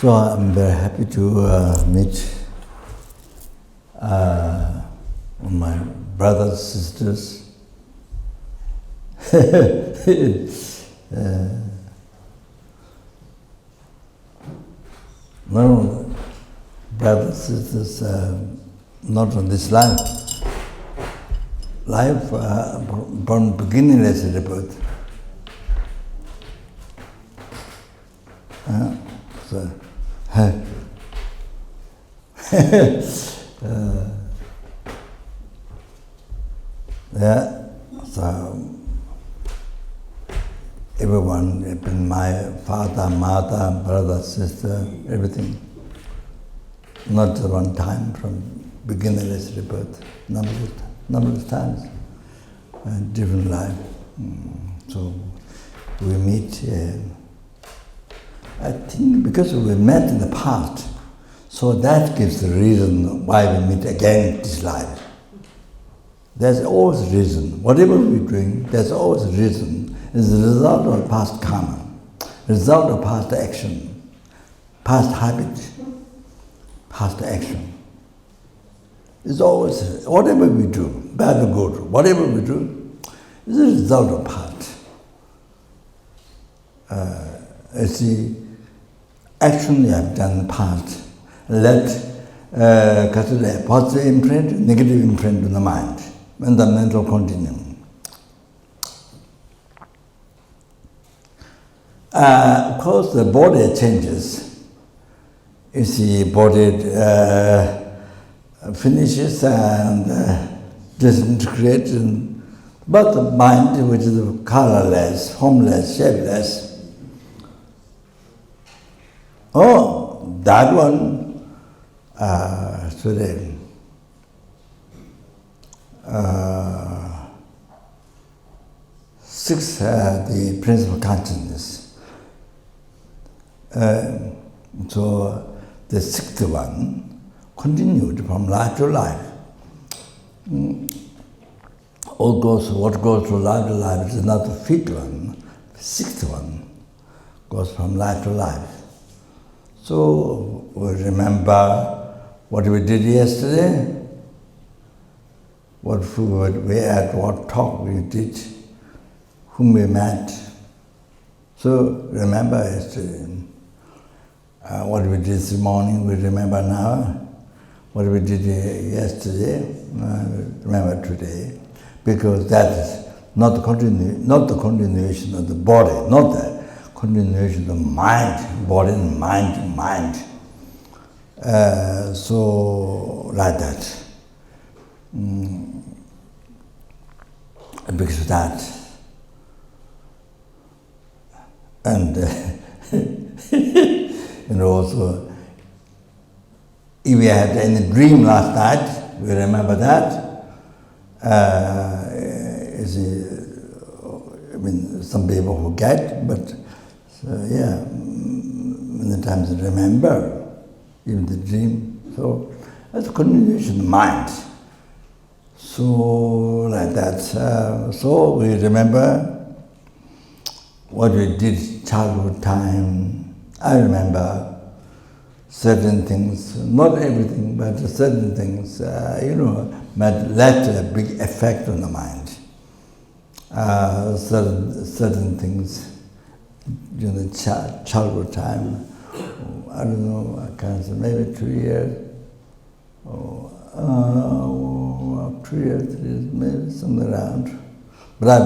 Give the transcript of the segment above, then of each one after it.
So I'm very happy to meet my brothers, sisters. No, brothers, sisters, not on this life. Life from beginning as a rebirth. So everyone, my father, mother, brother, sister, everything. Not one time from beginnerless rebirth, numberless times, different life. So we meet. I think because we met in the past, so that gives the reason why we meet again in this life. There's always a reason. Whatever we're doing, there's always a reason. It's the result of past karma, result of past action, past habit, past action. It's always, whatever we do, bad or good, whatever we do, is a result of past. It's the action you have done in the past. Let consider positive imprint, negative imprint in the mind, and the mental continuum. Of course, the body changes. You see, body finishes and disintegrates, but the mind, which is colorless, formless, shapeless, that one, today, six, the principal consciousness. So the sixth one continued from life to life. What goes from life to life is not the fifth one. The sixth one goes from life to life. So we remember what we did yesterday, what food we ate, what talk we did, whom we met. So remember yesterday. What we did this morning, we remember now. What we did yesterday, remember today. Because that is not the continuation of the body, not the continuation of the mind, body and mind. So, like that. Because of that. And and also, if we had any dream last night, we remember that. Some people forget, but many times remember, even the dream. So that's a continuation of mind. So like that. So we remember what we did childhood time. I remember certain things, not everything, but certain things, left a big effect on the mind. Certain things during the childhood time, I don't know, I can't say, maybe 2 years, 2 years, 3 years, maybe something around. But I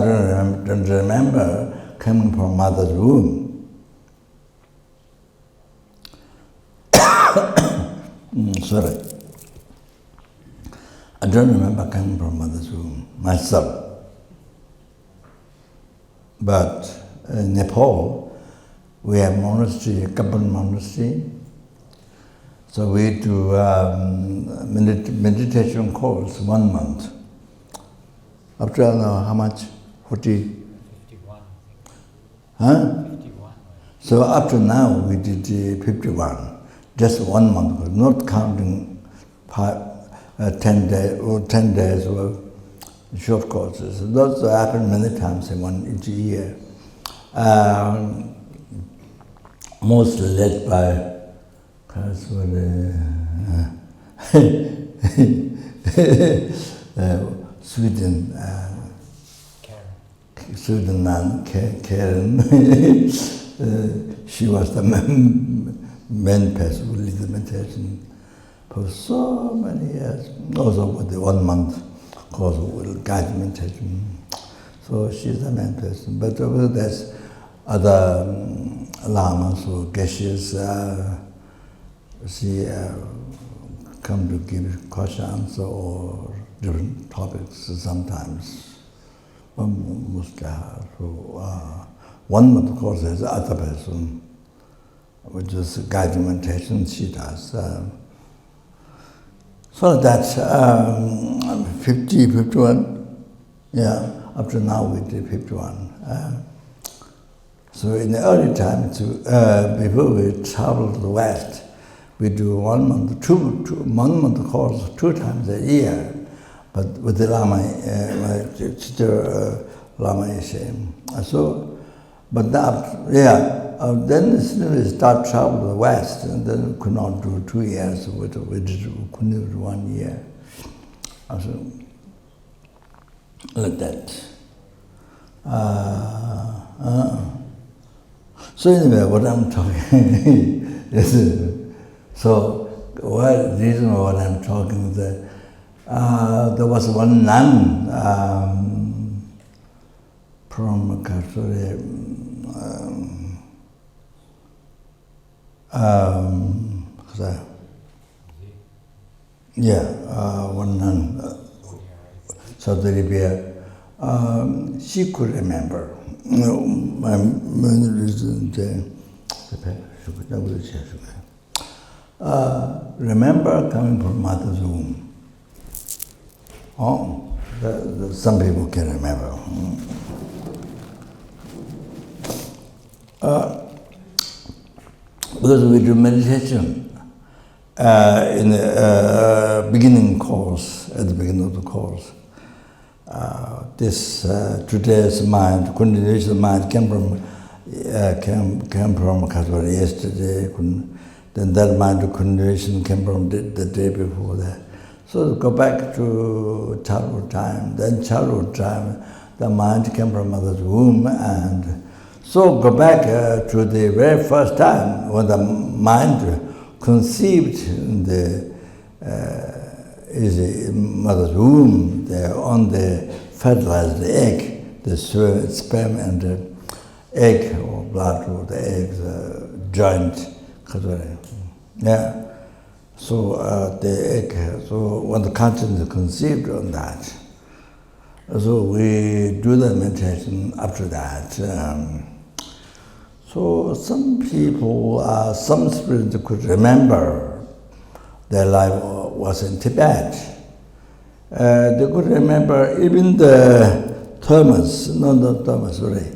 don't remember coming from mother's womb. Sorry. I don't remember coming from mother's womb myself. But in Nepal, we have monastery, a couple monastery. So we do meditation course 1 month. Up to how much? 40? 51. Huh? 51. So up to now we did 51. Just 1 month, not counting 10 days or short courses. Those happen many times in each year. Mostly led by Because Sweden, Sweden nun, Karen, she was the main person who did the meditation for so many years. Also with the 1 month course of guided meditation. So she's the main person. But there's other lamas or geshes. She come to give questions or different topics sometimes. Mostly so, 1 month course is other person, which is guided meditation she does. So that's 50, 51, yeah, up to now we did 51. So in the early times, before we travel to the West, we do 1 month, 1 month course 2 times a year, but with the Lama, my teacher, Lama Yeshe. So, but that, then as soon as we start travel to the West, and then we could not do 2 years, we couldn't do 1 year. So, like that. So anyway, what I'm talking is, so one reason what I'm talking is that there was one nun from Kasuri, one nun, Saudi Arabia. She could remember. My reason remember coming from mother's womb. Oh, some people can remember. Because we do meditation in the beginning course, at the beginning of the course. This today's mind, continuation mind came from Kaswara yesterday. Then that mind continuation came from the day before that. So go back to childhood time. Then childhood time, the mind came from mother's womb, and so go back to the very first time when the mind conceived in the mother's womb, on the fertilized egg, the sperm and the egg or blood or the eggs joint. Yeah. So the egg. So when the consciousness is conceived on that, so we do the meditation after that. So some people, some spirits could remember their life was in Tibet. They could remember even the Thomas, not Thomas, sorry.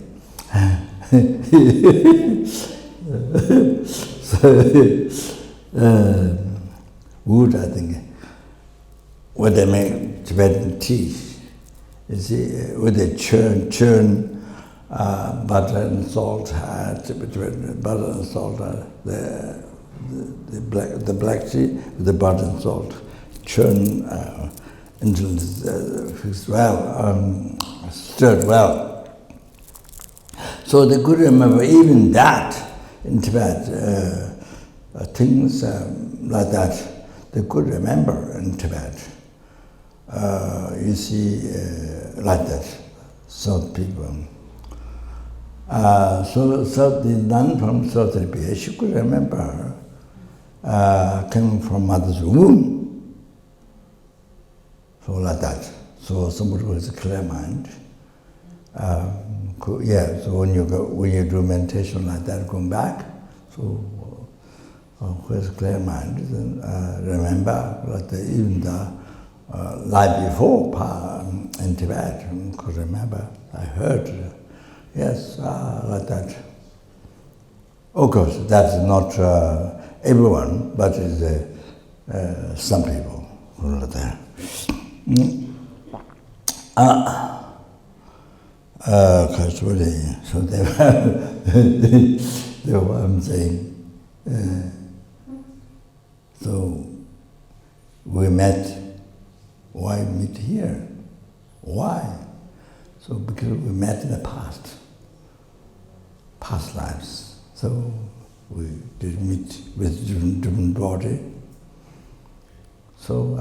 Wood, I think, where they make Tibetan tea. You see, where they churn butter and salt, butter and salt, the black tea with the butter and salt, churn until it's stirred well. So they could remember even that in Tibet, things like that, they could remember in Tibet. You see, like that, some people. So the nun from South Arabia, she could remember coming from mother's womb. So like that. So somebody who has a clear mind. So when you do meditation like that, going back, so who has a clear mind, then remember like even the life before in Tibet, could remember. I heard, yes, like that. Of course, that's not everyone, but it's some people who are there. So they were I'm saying, So we met. Why meet here? Why? So because we met in the past lives. So we did meet with different body. So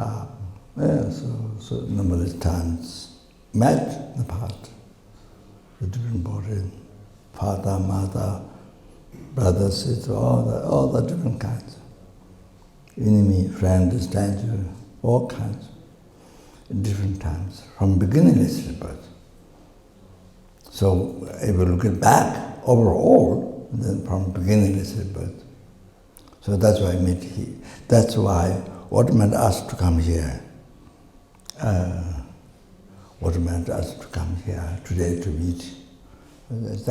so numberless times met in the past with different body, father, mother, brother, sister, all the different kinds. Enemy, friend, stranger, all kinds. In different times, from beginningless birth. So if you look at back overall, then from beginningless birth. So that's why I meet here. That's why what meant us to come here. What meant us to come here today to meet. That's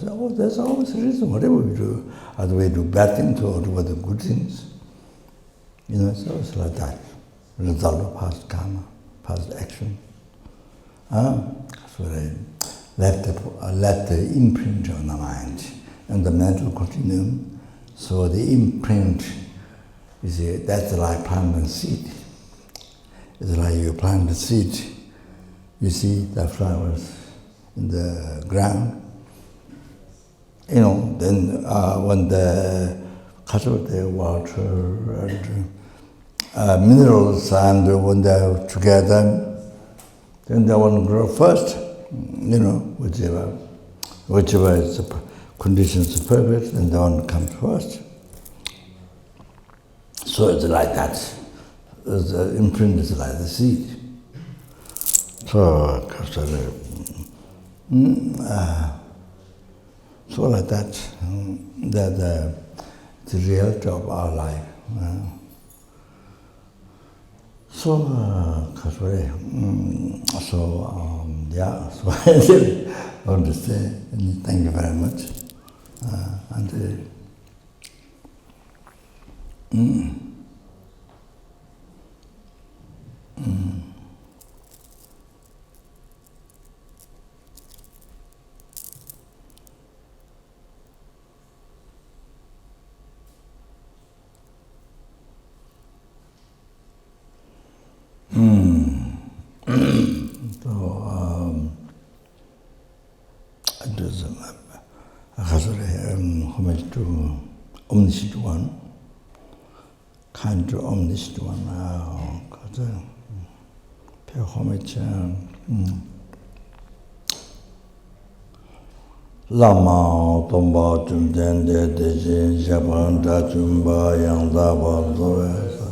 always the reason. Whatever we do, either we do bad things or do the good things. It's always like that. Result of past karma. Past action. So they left the imprint on the mind and the mental continuum. So the imprint, you see, that's like planting a seed. It's like you plant a seed, you see the flowers in the ground. Then when the cut of the water and minerals, and when they're together, then they want to grow first, whichever is the conditions are perfect, then they want to come first. So it's like that. The imprint is like the seed. So like that, the reality of our life. So I want to say thank you very much. Homage to Omniscient One, kind to Omniscient One, pay homage. Lama Tomba Chumden de Dejin Japan Tachumba Yang Daba Zoesa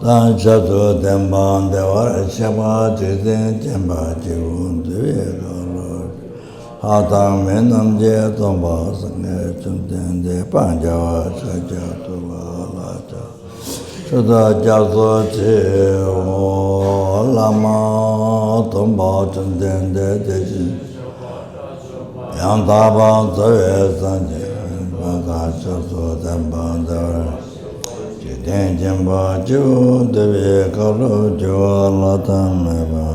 Dan Chato Demban Devar Shaba Jiden Jemba Jirun Devega Hadam Menam Je Tomba Sange Chumden de Panjava Sakya Tuba Lacha Shuddha Jaso Che Lama Tomba Chumden de Dejin Yang Daba Zoe Sanje Bada Chaso Demban Devar Jiden Jemba Jivu Devi Kalu Jiva Latam Meba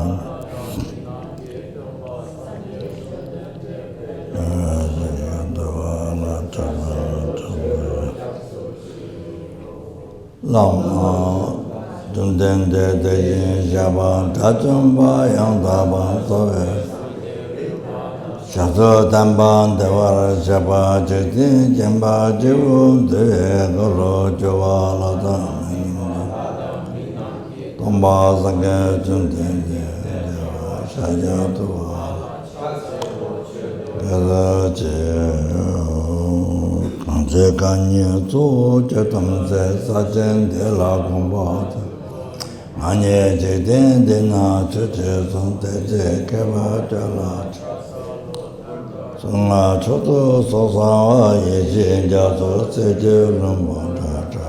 Lama Jumden De Deyin Jaba Tachumba Yang Daba Zoe Shaso Damban Devar Shaba Jidin Jemba Jivu Devi Kalu Jiva Latam Tomba Sange Jumden De Shaya Tuva Gada Je Kanye Zu Je Tamze Sajen De La Gomba Manye Je Den De Na Che Che Son De Je Keba Jala Sunga Choto Sosa Ye Je Ja Zo Se Je Lumba Cha Cha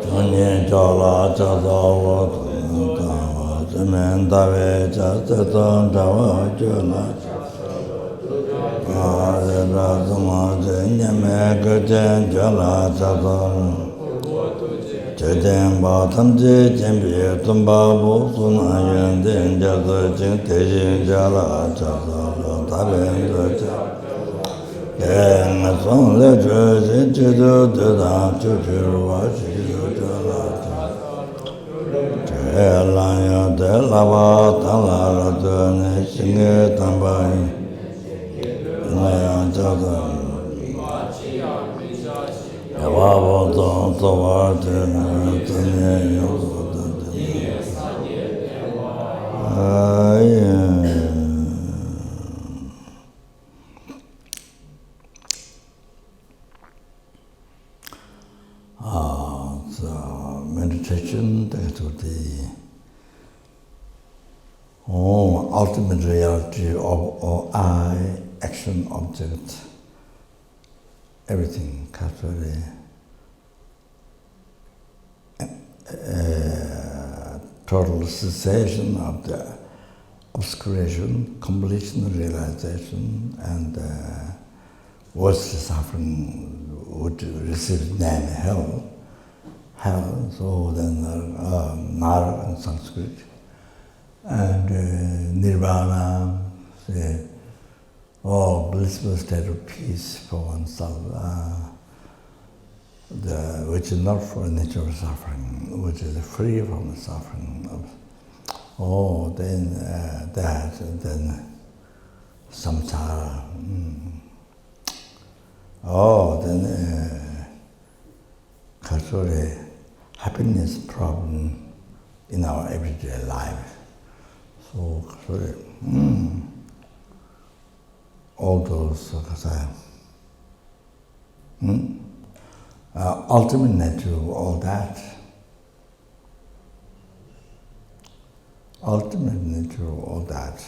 Chanye Jala Cha Za Wa Tu Ta Wa Zemen Da We Cha Se Ton Cha Wa Jala Zama Nyame Gajen Jala Chazam Chajen Ba Tamje Jembi Tumba Bu Suna Yuen Den Jaza Jing Tejin Jala Chazam Taben Zaja So meditation, that would be ultimate reality of I, action, object, everything, casually, total cessation of the obscuration, completion, realization, and worst suffering would receive name hell. So then Nara in Sanskrit, and Nirvana, blissful state of peace for oneself, which is not for nature of suffering, which is free from the suffering. Then that, and then samsara. Then culturally, happiness problem in our everyday life. So, all those, ultimate nature of all that, ultimate nature of all that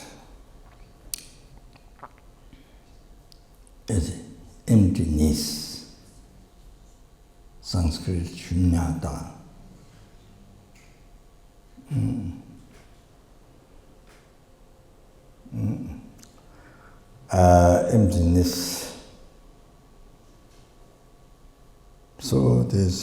is emptiness. Sanskrit shunyata. Emptiness. So this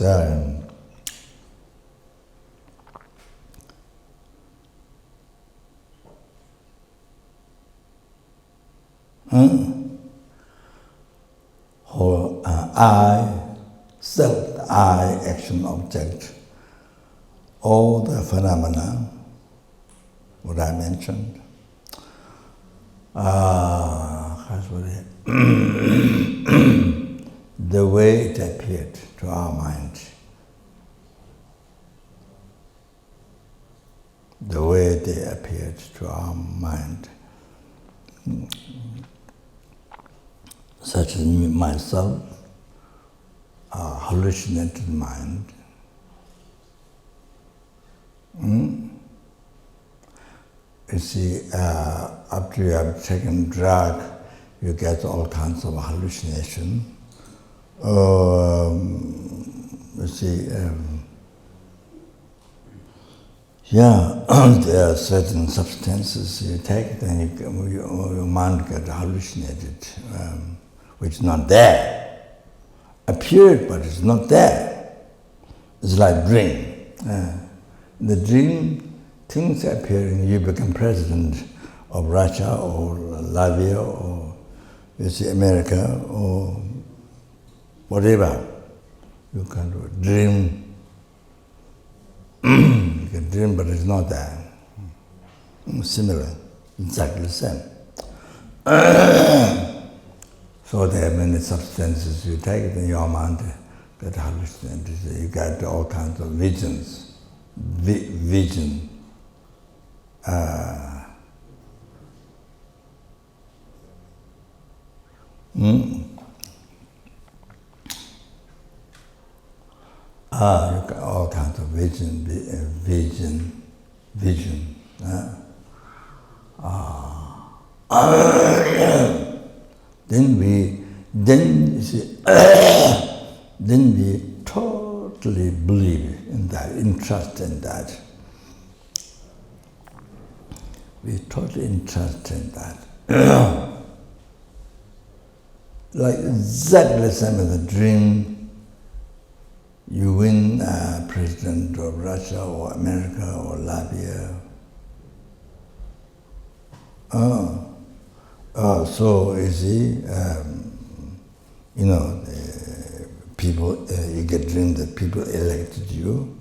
whole I, self, I, action, object, all the phenomena, what I mentioned, the way it appeared to our mind, the way they appeared to our mind, such as myself, hallucinated mind. You see, after you have taken drug, you get all kinds of hallucination. You see, there are certain substances you take, then your mind gets hallucinated, which is not there. Appeared, but it's not there. It's like dream. In the dream, things appearing, you become president of Russia or Latvia or you see America or whatever. You can dream. You can dream, but it's not there. Similar, exactly the same. So there are many substances you take it in your mind, get hallucinated. You get all kinds of visions. Vision. You get all kinds of vision. Then we totally believe in that, entrust in that. We totally entrust in that. Like exactly the same as a dream, you win president of Russia or America or Latvia. So you see, You know, people, you get dream that people elected you,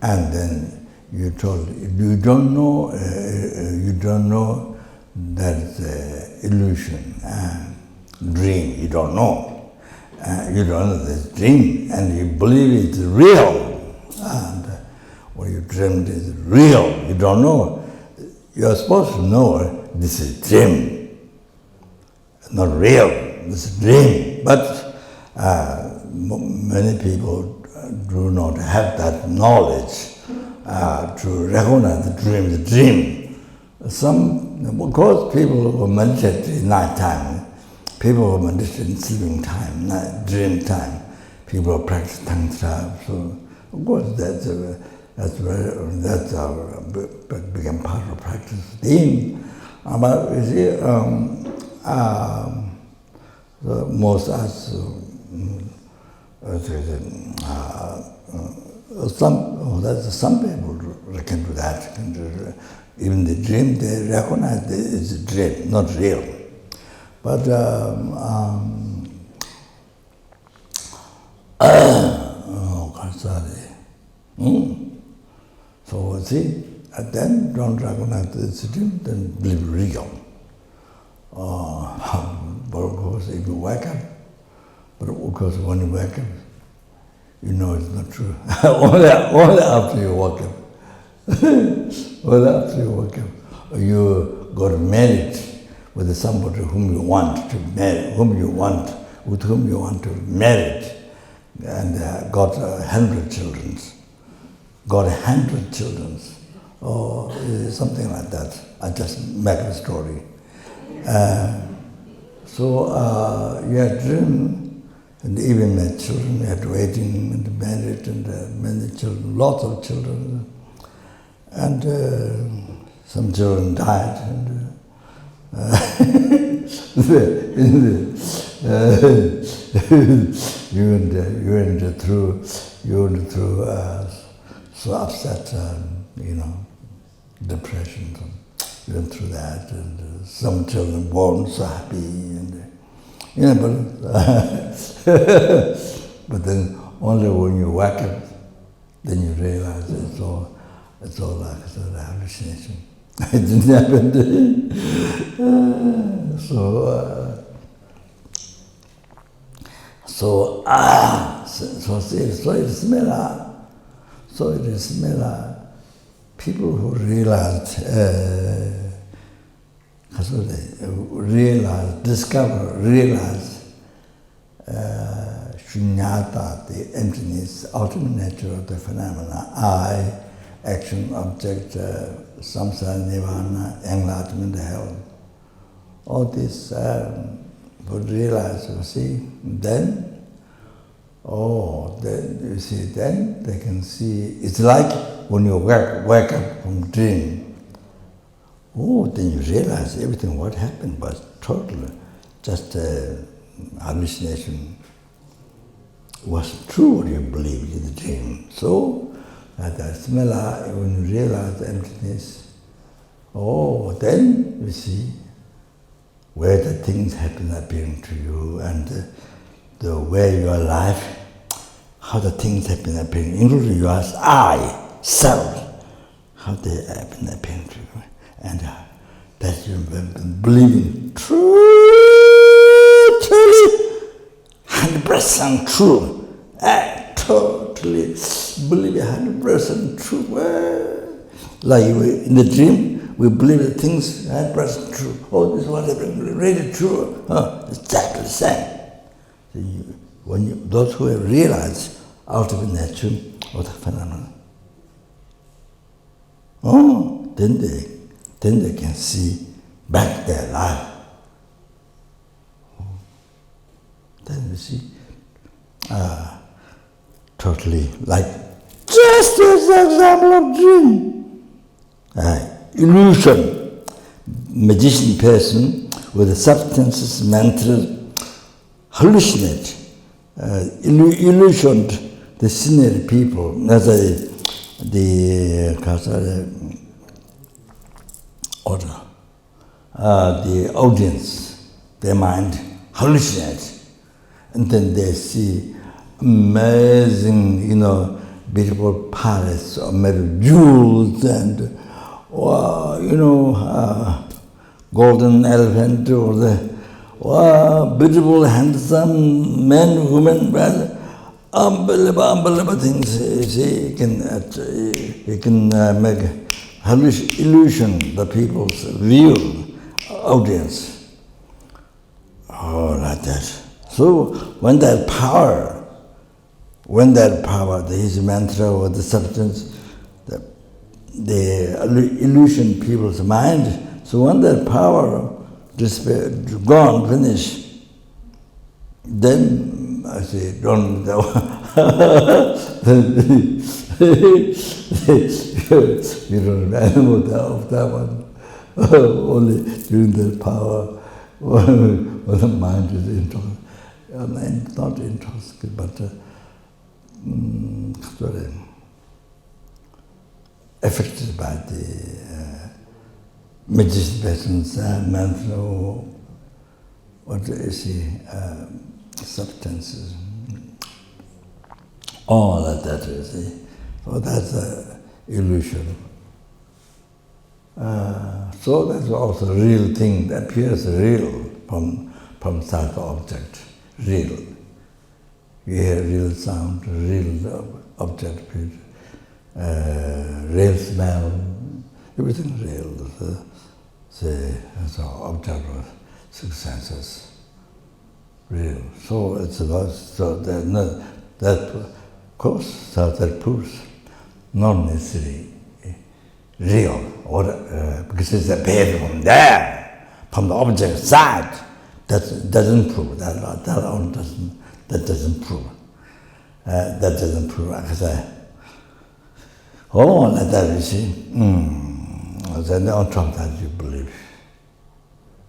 and then you told, you don't know that it's illusion, dream, you don't know. You don't know this dream, and you believe it's real. And what you dreamed is real, you don't know. You're supposed to know this is dream, not real, this is dream. But many people do not have that knowledge to recognize the dream. Because people who meditate in night time, people who meditate in sleeping time, dream time, people who practice tantra. So of course that's become part of practice theme. But you see, most us, some people can do that. Even the dream, they recognize it's a dream, not real. But so see, and then don't recognize it's a dream, then believe real. But of course, if you wake up, but of course, when you wake up, you know it's not true. only after you wake up. Only after you wake up. Or you got married with somebody whom you want to marry, with whom you want to be married, and got 100 children. Got 100 children, or something like that. I just make a story. So you had dream, and even my children, we had waiting and married, and many children, lots of children, and some children died, and you went through so upset, depression. You went through that, and some children born so happy, and but then only when you wake up, then you realize it's all like a hallucination. It didn't happen. So it is similar. People who realize, realize shunyata, the emptiness, ultimate nature of the phenomena, I, action, object, samsara, nirvana, enlightenment, hell. All this would realize, you see, then they can see, it's like when you wake up from dream. Then you realize everything what happened was totally just a hallucination. It was true what you believed in the dream. So, that's similar when you realize the emptiness. Then you see where the things have been appearing to you, and the way your life, how the things have been appearing, including your I, self, how they have been appearing to you. And that you've been believing totally 100% true. Totally believe 100% true. Like in the dream, we believe the things 100% true. This is what happened, really true. Exactly the same. So those who have realized ultimate nature of the phenomenon, then they can see back their life. Then you see, totally like, just as an example of dream. Illusion, magician person with the substances, mental, hallucinate, illusioned the scenery people, the audience, their mind hallucinates. and then they see amazing, beautiful palace made of jewels and, golden elephant or the beautiful, handsome men, women, unbelievable things. You see, you can make illusion the people's view, audience. Oh, like that. So when that power, his mantra or the substance, the illusion people's mind. So when that power gone, finished, then I say, don't go. You don't remember of that one. Only during the power, when the mind is intoxicated, not intoxicated, but affected by the meditations, mantra, or what is substances. All of that, you see. So that's an illusion. So that's also a real thing that appears real from such object, real. You hear real sound, real object, real smell, everything real. So object of successes, real. So it's about, so that of course, so that proves not necessarily real, or because it's appeared from there, from the object side. That doesn't prove that. That doesn't prove. That doesn't prove. Like I say, like that, you see. Then on top of that, you believe.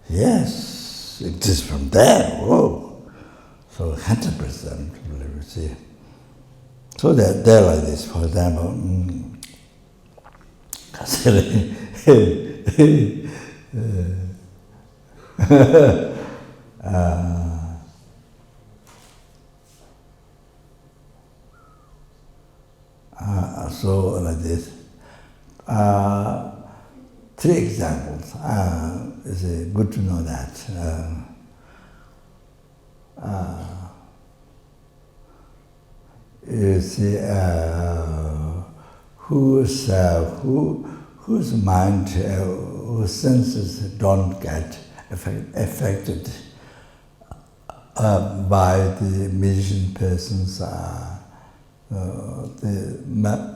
Yes, it exists from there. Whoa. So 100% believe. You see. So they're like this. For example. So like this. 3 examples. It's good to know that. You see, whose mind, whose senses don't get affected by the musician person's the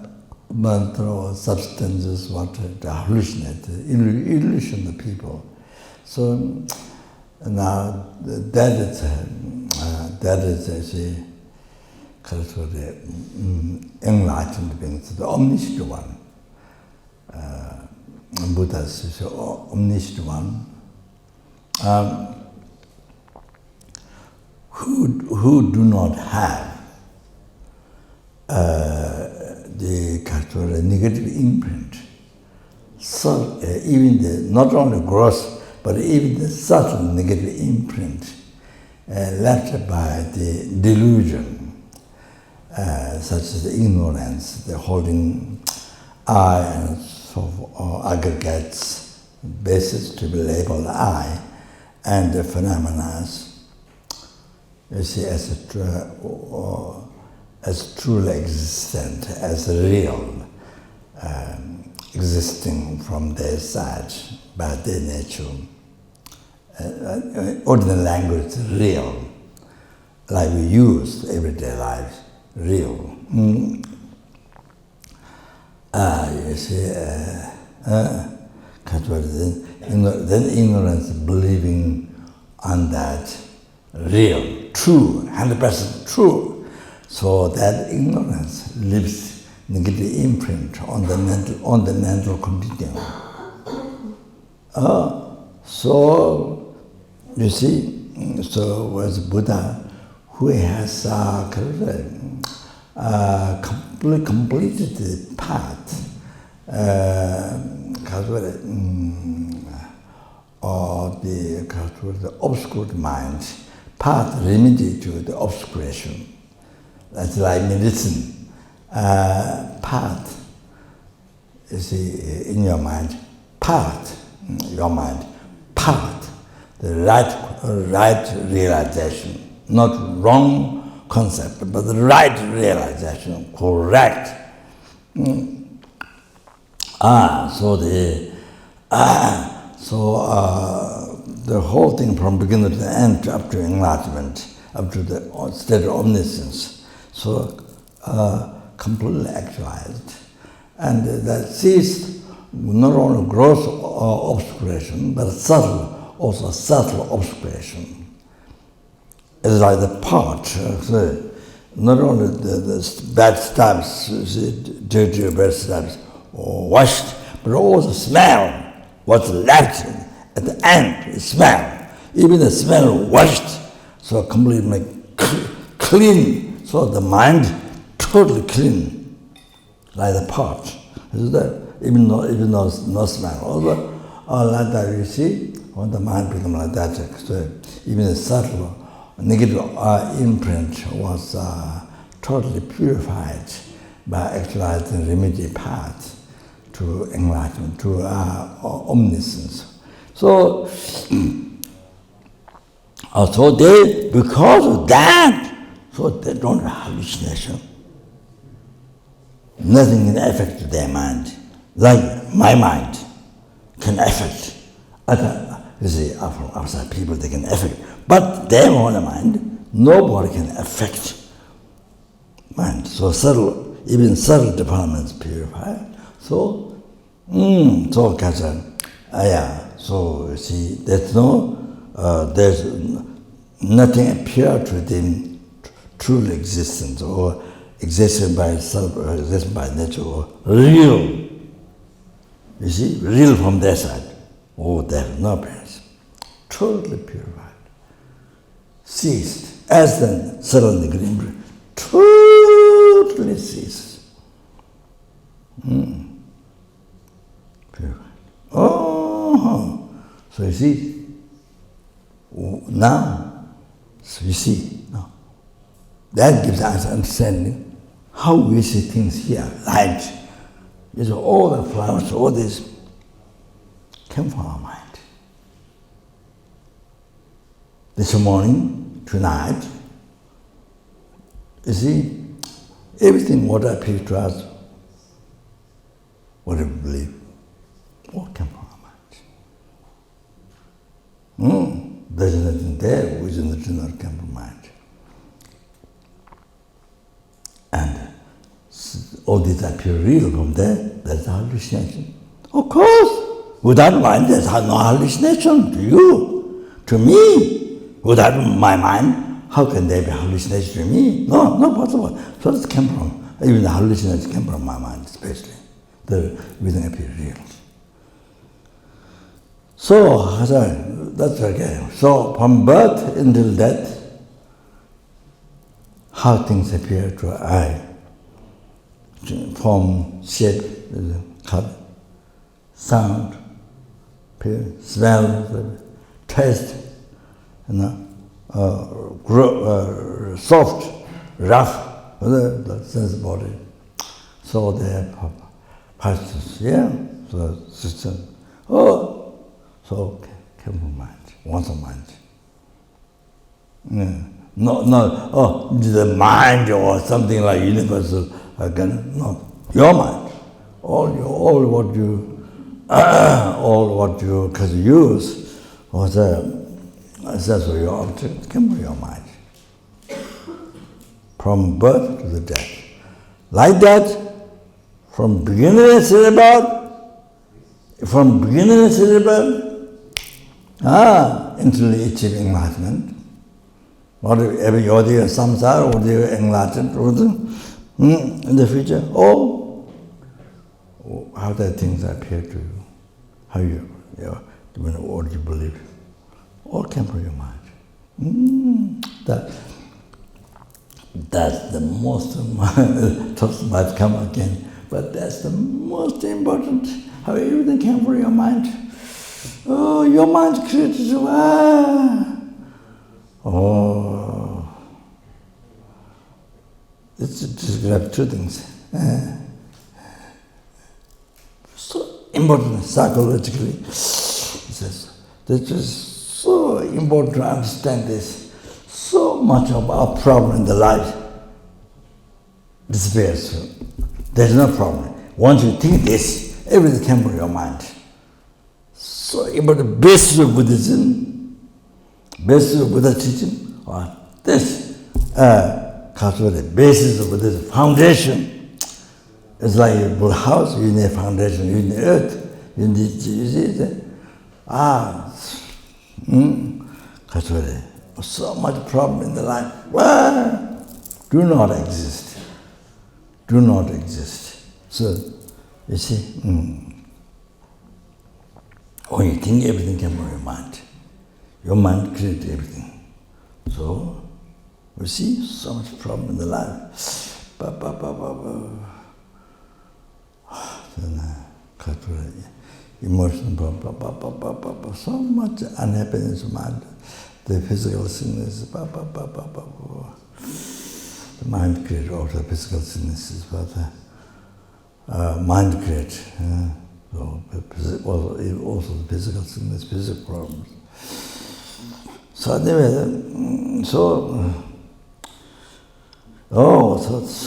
mantra or substances, what to hallucinate, illusion the people. So now that is actually the enlightened beings, the omniscient one. Buddha is the omniscient one. Who do not have the negative imprint. So even not only gross, but even the subtle negative imprint left by the delusion, such as the ignorance, the holding I and so aggregates, basis to be labeled I, and the phenomena, you see, as truly existent, as real, existing from their side, by their nature. Ordinary language, real, like we use everyday life, real. You see, then ignorance, believing on that, real, true, 100% true. So that ignorance leaves negative imprint on the mental continuum. So you see, so was Buddha who has completed the path of the obscured mind path, remedy to the obscuration. That's like medicine. Path, you see, in your mind, path, your mind, path, the right realization, not wrong concept, but the right realization, correct. The whole thing from beginning to end, up to enlightenment, up to the state of omniscience, completely actualized. And that sees not only gross obscuration, but also subtle obscuration. It's like the pot, not only the bad stuffs, dirty bad stuffs, washed, but also smell. What's left at the end is smell. Even the smell washed, so completely clean. So the mind totally clean, like the pot. Is that even though no smell? Also, like that you see, when the mind becomes like that, so even the subtle negative imprint was totally purified by actualizing remedy path to enlightenment, to omniscience. So they, because of that, so they don't have hallucination. Nothing can affect their mind, like my mind can affect other, you see, from outside people they can affect, but their own mind, nobody can affect mind. So even subtle departments purified. So you see, there's nothing appear to them truly existence or existing by itself or existing by nature or real. You see, real from their side. Oh, there's no appearance. Totally purified. Ceased. As the subtle negative, totally ceased. Purified. Oh, so you see, now, that gives us understanding how we see things here. Light, all the flowers, all this came from our mind. This morning, tonight, you see, everything what appears to us, what we believe, all came from our mind. There's nothing there which does not come from mind. And all these appear real from there, that's hallucination. Of course, without mind, there's no hallucination to you, to me. Without my mind, how can there be hallucination to me? No, not possible. So this came from, even the hallucination came from my mind, especially. Everything appears real. So, that's okay. So, from birth until death, how things appear to our eye, form, shape, color, sound, smell, taste, soft, rough, the sense body. So they have parts, so system. So came from mind, once a mind. The mind or something like universal again. No, your mind. All what you could use was essentially your object came from your mind. From birth to the death. Like that, from beginning of cerebral, until you achieve enlightenment. Whatever you're samsara, or you're enlightened, in the future, how that things appear to you, how what you believe, all came from your mind. That's the most, thoughts might come again, but that's the most important, how everything came from your mind. Your mind created Oh, it's describe two things. So important psychologically. It says, this is so important to understand this. So much of our problem in the life disappears. There's no problem. Once you think this, everything comes from your mind. So about the basis of Buddhism, basis of Buddha teaching, or this, the basis of Buddhism, foundation. It's like a Buddha house, you need a foundation, you need earth, you need, you see, so much problem in the life. Well, do not exist. Do not exist. So, you see, when you think, everything comes from your mind. Your mind creates everything. So, you see, so much problem in the life. Emotional problem, so much unhappiness in mind. The physical sickness, the mind creates also physical sicknesses, but mind creates also the physical sickness, physical problems. So anyway, so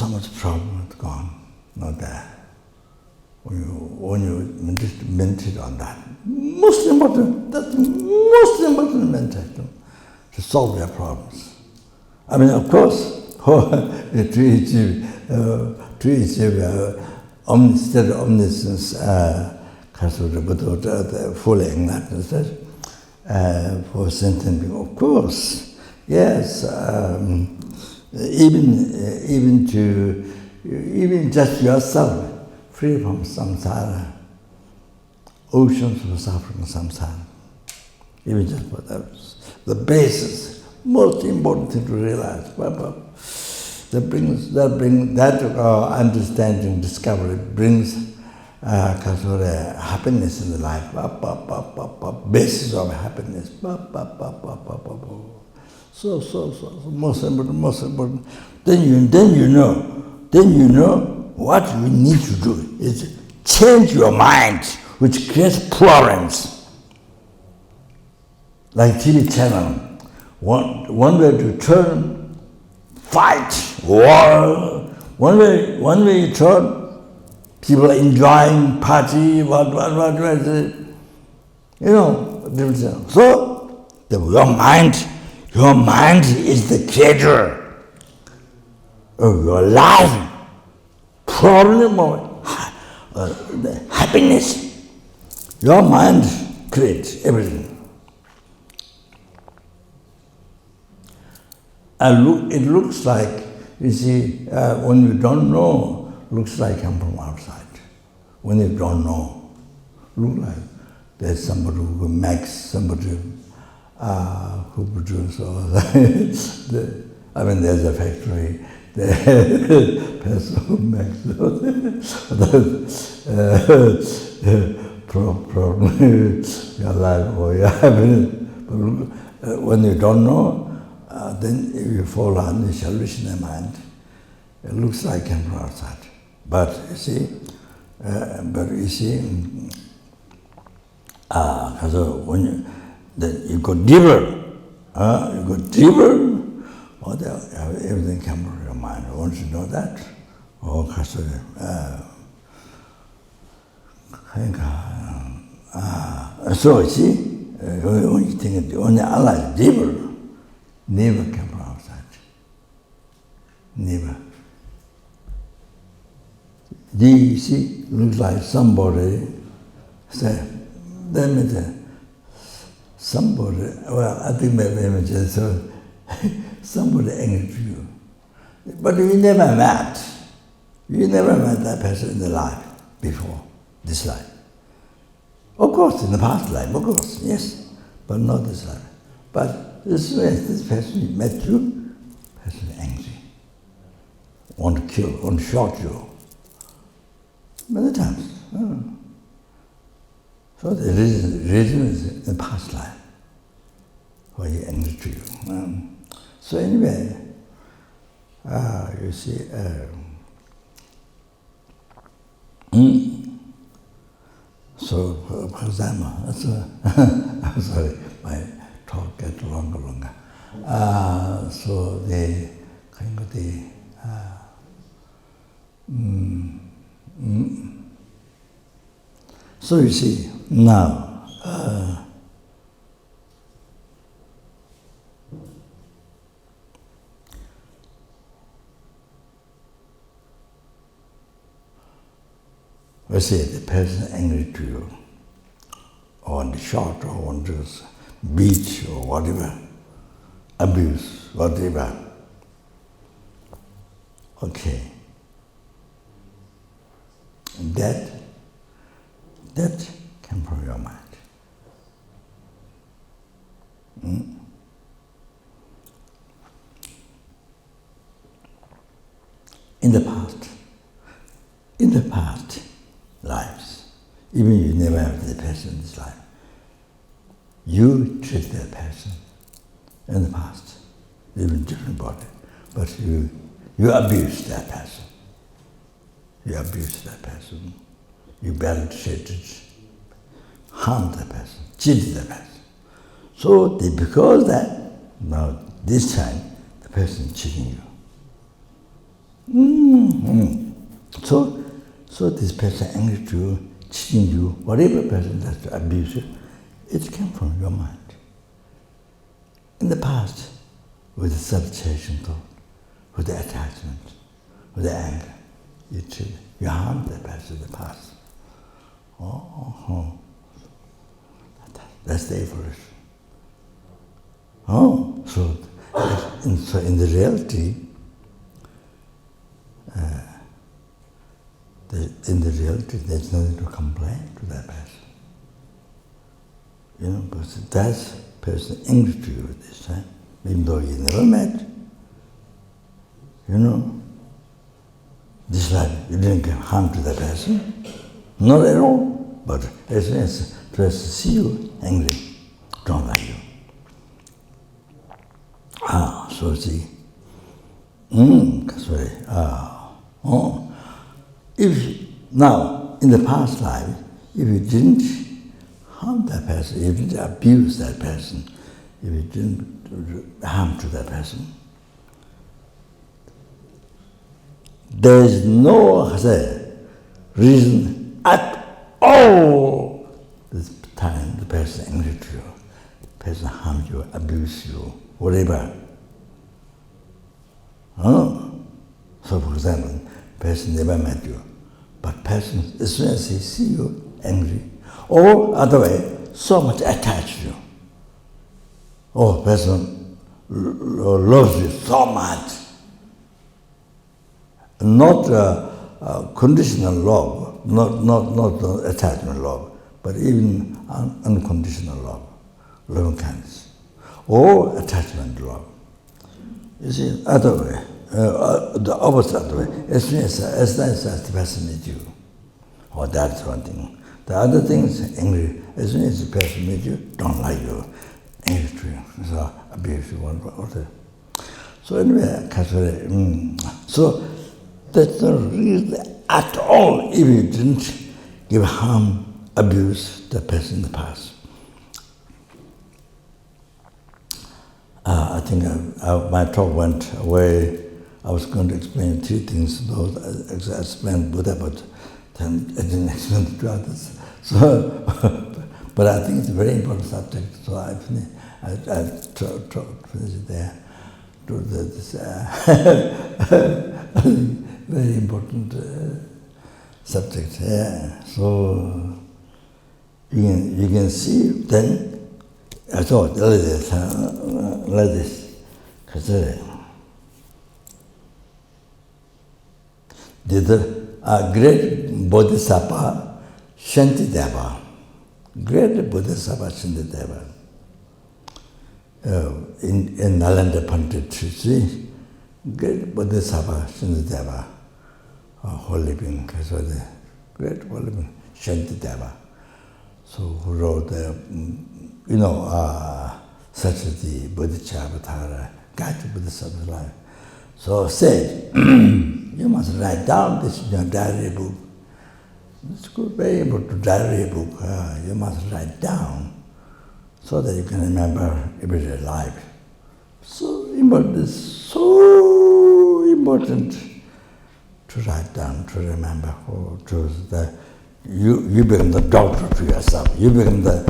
much problem is gone, not there. When you meditate on that, most important, that's most important meditation to solve your problems. I mean, of course, to achieve state of omniscience, fully enlightenment, for sentient people, of course, yes. Even just yourself, free from samsara, oceans of suffering samsara. Even just for that, the basis, most important thing to realize. That understanding, discovery brings happiness in the life. Basis of happiness. So most important. Then you know what you need to do is change your mind, which creates problems. Like TV channel, one way to turn, fight, war. One way you turn, people enjoying party, what, different. So your mind is the creator of your life. Problem or happiness. Your mind creates everything. And it looks like, you see, when you don't know, looks like come from outside. When you don't know, look like there's somebody who makes, somebody who produces, there's a factory, the person who makes problem your life or your happiness. But when you don't know, then you fall on this hallucination mind. It looks like it from outside. But you see, when you go deeper, everything comes from your mind. Once you know that, so you see, when you think only Allah is deeper, never come from outside. Never. You see, looks like somebody say, somebody, I think maybe images, so somebody angry to you. But you never met. You never met that person in the life before, this life. Of course, in the past life, of course, yes, but not this life. But this person met you, person angry, want to kill, want to shoot you. Many times. So the reason is in the past life. why he angry to you. So anyway, you see, so for example, I'm sorry, my talk gets longer. So the kind of so you see now. Let's say the person angry to you, or on the shot, or on the beach, or whatever, abuse, whatever. Okay. That came from your mind. In the past lives, even you never have the person in this life, you treat that person in the past, even different body, but you abuse that person. You abuse that person. You badly treated, harmed that person, cheated that person. So because that, now this time, the person is cheating you. So this person angry to you, cheating you, whatever person does to abuse you, it came from your mind. In the past, with the subjugation thought, with the attachment, with the anger, you harmed that person in the past. That's the evolution. So in the reality, there's nothing to complain to that person. Because that person angry to you this time, even though you never met. This life you didn't give harm to that person, not at all. But as soon as to see you angry, don't like you. So see. Sorry. If now in the past life, if you didn't harm that person, if you didn't abuse that person, if you didn't do harm to that person, there is no reason at all this time the person angry to you, the person harm you, abuse you, whatever. So for example, person never met you, but person, as soon as he see you angry, or other way, so much attached to you. Person loves you so much. Not conditional love, not attachment love, but even unconditional love, loving kindness, or attachment love. You see, other way, the opposite way. As soon as the person meets you, that's one thing. The other thing is angry. As soon as the person meets you, don't like you, angry to you, so abuse you, one or other. So anyway, so that's not reason at all if you didn't give harm, abuse the person in the past. I think my talk went away. I was going to explain 3 things. Those I explained Buddha, but then I didn't explain to others. So, but I think it's a very important subject. So I finish it there. This very important subject. Yeah. So you can see then. I thought like this. The great Bodhisattva Shantideva, great Bodhisattva Shantideva, in Nalanda Pandit, see, great Bodhisattva Shantideva, holy being, so the great holy being Shantideva, so who wrote such as the Bodhisattva, guide to Bodhisattva's life. So said, you must write down this in your diary book. It's good, very important diary book. You must write down so that you can remember everyday life. So important, so important to write down, to remember, you become the doctor to yourself. You become the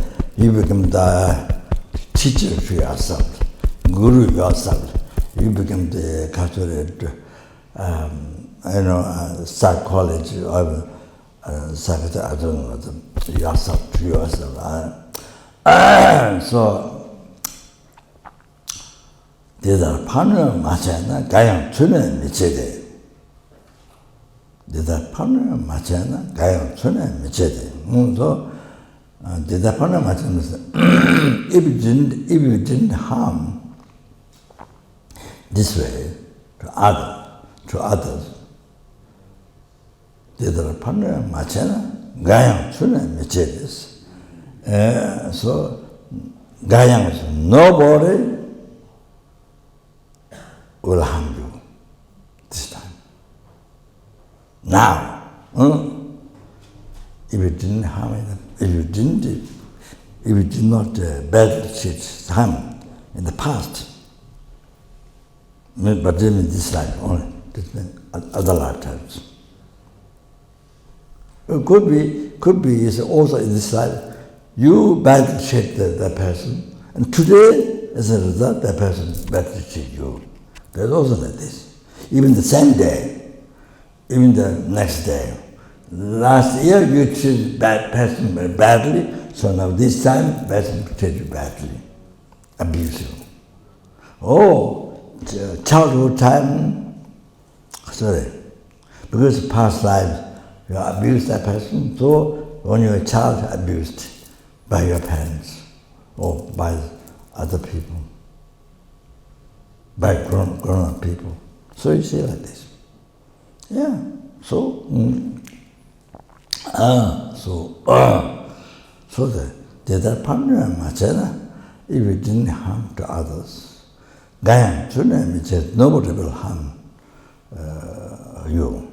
teacher to yourself, guru yourself. You become the psychology or psychiatrist, I don't know, yourself to yourself. So these are partner machana gayam tune michede. These are partner machana gayam tune michede. So these are partner machana. If you didn't harm this way to others, these are partner machana gayam tune michedes. So gayam is nobody will harm you this time. Now, if you didn't harm it, if you did not badly treat harm in the past, but in this life only, other lifetimes. It could be is also in this life, you badly treat that person, and today, as a result, that person badly treat you. There's also like this. Even the same day, even the next day. Last year you treated bad person badly, so now this time person treated you badly, abuse you. Oh, childhood time, because past life you abused that person, so when you're a child abused by your parents or by other people, by grown-up people. So you see like this. Yeah. So the partner machana, if you didn't harm to others, gayam tune means nobody will harm you.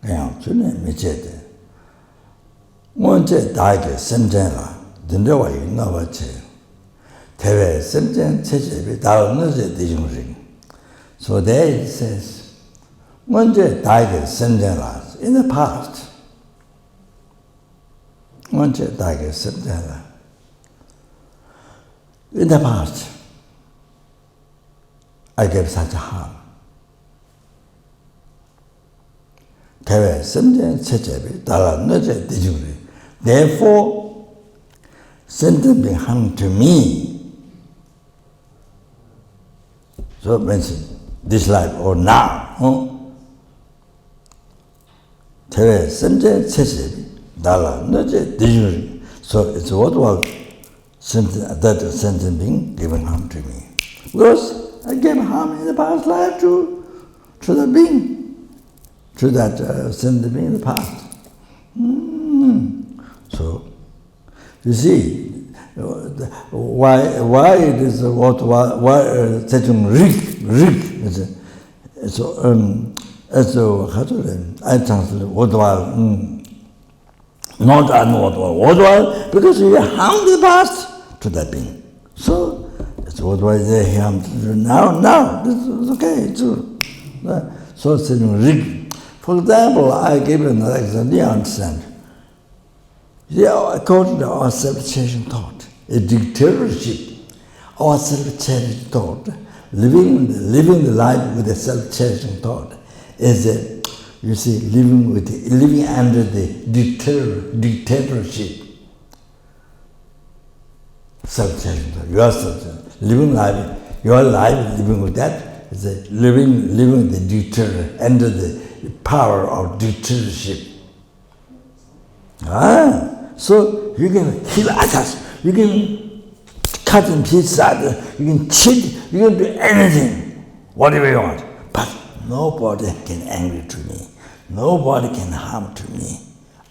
Gayam tune means once daige semjenla, dindewa yinawache. So there it says, in the past, I gave such a harm. Therefore, sentient being hung to me. So mention this life or now. So it's worthwhile that sentient being giving harm to me. Because I gave harm in the past life to the being, to that sentient being in the past. So you see, why it is why such a rig so I translate worthwhile, not unworthwhile, because we harmed the past to that being. So it's worthwhile they harmed now this is okay too. So it's a rig. For example, I give another example, you understand. Yeah, according to our self-changing thought, a dictatorship, our self-changing thought, living the life with a self-changing thought, is living under the dictatorship. Self-changing thought, yourself, your life living with that is living the dictator under the power of dictatorship. So you can kill others, you can cut in pieces, you can cheat, you can do anything, whatever you want. But nobody can angry to me. Nobody can harm to me.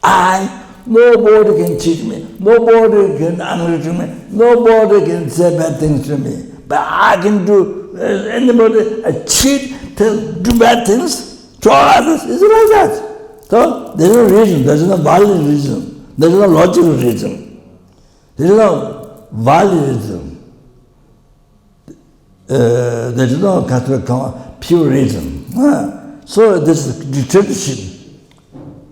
I Nobody can cheat me. Nobody can angry to me. Nobody can say bad things to me. But I can do anybody cheat, do bad things to all others. Is it like that? So there is no reason. There is no valid reason. There is no logical reason. There is no valid reason. There is no pure reason. So this is dictatorship.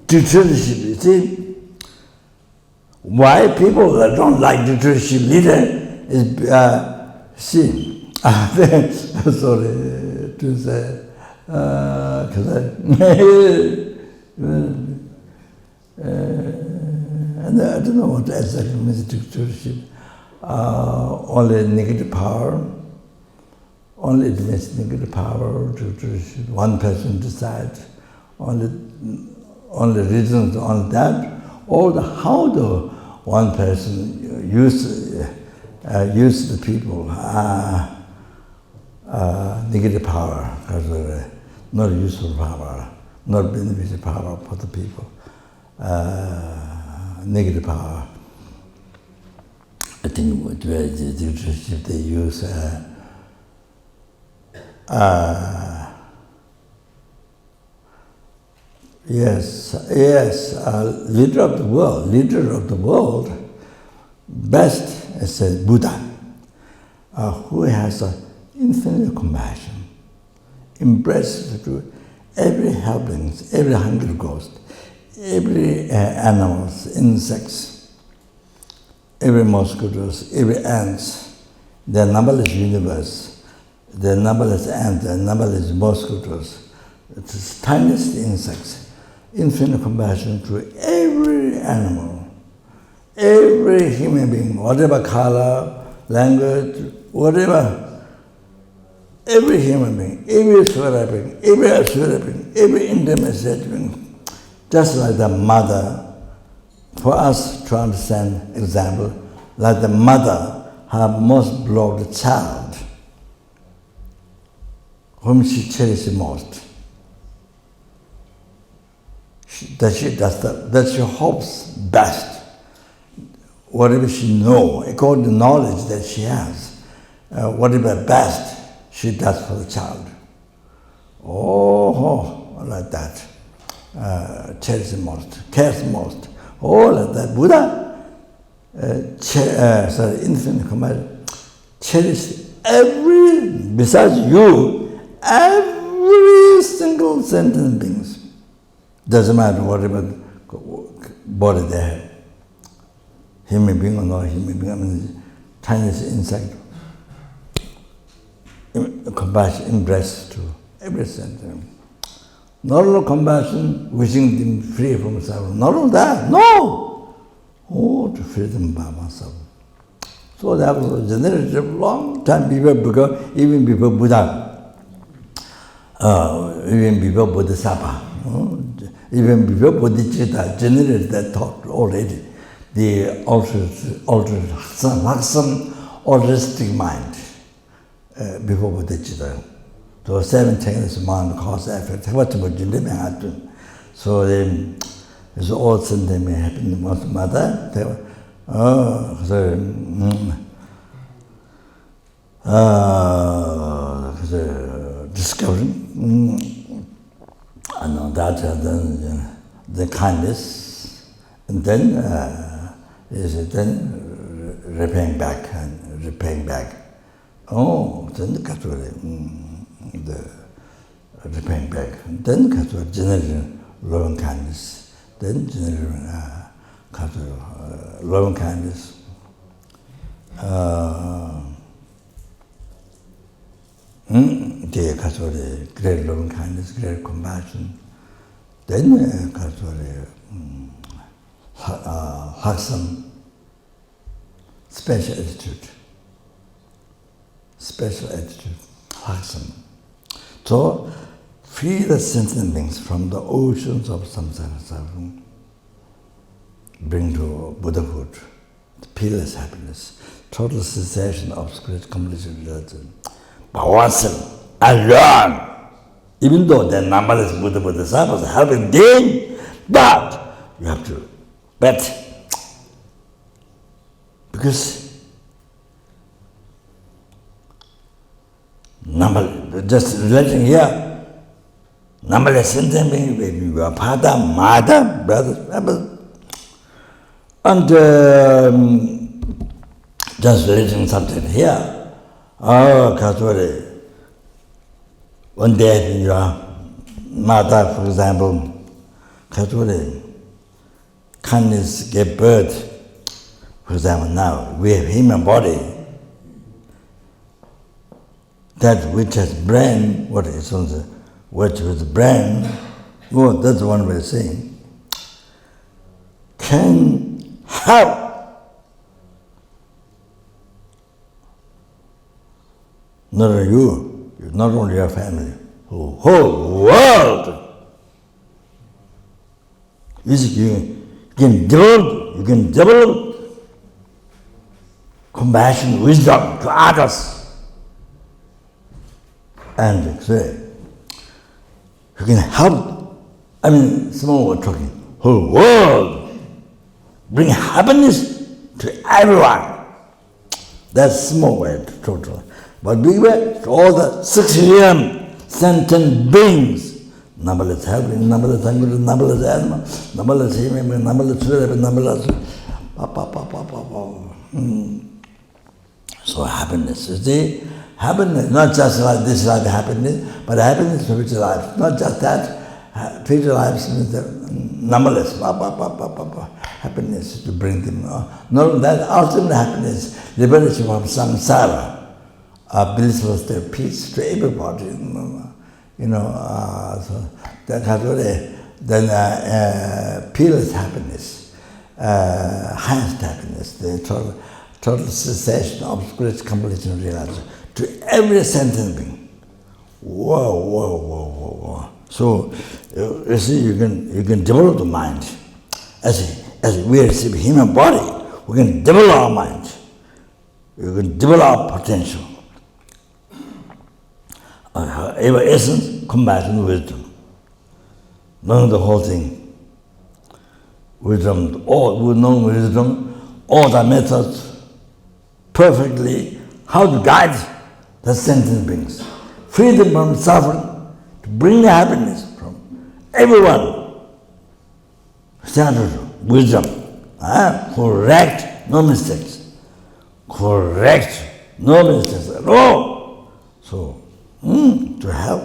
Dictatorship, you see. Why people don't like dictatorship leader is, see, sorry to say, because I don't know what exactly means dictatorship. Only negative power. Only it means negative power. Dictatorship. One person decides. Only reasons on that, or how the one person use the people negative power, because not useful power, not beneficial power for the people. Negative power. I think what they use leader of the world, best is a Buddha, who has infinite compassion, embraces to every helping, every hungry ghost, every animals, insects, every mosquitoes, every ants, the numberless universe, the numberless ants, the numberless mosquitoes, it's tiniest insects. Infinite compassion to every animal, every human being, whatever color, language, whatever, every human being, every being, every intimate being, just like the mother, for us to understand example, like the mother, her most beloved child, whom she cherishes most. That she hopes best, whatever she knows, according to knowledge that she has, whatever best she does for the child. Like that. Cherishes most, cares most. Like that. Buddha, infinite compassion, cherish besides you, every single sentient beings. Doesn't matter whatever body they have. Human being or not human being, I mean, tiniest insect. Compassion, embrace to every sentence. Not only compassion, wishing them free from suffering. Not only that, no! To free them by myself. So that was a generation, long time before, even before Buddha, even before Bodhisattva. Even before Bodhicitta generated that thought already, the altered altruistic mind before Bodhicitta. So 7 techniques mind, cause, effect. So then, it's all something may happen to one's mother. Discovering. And that then the kindness, and then repaying back and repaying back. Then the repaying back. Then generating loving kindness. Then generating loving kindness. Great loving kindness, great compassion. Then wholesome, special attitude. Wholesome. So, free the sentient beings from the oceans of samsara suffering, bring to Buddhahood, peerless happiness, total cessation of spiritual completion religion. By oneself, alone, even though there are numberless Bodhisattvas helping them, but you have to But because just relating here, numberless sentient being, your father, mother, brothers, and just relating something here. Oh, Kasuri, one day your mother, for example, Kasuri, kindness gave birth. For example, now we have human body. That which has brain, what is on the which with brain, oh, that's one way of saying, can have not only you, not only your family, whole world. You can develop compassion, wisdom to others. And say, you can help, small we're talking, whole world, bring happiness to everyone. That's small way to total. But big way to all the 6 trillion sentient beings, numberless helping, numberless hungry, numberless animal, numberless human, numberless spirit, numberless. So happiness, you see, happiness, not just like this life happiness, but happiness for future life. Not just that, future lives means numberless, happiness to bring them. Not that ultimate happiness, liberation from samsara, blissful state of peace to everybody. So that has already, then peerless happiness, highest happiness, the total cessation of spiritual completion realization to every sentient being. Whoa. So you see, you can develop the mind. As we receive human body, we can develop our mind. We can develop our potential. Our essence, compassion, wisdom. Knowing the whole thing. Wisdom, all the methods perfectly, how to guide the sentient beings. Free them from suffering, to bring the happiness from everyone. Standard wisdom, correct, no mistakes. Correct, no mistakes at all. So, to help.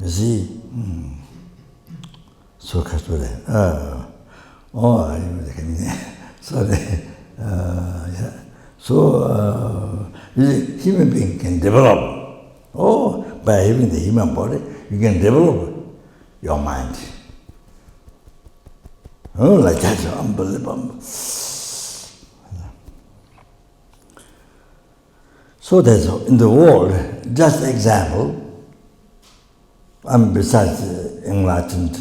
You see, so Kasture, sorry, yeah. So, you see, human being can develop. By having the human body, you can develop your mind. Like that, unbelievable. So there's in the world, just example, besides enlightened,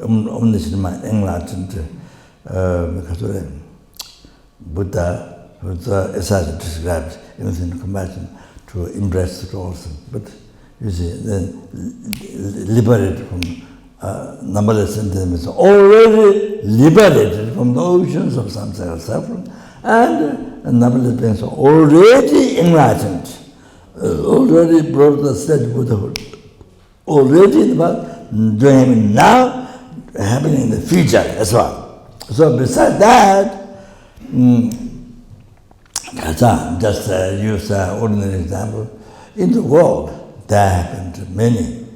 omniscient, enlightened Buddha, as I described, everything compassion to embrace it also. But you see, then liberated from numberless sentiments, already liberated from the oceans of samsara suffering, and numberless beings are already enlightened, already brought the state of Buddhahood, already doing now, happening in the future as well. So besides that, just use an ordinary example, in the world there happened many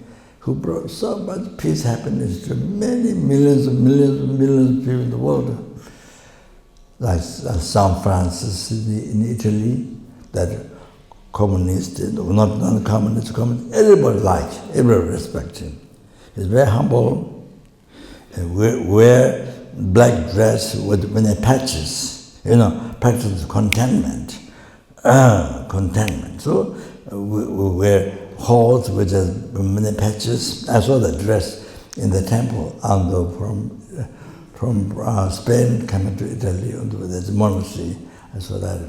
who brought so much peace, happiness to many millions of people in the world. Like San Francis in Italy, that communist, not non-communist, communist, everybody liked, everybody respected him. He's very humble, and wear black dress with many patches, practice contentment. So we wear halls with many patches. I saw the dress in the temple, and from Spain coming to Italy, there's a monastery. I saw that.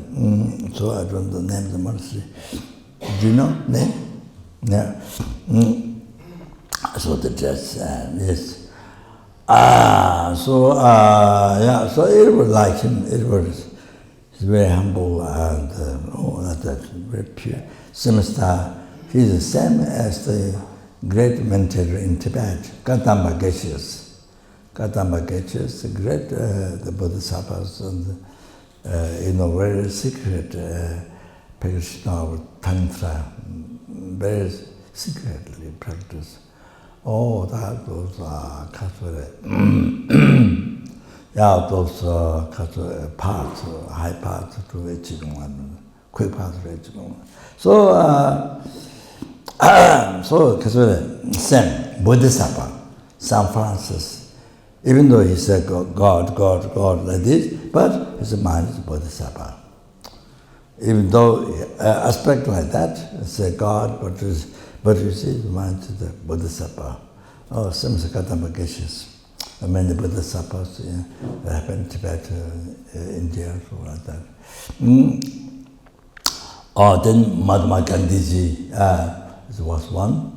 So I don't know the name of the monastery. Do you know name? Yeah. I saw the dress. Yes. So it was like him. He's very humble and that's very pure. Samasta, he's the same as the great meditator in Tibet, Gautama Geshe. Gautama Geshe, the great the Bodhisattvas and very secret practitioner of Tantra, very secretly practice. Those are those parts, high parts to Qigong and quick parts to Qigong. So same Bodhisattva, St. Francis, even though he said God like this, but his mind is Bodhisattva. Even though aspect like that, say God, but you see the mind is the Bodhisattva. Same as Gautama Geshe. Many Bodhisattvas that happen in Tibet, India, so like that. Then Mahatma Gandhiji was one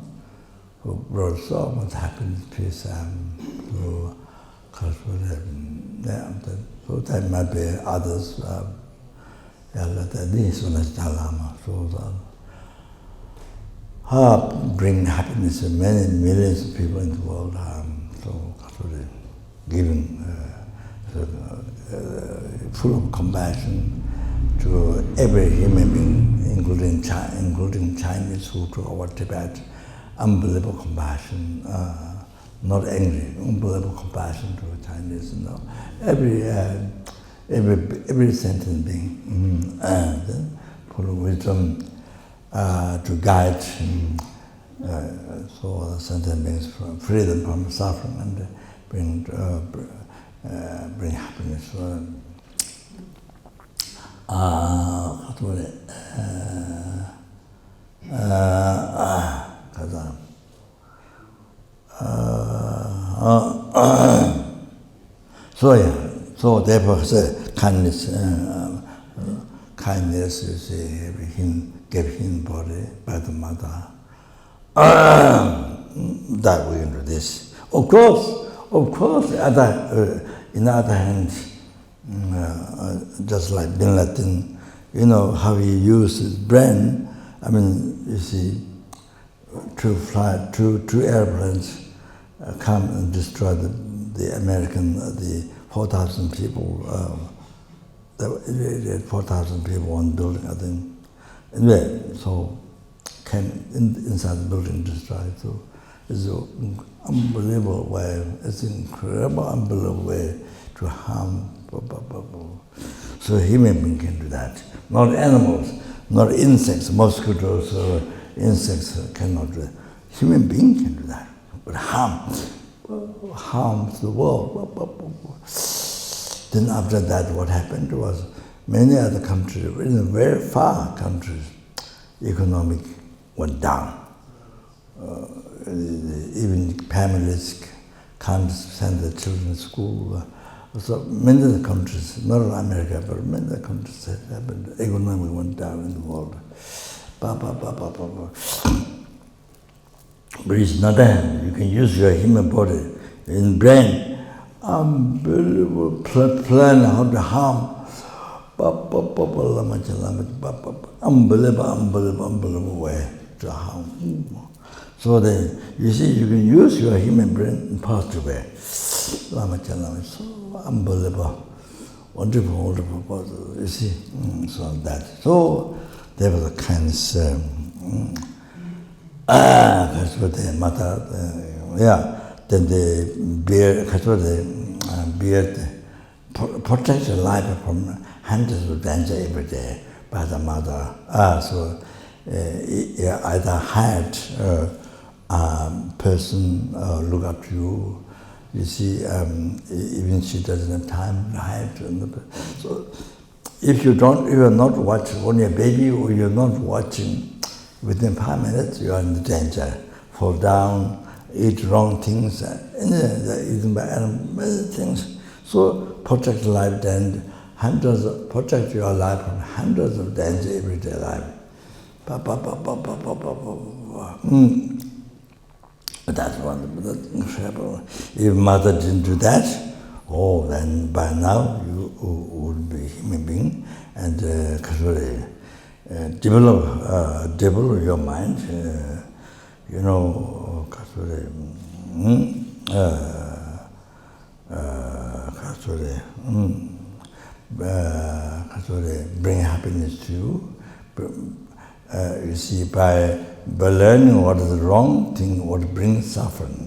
who brought so much happiness, peace, to so there might be others. Bring happiness to many millions of people in the world. Giving full of compassion to every human being, including Chinese who go over Tibet. Unbelievable compassion, not angry, unbelievable compassion to the Chinese. Every sentient being, and full of wisdom to guide so sentient beings from freedom from suffering and bring happiness. So therefore, kindness, you see, gave him body by the mother. That we into this. Of course, in the other hand, just like Bin Laden, how he used his brain. I mean, you see, two airplanes come and destroy the American, the 4,000 people. There were 4,000 people on the building, I think. Anyway, so came inside the building destroyed. So it's an unbelievable way. It's an incredible, unbelievable way to harm. So human being can do that. Not animals, not insects, mosquitoes or insects cannot do that. Human being can do that, but harms the world. Then after that, what happened was many other countries, even very far countries, economic went down. Even families can't send their children to school. So many of the countries, not in America, but many of the countries that happened, economy went down in the world. But it's not that. You can use your human body in brain. Unbelievable plan how to harm. Unbelievable way to harm. So then, you see, you can use your human brain in positive way. So unbelievable, wonderful, you see, so that. So there was a kindness, that's what the mother, then the beard, protects the life from hundreds of danger every day by the mother. So either hired person look up to you. You see, even she doesn't have time to hide. So if you are not watching, when you're a baby or you're not watching, within 5 minutes you are in danger. Fall down, eat wrong things, eaten by many things. So protect life then, protect your life from hundreds of danger everyday life. That's wonderful, that's incredible. If mother didn't do that, Oh, then by now you would be a human being and develop your mind, bring happiness to you. You see, by learning what is the wrong thing, what brings suffering.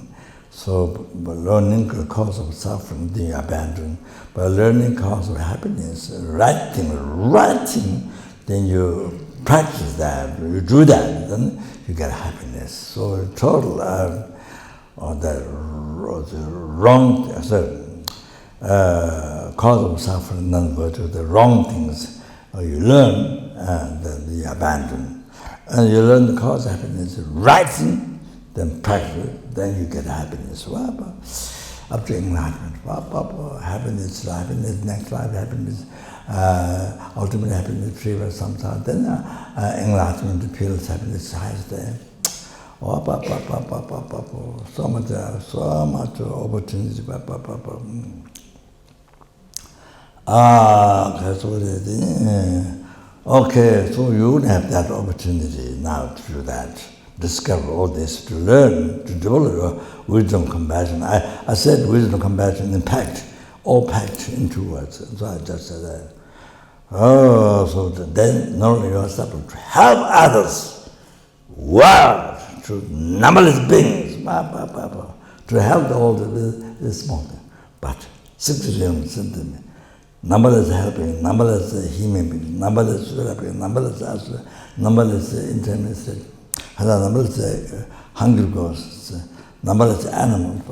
So by learning the cause of suffering, then you abandon. By learning cause of happiness, right thing, then you practice that, you do that, then you get happiness. So total, the wrong, cause of suffering, then go to the wrong things. You learn, and then you abandon. And you learn the cause of happiness, right thing, then practice, then you get happiness. Up to enlightenment. Happiness, next life, happiness, ultimate happiness, free of samsara. Then enlightenment, peerless happiness, highest there. So much opportunity. Okay, so you have that opportunity now to do that. Discover all this, to learn, to develop wisdom, compassion. I said wisdom, compassion, and packed, all packed in 2 words. So I just said that. So then not only yourself, but to help others, world, to numberless beings, to help all the small thing. But 60 sentiment, numberless helping, numberless human beings, numberless helping, numberless astral, numberless intermediate, numberless hungry ghosts, numberless animals,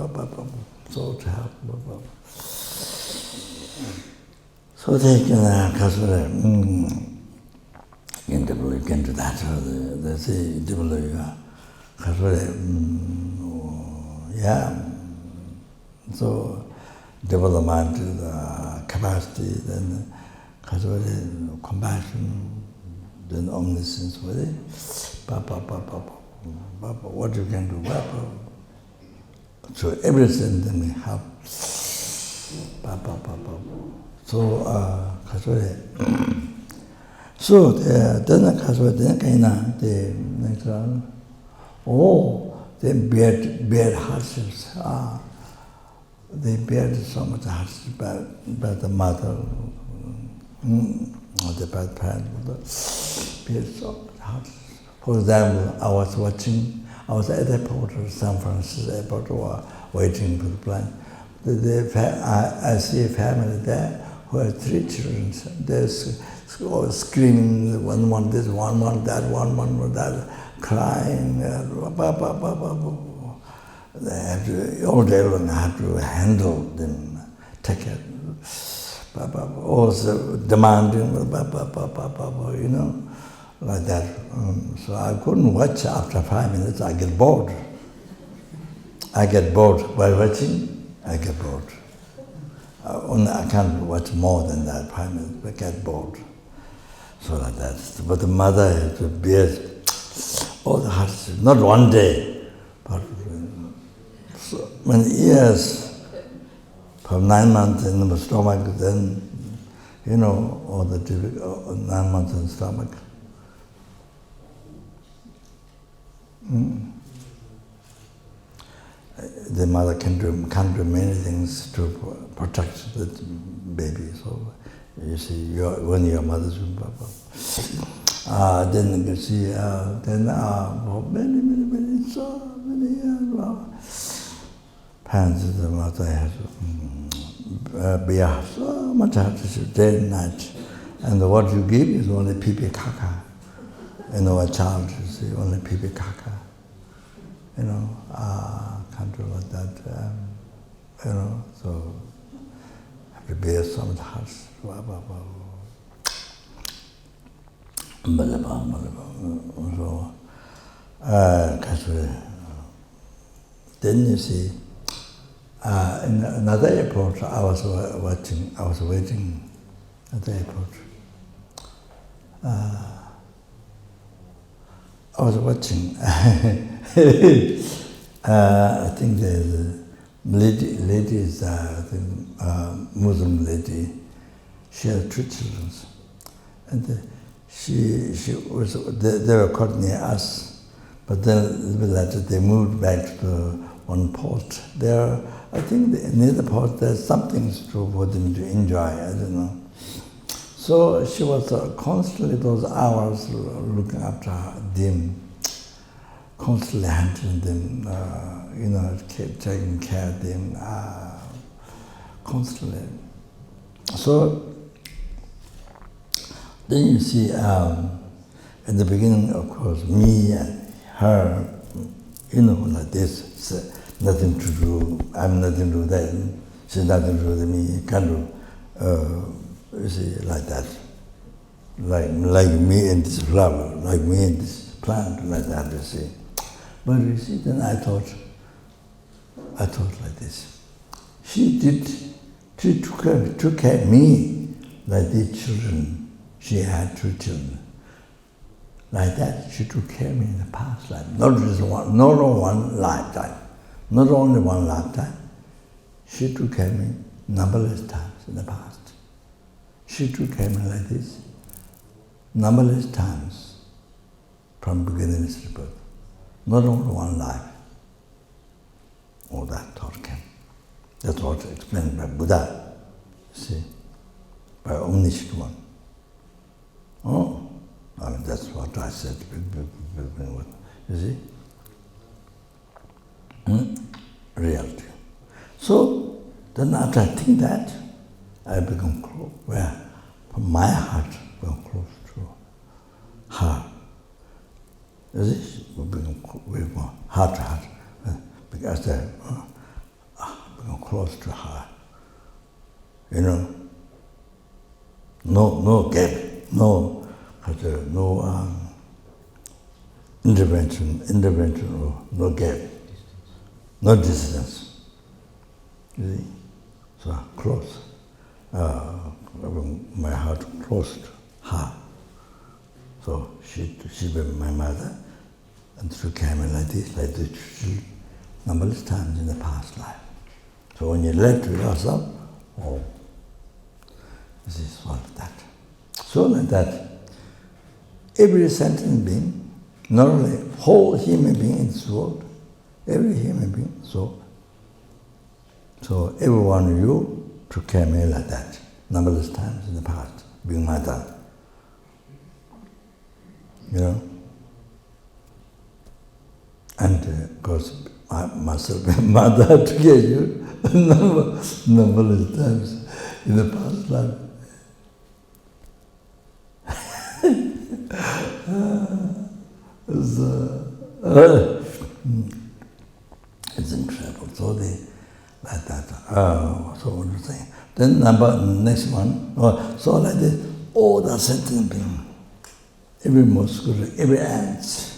so to help. So they can you can do that. They say develop so development, the capacity, then compassion, then omniscience, what you can do, so everything then help. So then they bear hardships. They bear so much hardship by the mother, or the bad parents. Bear so much hardship. For example, I was at the airport of San Francisco airport, waiting for the plane. I see a family there who has 3 children. They're screaming, one want this, one want that, one want that, crying. They have to, all day long, I have to handle them, take care. Also demanding, like that. So I couldn't watch. After 5 minutes, I get bored. I get bored by watching. I get bored. I can't watch more than that, 5 minutes, but get bored. So like that. But the mother had to bear all the hardship, not one day, but so many years, from 9 months in the stomach, then, all the 9 months in the stomach. The mother can't do many things to protect the baby. So you see, when your mother's womb, then you see, many, so many years. Parents, the mother has bear so much hardship day and night, and what you give is only pipi kaka. A child, you see, only pipi kaka. Can't do like that, so have to bear so much hardship. So, then you see, in another airport, I was waiting at the airport. I was watching. I think there's lady is Muslim lady. She has 2 children, and she was. They were caught near us, but then a little bit later they moved back to one port. There, I think near the port there's something for them to enjoy. I don't know. So she was constantly those hours looking after them, constantly handling them, taking care of them, constantly. So then you see, in the beginning, of course, me and her, like this, nothing to do, I'm nothing to do that, she's nothing to do with me, kind of, you see, like that. Like me and this flower, like me and this plant, like that, you see. But you see, then I thought like this. She took care of me like these children. She had 2 children. Like that, she took care of me in the past life. Not only one lifetime. She took care of me numberless times in the past. She took care of me like this, numberless times from beginning to birth. Not only one life. All that thought came. That's what explained by Buddha, see, by omniscient one. Oh, I mean, that's what I said, you see? Reality. So, then after I think that, I become close, from my heart become close to her. You see, we become heart to heart, because I become close to her. No gap, no intervention, or no gap, no distance. You see? So close. My heart close to her. So she became my mother, and she came like this, numberless times in the past life. So when you let to yourself, this is all of that. So like that, every sentient being, not only whole human being in this world, every human being, so every one of you took care of me like that, numberless times in the past, being mother. And of course, myself being mother took care of you numberless times in the past life. It's incredible. So they like that. So what do you say? Then next one. So like this, all the sentient being, every mosquito, every ant,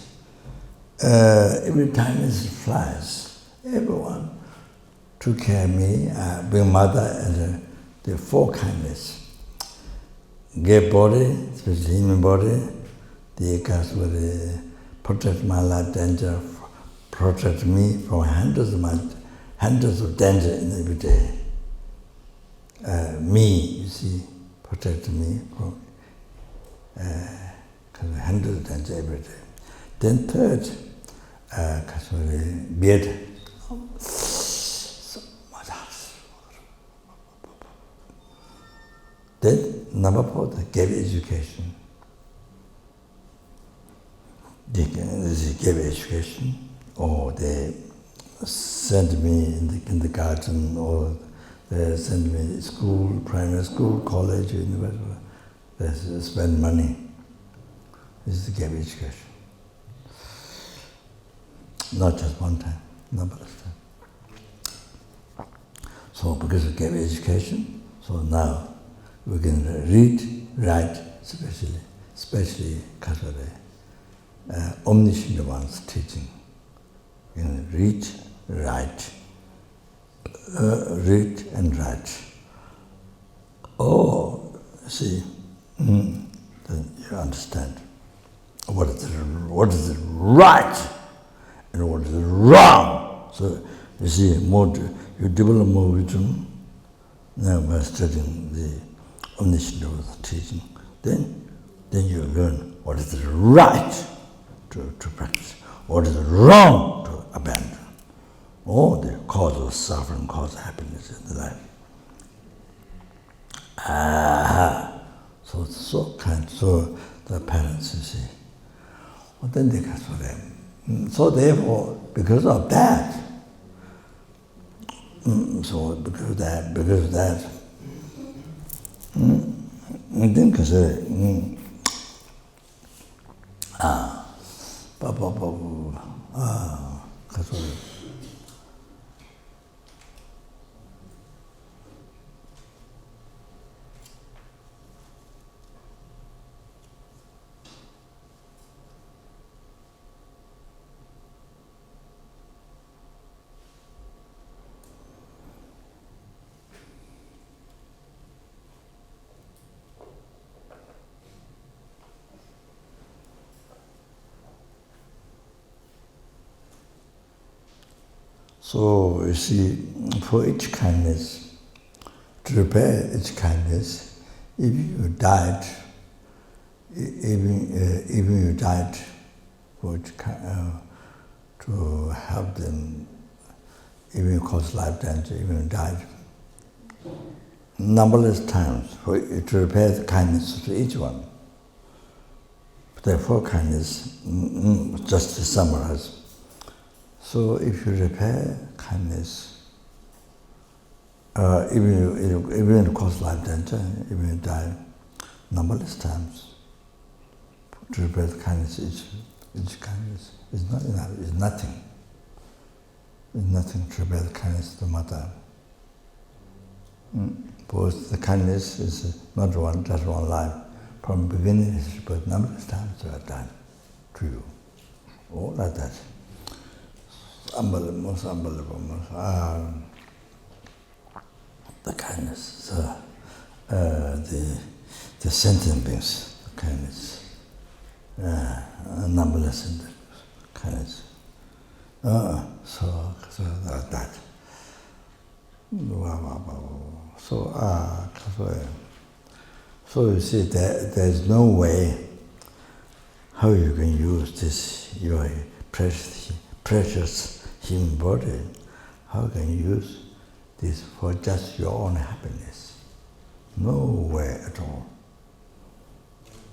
every tiniest flies, everyone took care of me, being mother and the 4 kindness. Gay body, especially human body, the Ekas will protect my life danger, protect me from hundreds of danger in every day. Me, you see, protect me from hundreds of danger every day. Then third, beard. Then number 4, they gave education. They gave education, or they sent me in the kindergarten, or they sent me to school, primary school, college, university. They spend money. This is gave education. Not just one time, numberless times. So because we gave education, so now we can read, write, especially Kasare, omniscient one's teaching. You can read, and write. Oh, see, then you understand what is right and what is wrong. So you see, you develop more wisdom, now by studying the omniscient teaching, then you learn what is right to practice, what is wrong to abandon. All the cause of suffering, cause of happiness in the life. So the parents, you see, well, then they can for them. So therefore, because of that, then consider So, you see, for each kindness, to repair each kindness, if you died, even you died for to help them, even you cause life danger, even you died, numberless times to repair the kindness to each one. Therefore, kindness, just to summarize. So if you repair kindness, even you cause life danger, even you die, numberless times, to repair the kindness, each kindness is not enough, is nothing. It's nothing to repair the kindness to mother. Because the kindness is not just one life. From the beginning, but numberless times to have done to you. All like that. Unbelievable, most unbelievable, the kindness, the sentient beings, the kindness, numberless in the kindness. So that. So you see, there is no way how you can use this, your precious human body, how can you use this for just your own happiness? No way at all.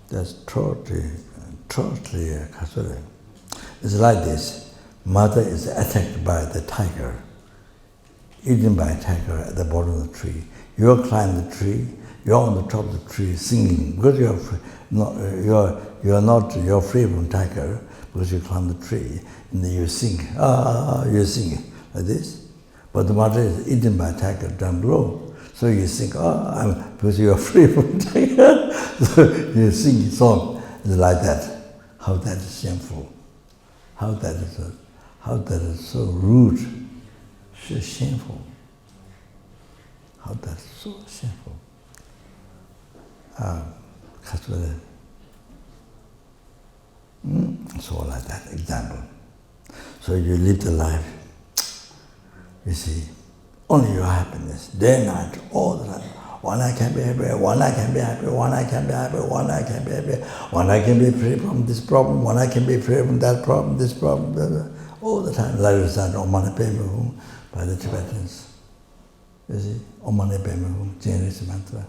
That's totally casual. It's like this. Mother is attacked by the tiger, eaten by a tiger at the bottom of the tree. You climb the tree, you're on the top of the tree singing, because you're free from tiger, because you climb the tree, and then you sing, you sing like this. But the mother is eaten by a tiger down below, so you sing, because you are free from tiger, so you sing a song like that. How that is shameful, how that is so rude, so shameful, how that is so shameful. So like that example. So you live the life, you see, only your happiness, day and night, all the time. One I can be happy, one I can be happy, one I can be happy, one I can be happy, one I can be free from this problem, one I can be free from that problem, this problem, blah, blah. All the time. Like is that Omane Pema Hum by the Tibetans. You see, Omane Pema Hum, generous mantra,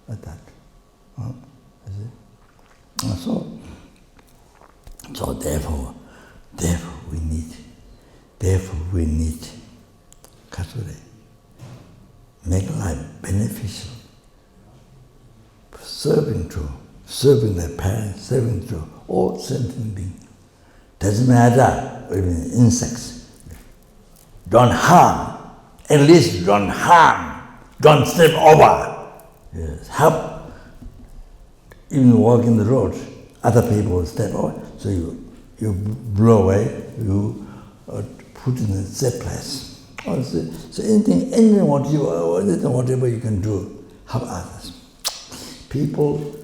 like that. You see? So therefore we need Kasure. Make life beneficial, serving their parents, serving to all sentient beings. Doesn't matter, even insects. Don't harm, at least don't harm, don't step over. Yes. Help. Even walk in the road, other people step over, so you blow away, you put in a safe place. So anything whatever you can do, help others. People,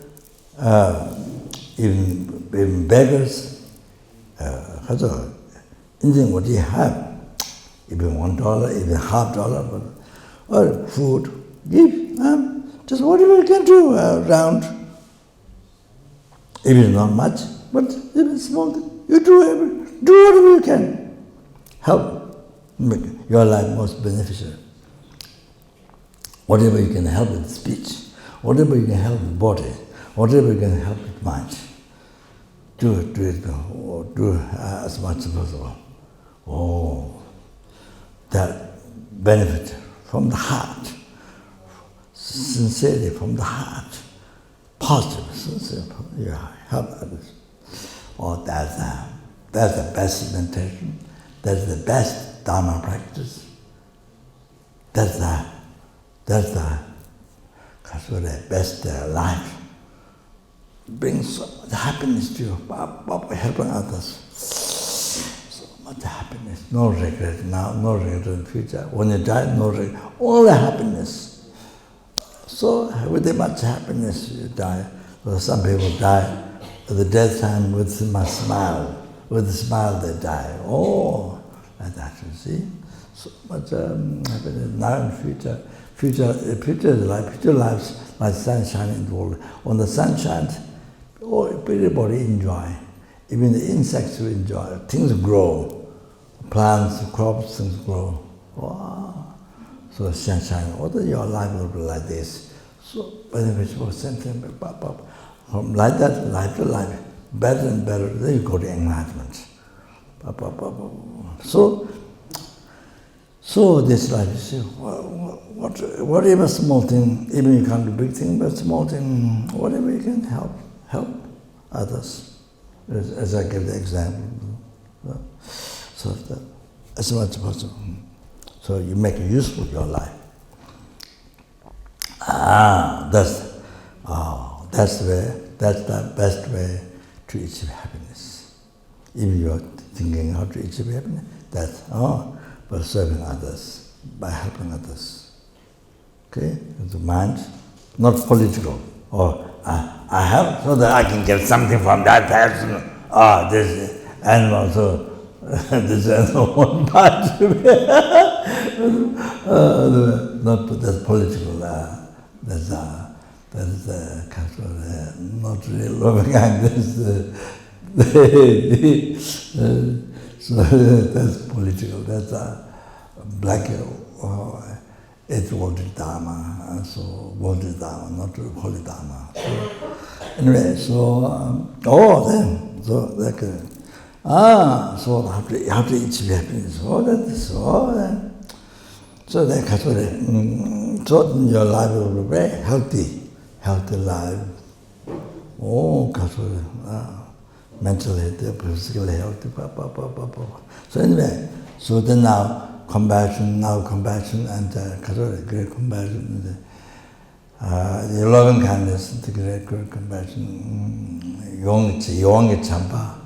even beggars, anything what you have, even $1, even $half, or food, give, just whatever you can do around. Even not much, but even small thing, you do whatever you can. Help, make your life most beneficial. Whatever you can help with speech, whatever you can help with body, whatever you can help with mind, do it as much as possible. Oh, that benefit from the heart, sincerely from the heart, positive, sincere, you help others. Oh, that's the best meditation, that's the best Dharma practice, that's the best life. Brings so much happiness to you, helping others. So much happiness, no regret now, no regret in the future. When you die, no regret, only happiness. So with much happiness you die. Well, some people die at the death time with a smile. With a smile they die. Oh, like that, you see. So much happiness now and future. Future lives like sunshine in the world. When the sun shines, everybody enjoy. Even the insects will enjoy. Things grow. Plants, crops, things grow. Wow. So sunshine, your life will be like this. So beneficial, sentient, from like that, life to life, better and better, then you go to enlightenment. So this life, you see, whatever small thing, even you can't do big thing, but small thing, whatever you can help others. As I gave the example. So as much as possible. So you make it useful your life. That's the best way to achieve happiness. If you are thinking how to achieve happiness, that's by serving others, by helping others. Okay? The mind, not political. Or I have so that I can get something from that person. This animal, so this animal one part. Not that's political. That's kind of not real loving kindness. So that's political. That's black. It's worldly Dharma, so worldly Dharma, not holy Dharma. So, anyway, so how to achieve happiness? So your life will be very healthy life. Mentally healthy, physically healthy. So anyway, so then now compassion, and great compassion, the loving kindness, the great compassion, yong champa.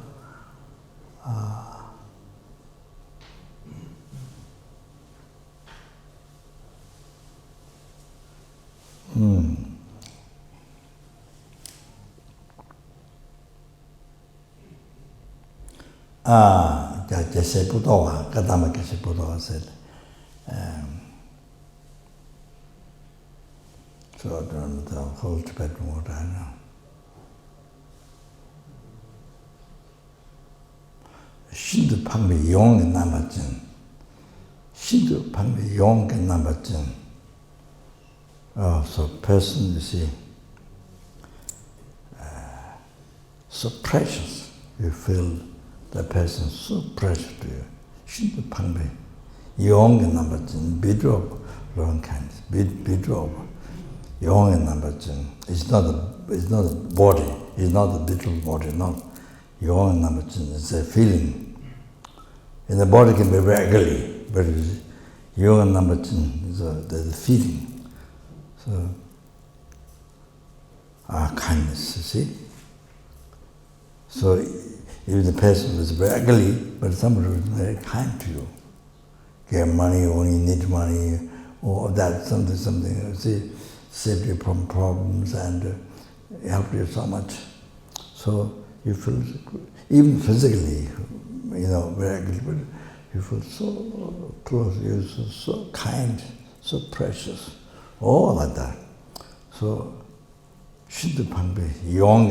Jesse Pudowa, Kadama Jesse Pudowa said, so I don't know the whole Tibetan word I know. Shindu Pangmi Yong and Namajin. Shindu Pangmi Yong and Namajin. So person, you see, so precious, you feel that person so precious to you. Shindu Pangmi Yong and Namajin, Bidro, loving kindness, Bidro, Yong and Namajin. It's not a body, it's not a literal body, not Yong and Namajin, it's a feeling. And the body can be very ugly, but Yong and Namajin is the feeling. So, kindness, you see. So, if the person was very ugly, but somebody was very kind to you, get money, only need money, or that something, you see, saved you from problems and helped you so much. So you feel, even physically, very ugly, but you feel so close, you're so kind, so precious, all like that. So, Shantideva young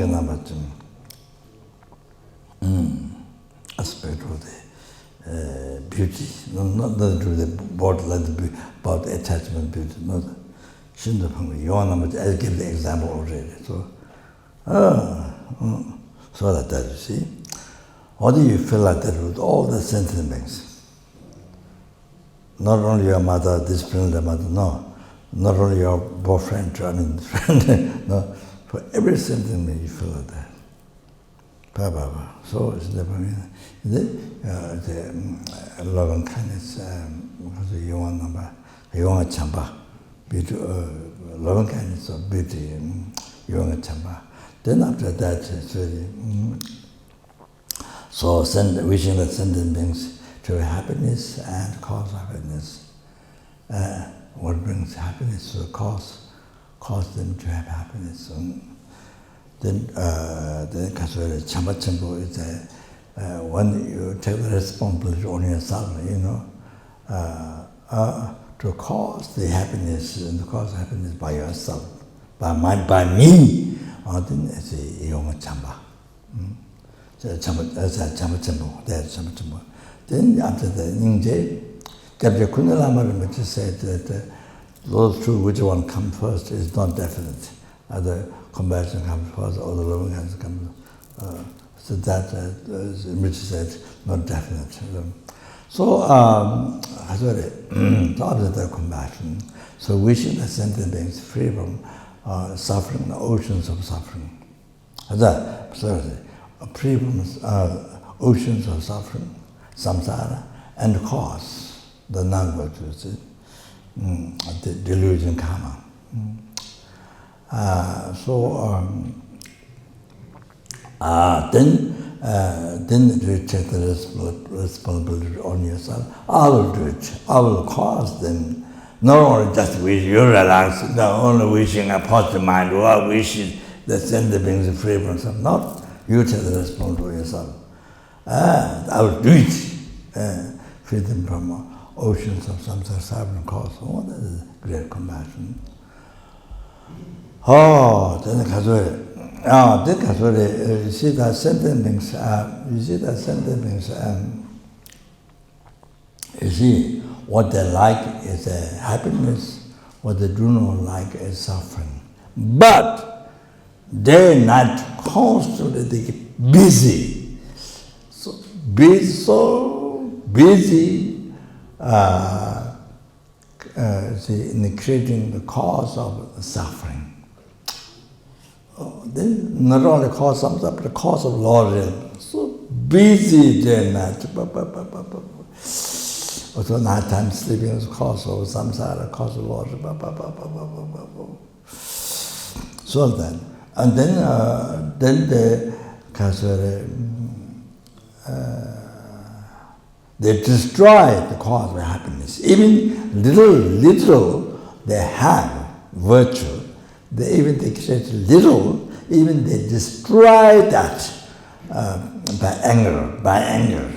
aspect of the beauty, not to do the about attachment beauty, not Shantideva young I give the example already. So, so like that, you see. How do you feel like that with all the sentient beings? Not only your mother, disciplined mother, no. Not only your boyfriend, friend, no. For every sentient being, you feel like that. So it's the love and kindness, you want number, you want a chamba, beauty, love and kindness of beauty, you want a chamba. Then after that, it's really, so wishing the sentient beings to have happiness and cause happiness. What brings happiness to the cause them to have happiness. Then Chamba Chambu is when you take the responsibility on yourself, to cause the happiness and to cause happiness by yourself, by me. Then it's a young Chamba. Chamba Chambu, that's Chamba Chambu. Then after the Ningje, Kabja Kunalama just said that those two, which one comes first is not definite. Either compassion comes first or the loving kindness comes. So that Rinpoche said not definite. So the opposite of compassion. So wishing the sentient beings free from suffering, the oceans of suffering. Free from oceans of suffering, samsara, and cause the non-virtues, the delusion karma. Then you take the responsibility on yourself. I will do it. I will cause them. Not only just wish you relax, not only wishing a positive mind, or wishing the sentient beings free from something. Not you take the responsibility on yourself. I will do it. Free them from oceans of samsara, suffering, cause. Oh, that is great compassion. Then you see that sentient beings, you see what they like is happiness, what they do not like is suffering. But they're not constantly busy. So busy in creating the cause of suffering. Then not only cause something, but the cause of lordship. So busy they're not. Also nighttime sleeping is cause of samsara, cause of lordship. So then, and then they destroy the cause of happiness. Even little they have virtue. They create little, even they destroy that by anger.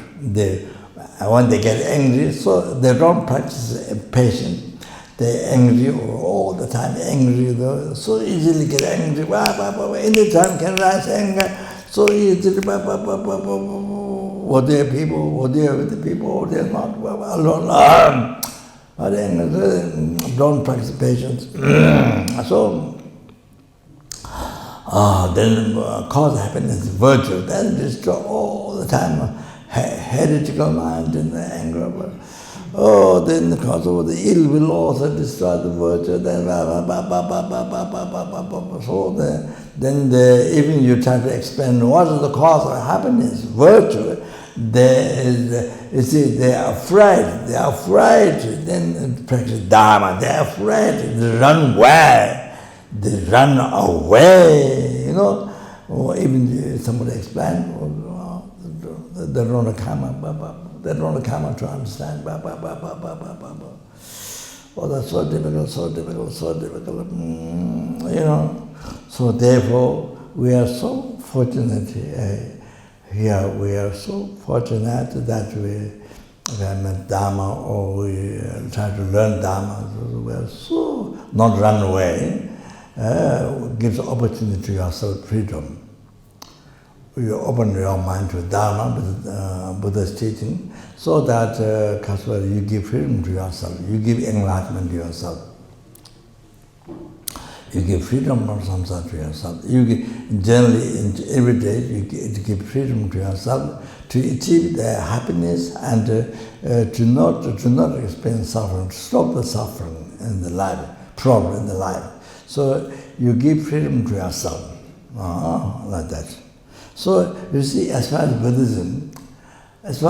When they get angry, so they don't practice patience. They're angry all the time, angry, so easily get angry. Anytime can rise anger, so easily. What they are people, what they are with the people, what they are not, alone. Don't practice patience. So, then cause happiness, virtue, then destroy all the time heretical mind and the anger. Then the cause of the ill will also destroy the virtue. So then even you try to explain what is the cause of happiness, virtue, you see, they are afraid. Then practice Dharma, they are afraid, they run away. They run away, Or even somebody explain, they don't know karma, they don't know karma to understand. Oh, that's so difficult. So therefore, we are so fortunate here. We are so fortunate that we have met Dharma or we try to learn Dharma, so we are so not run away, gives opportunity to yourself freedom. You open your mind to Dharma, with Buddha's teaching, so that you give freedom to yourself, you give enlightenment to yourself. You give freedom from samsara to yourself. You give, generally, every day, you give freedom to yourself to achieve the happiness and to not experience suffering, to stop the suffering in the life, problem in the life. So you give freedom to yourself, like that. So you see, as far as Buddhism, as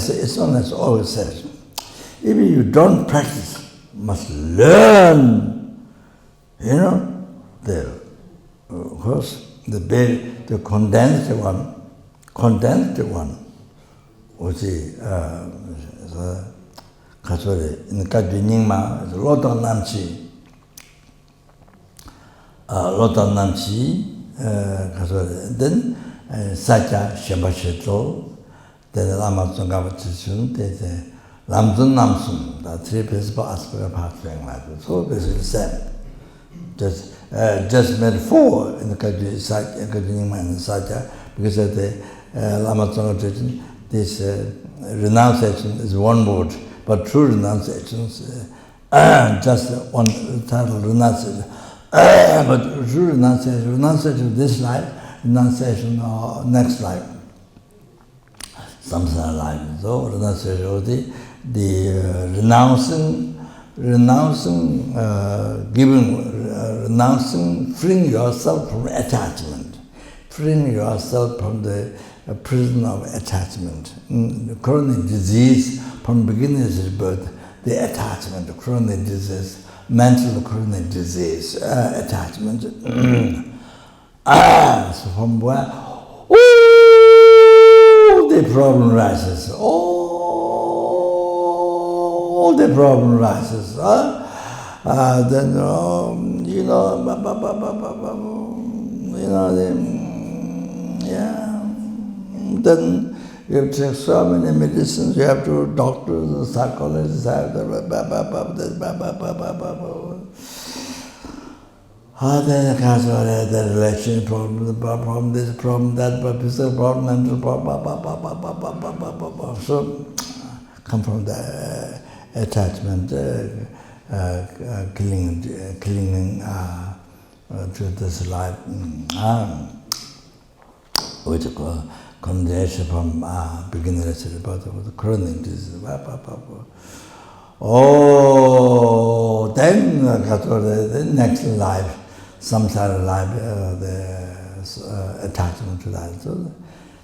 Islam has always said, if you don't practice, you must learn. Of course, the condensed one, which is in the Kadviningma, is Lotan Namchi, then Sakya Shambhasheto, then Lama Tsongkhapa Chichun, then Lamzun Namsum, the three principal aspects of heart life. So basically the same. Just metaphor in the Kadviningma and Sakya, because of the Lama Tsongkhapa Chichun, this renunciation is one word, but true renunciation is just one title, renunciation. But true renunciation of this life, renunciation of next life, samsara life. So renunciation of the freeing yourself from attachment, freeing yourself from the prison of attachment. The chronic disease from beginning of birth, the attachment, the chronic disease. Mental chronic disease, attachment. So from where all the problem rises, all the problem rises. Then then you have to take so many medicines, you have to doctors, psychologists, then the relation problem, the problem, this problem, that physical problem, mental problem, so come from the attachment, clinging to this life, which is called condensation from beginning to the chronic disease. Then the next life, samsara life, the attachment to that.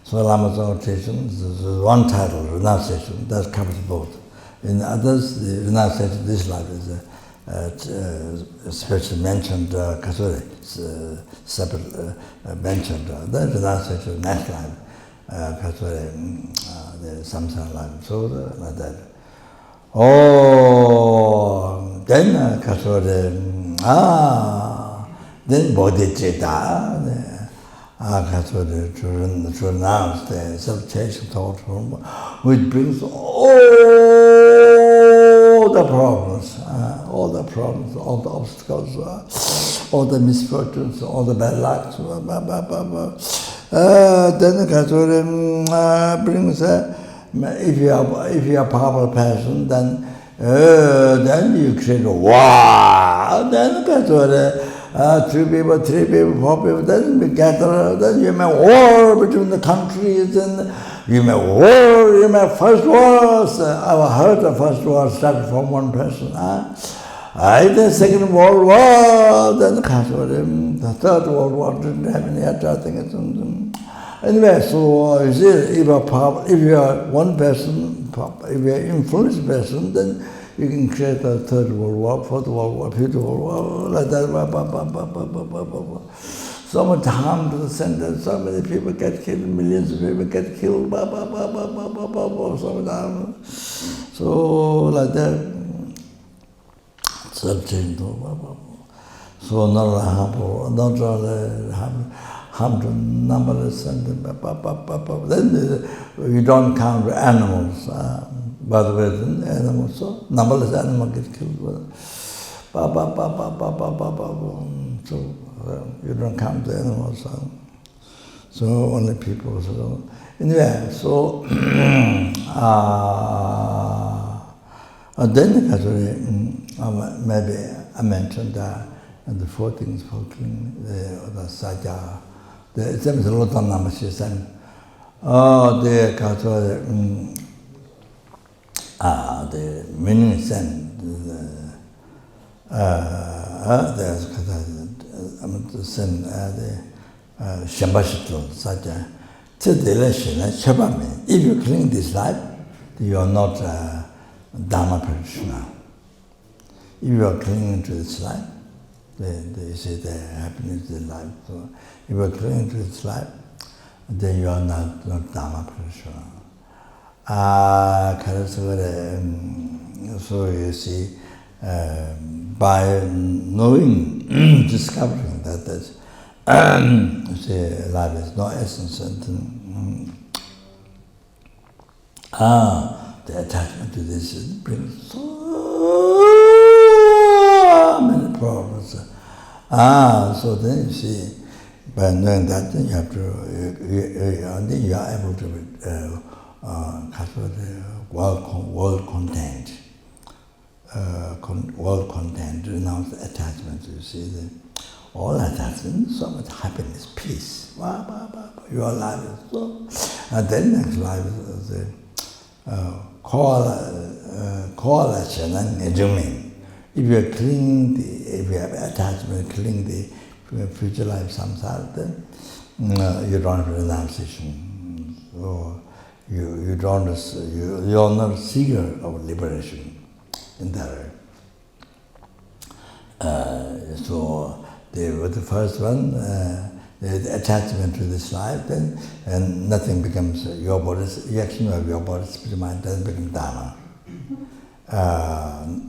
So Lama Tsongkhapa teaching is one title, renunciation, that covers both. In others, the renunciation of this life is especially mentioned, separate mentioned, the renunciation of next life. The samsara life, so like that. Then then bodhicitta, to renounce the self-chasing thought form, which brings all the problems, all the obstacles, all the misfortunes, all the bad lucks. Then brings, if you are a powerful person, then you create a war. Then two people, three people, four people, then we gather, then you make war between the countries, and you make war, you make first wars. I heard the first war started from one person. The Second World War, then the Third World War didn't have any attack. Anyway, so you see, if you are one person, if you are an influenced person, then you can create a Third World War, Fourth World War, Fifth World War, like that. So much harm to the center, so many people get killed, millions of people get killed, so much harm. So like that. So not harm to numberless sentient. Then you don't count animals. By the way, animals, so numberless animals get killed. So you don't count the animals. So only people. So anyway, so then actually maybe I mentioned the 4 things for killing the Sakya. It's a lot of numbers. She said, the meaning sen. Sen Shambhashitl Sakya. If you cling this life, you are not Dharma practitioner. If you are clinging to this life, they say the happiness is life. So if you are clinging to this life, then you are not Dharma practitioner. So you see, by knowing, discovering that life is no essence, and the attachment to this brings so many problems. So then you see, by knowing that, then you have to, then you are able to world content, renounce attachment. You see, all attachment, so much happiness, peace. Your life is so. And then next life is the correlation and measurement. If you are clinging, if you have attachment, clinging the future life samsara, then you don't have renunciation. So you are not a seeker of liberation in that way. So with the first one, the attachment to this life, then and nothing becomes your body's reaction of your body's spirit mind doesn't become dharma.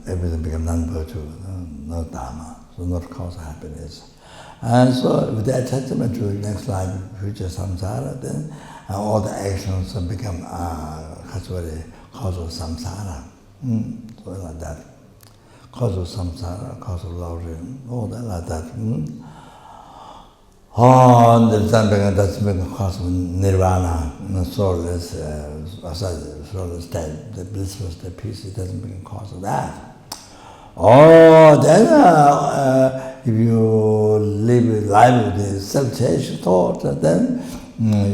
Everything becomes non-virtue, no dharma, so not cause of happiness. And so with the attachment to the next life, future samsara, then all the actions become cause of samsara. So like that. Cause of samsara, cause of love, all that like that. And then that's become cause of nirvana, soulless state, the blissful state, peace, it doesn't become cause of that. Then if you live life with the self-chasing thought, then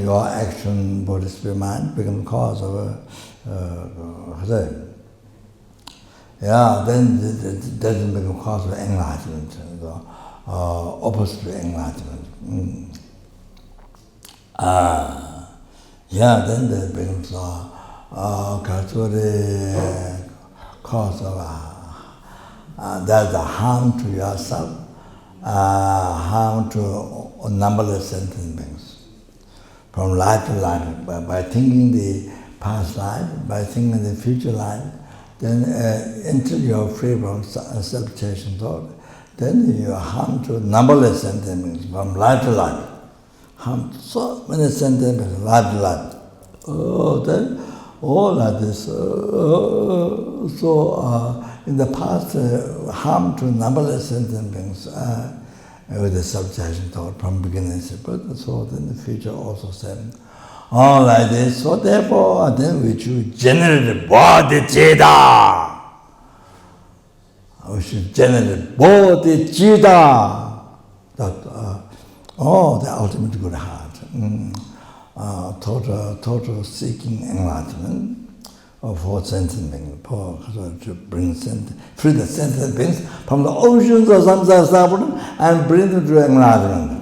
your action, body, spirit, mind become cause of then it doesn't become cause of enlightenment, opposite to enlightenment. Then there becomes cause of there's a harm to yourself, harm to numberless sentient beings. From life to life, by thinking the past life, by thinking the future life, then until you are free from self-chasing thought, then you are harm to numberless sentient beings from life to life. Harm to so many sentient beings, life to life. Then all like this. In the past, harm to numberless sentient beings with the self-chasing thought from beginning. But so then the future also said, all like this. So therefore, then we should generate bodhicitta. We should generate bodhicitta. That the ultimate good heart. Total seeking enlightenment for sentient beings, to bring free the sentient beings from the oceans of samsara suffering and bring them to enlightenment.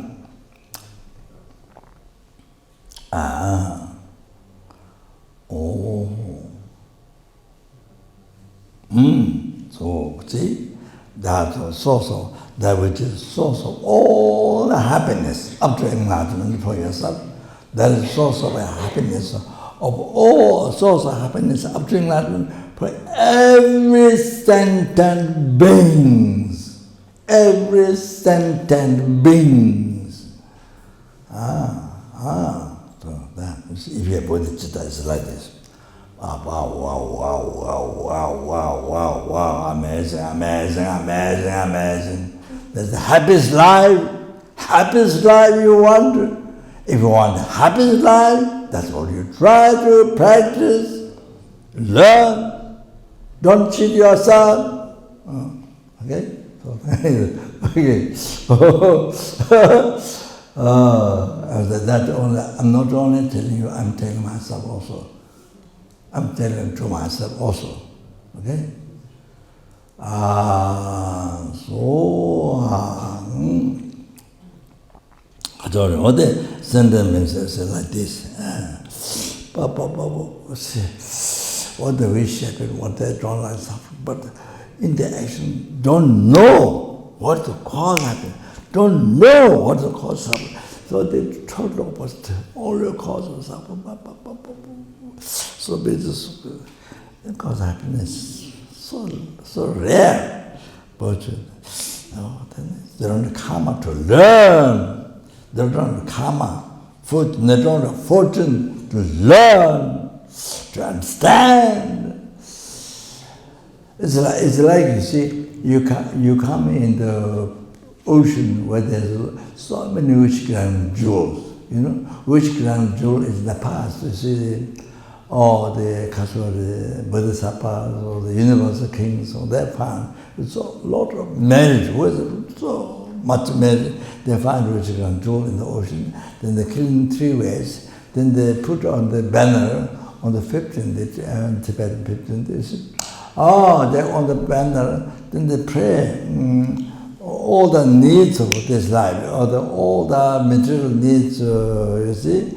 So see, that's a source of that which is source of all the happiness up to enlightenment for yourself. That is source of happiness of all source of happiness up to enlightenment for every sentient beings. Every sentient beings. So that, if you have bodhicitta, it's like this. Wow, wow, wow, wow, wow, wow, wow, wow, wow, amazing, amazing, amazing, amazing. That's the happiest life you want. If you want the happiest life, that's what you try to practice, learn. Don't cheat yourself. Okay? Okay. That only, I'm not only telling you, I'm telling myself also. I'm telling to myself also. Okay? What the sentence is like this. What the wish happen, what they don't like suffering, but in the action don't know what the cause happen, don't know what the cause suffering. So they total opposite, all the cause of suffering. So this cause happiness so rare, but they don't have karma to learn. They don't have karma, they don't have fortune to learn, to understand. It's like you see, you come in the ocean where there's so many rich crown jewels. You know, rich crown jewel is in the past. You see, all the bodhisattvas or the universal kings, or they found it's a lot of merit, with so much merit. They find rich crown jewel in the ocean. Then they kill in 3 ways. Then they put on the banner on the 15th, Tibetan 15th. They say, they're on the banner. Then they pray. All the needs of this life, all the material needs, you see,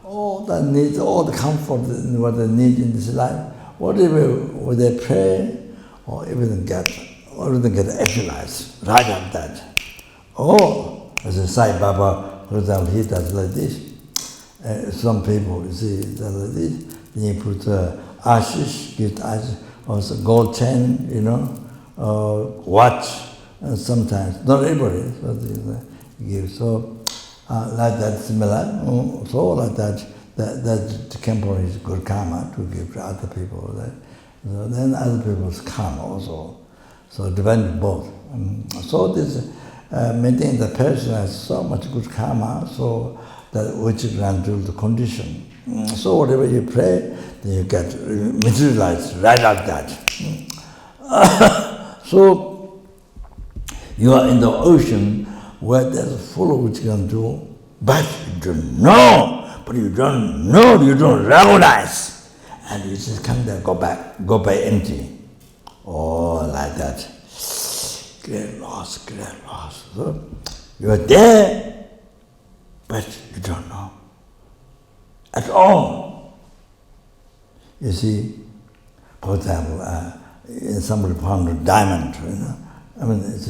all the needs, all the comfort, what they need in this life, whatever they pray, or everything get actualized right after that. As a Sai Baba, for example, he does like this. Some people, you see, does like this. Then you put ashes, give ashes, also gold chain, watch. Sometimes, not everybody, so they give. So, like that, similar. So, like that temple is good karma to give to other people. Right? So then other people's karma also. So, depend both. So, this maintaining the person has so much good karma, so that which grant you the condition. So, whatever you pray, then you get materialized right like that. So, you are in the ocean where there's full of which you can do, but you don't know, you don't recognize. And you just come there, go back empty. Like that. Great loss. So you are there, but you don't know at all. You see, for example, somebody found a diamond, I mean, it's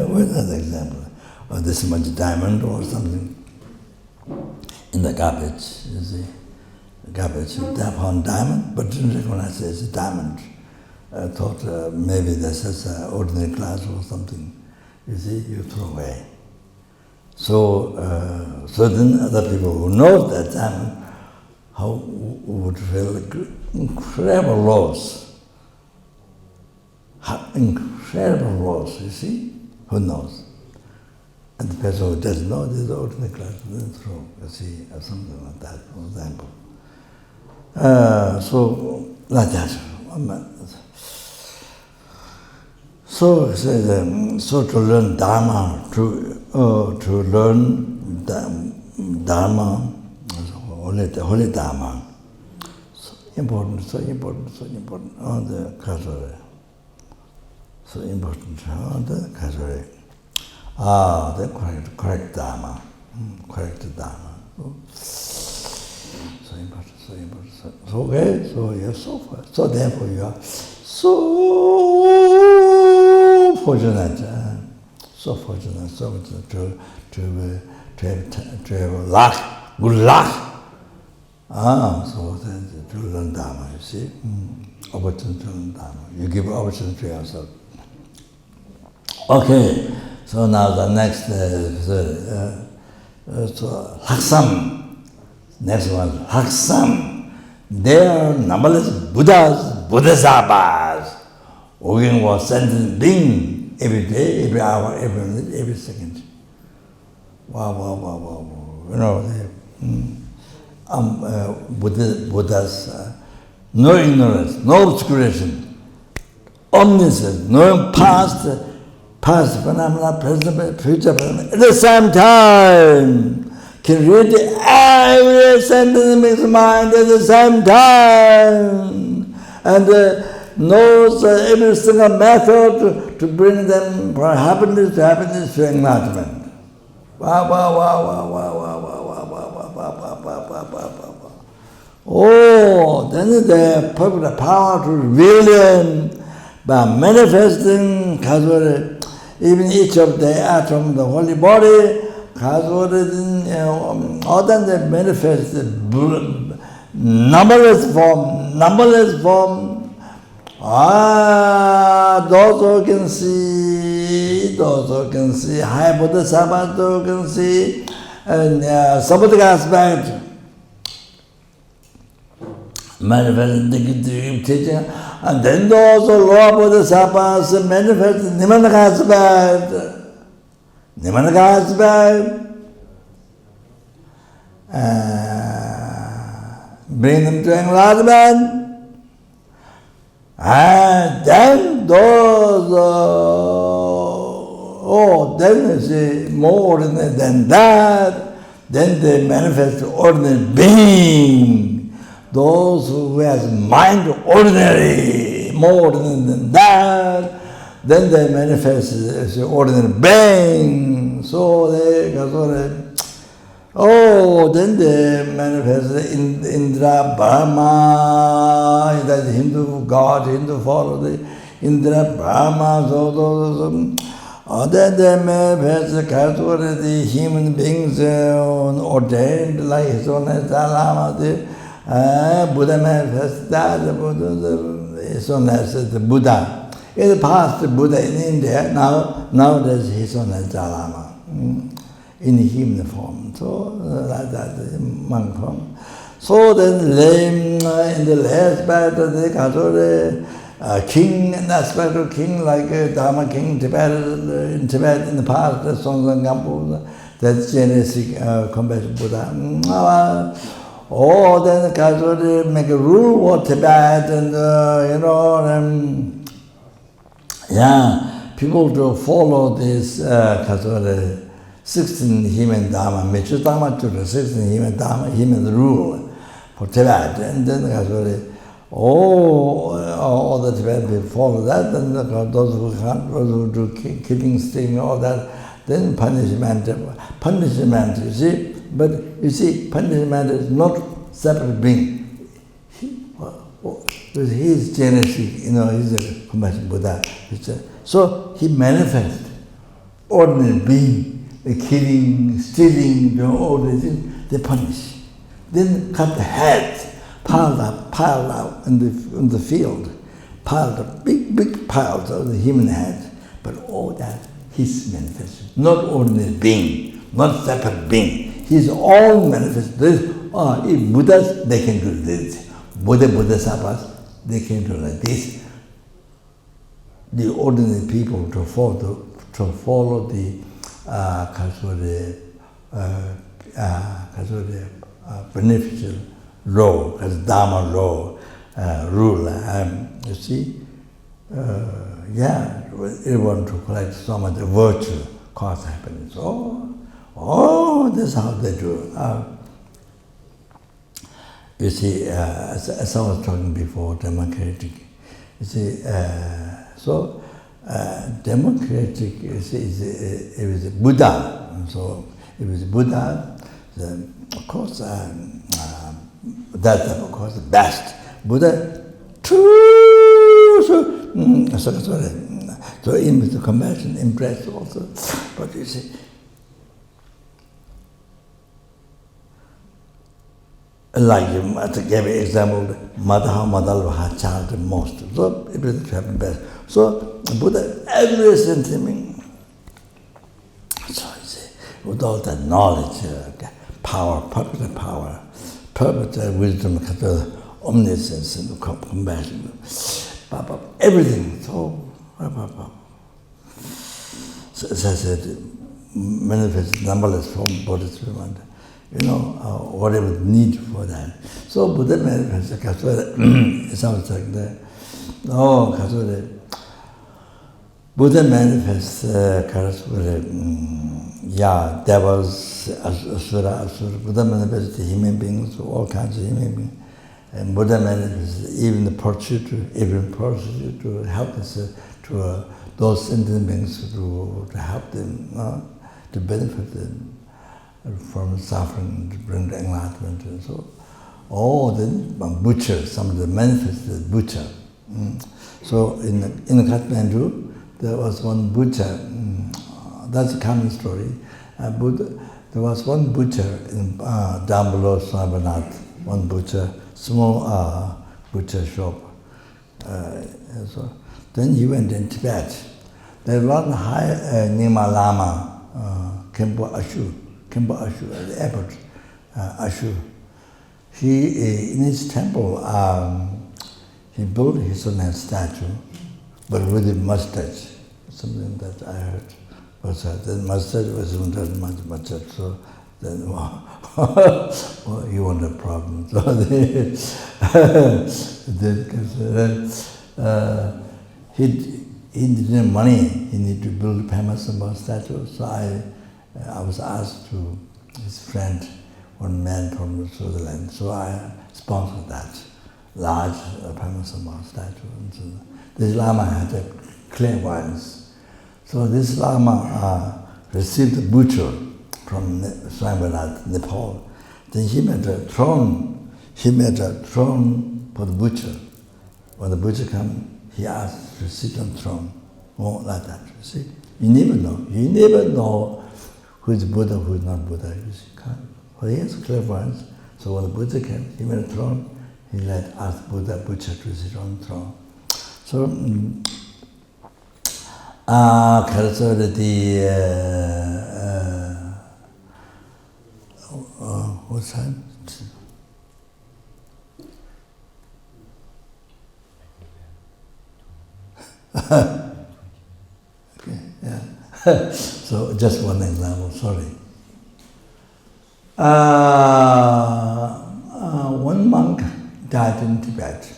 where's that example? Or this much diamond or something in the garbage, you see. The garbage, they found diamond, but didn't recognize it as a diamond. I thought maybe this is an ordinary glass or something. You see, you throw away. So certain other people who know that diamond, how would feel incredible loss. Incredible loss, you see? Who knows? And the person who doesn't know, this is ordinary class, then throw, you see, or something like that, for example. So, like that. So, so to learn Dharma, to learn Dharma, holy Dharma, so important. On the Kasore. So important on the Kasore. The correct Dharma. Correct Dharma. So important. So okay, so you're so far. So therefore you are so fortunate. So fortunate to have luck, good luck. So to learn Dharma, you see. Opportunity to learn Dharma. You give opportunity to yourself. Okay, so now the next so Haksam. Next one, Haksam. There are numberless Buddhas, Bodhisattvas, working for sentient being every day, every hour, every minute, every second. Wow. You know, Buddhas, no ignorance, no obscuration, omniscience, knowing past phenomena, present, future phenomena, at the same time. Can read every sentence in his mind at the same time, and knows every single method to bring them from happiness to enlightenment. Oh, then the perfect power to reveal him by manifesting even each of the atoms of the holy body. Other than the manifest numberless form. Those who can see, high bodhisattvas those who can see, and samadhi aspect, manifest the teaching, and then those who lower bodhisattvas manifest nimanaka aspect. Bring them to enlightenment, and then those, then you see more than that, then they manifest ordinary being. Those who has mind ordinary, more than that, then they manifest as ordinary being. So they then they manifest Indra Brahma, that Hindu god, Hindu follow the Indra Brahma, then they manifest the human beings ordained like His Holiness Dalai Lama, Buddha manifests that, His Holiness the Buddha. In the past, the Buddha in India, nowadays His Holiness Dalai Lama in human form. So that monk form. So then in the last part of the king, an aspect of king like Dharma king in Tibet in the past, the Songzang Gampo, that's genetic compassion Buddha. Then Kazore make a rule for Tibet and people to follow this 16 human Dharma, Mechu Dharma to the 16 human Dharma, human rule for Tibet. And then all the Tibetans follow that, and those who can't, those who do killing, stealing, all that, then punishment, you see. But you see, punishment is not separate being. He is generous, he's a compassionate Buddha. So he manifests ordinary being, the killing, stealing, all these things, they punish. Then cut the head, piled up in the field, piled up, big piles of the human head. But all that, his manifestation, not ordinary being, not separate being. His own manifestation. If Buddhas, they can do this. Bodhisattvas, they can do like this. The ordinary people to follow the beneficial law, as Dharma law, rule. You see, everyone to collect so much virtue, cause happiness. That's how they do. You see, as I was talking before, democratic. You see, democratic it was Buddha. So it was Buddha. Of course, that's of course the best. Buddha. So in the compassion, impressed also. But you see. Like I gave an example, mother how mother will have child the most. So everything happen best. So Buddha, every sentiment, so you see, with all that knowledge, power, perfect power, perfect wisdom, omniscience and compassion, everything. So as I said, manifest numberless form bodhisattva. Whatever need for that. So Buddha manifests it sounds like that. Buddha manifests devas, asura. Buddha manifests human beings, all kinds of human beings. And Buddha manifests even the prostitute, to help us, to those sentient beings, to help them, to benefit them from suffering, to bring the enlightenment. And so, the butcher, some of the manifested butcher. So in Kathmandu, there was one butcher. That's a common story. There was one butcher down below Swaminath, one butcher, small butcher shop. So then he went in Tibet. There was one high Nima Lama, Khenpo Ashu, at the airport, Ashu. He, in his temple, he built his own statue, but with a mustache, something that I heard. The mustache wasn't that much, so then, he wanted a problem. So he didn't have money, he needed to build a Pamasamba statue, so I was asked to his friend, one man from Switzerland, so I sponsored that large Pamasamba statue. And so this Lama had a clairvoyance. So this Lama received a butcher from Swaminath, Nepal. Then he made a throne. He made a throne for the butcher. When the butcher came, he asked to sit on the throne. Like that, you see. You never know. You never know who is Buddha, who is not Buddha. You see. Well, he has clairvoyance. So when the Buddha came, he made a throne. He asked butcher to sit on the throne. So, what's that? Okay, yeah. So just one example, sorry. One monk died in Tibet.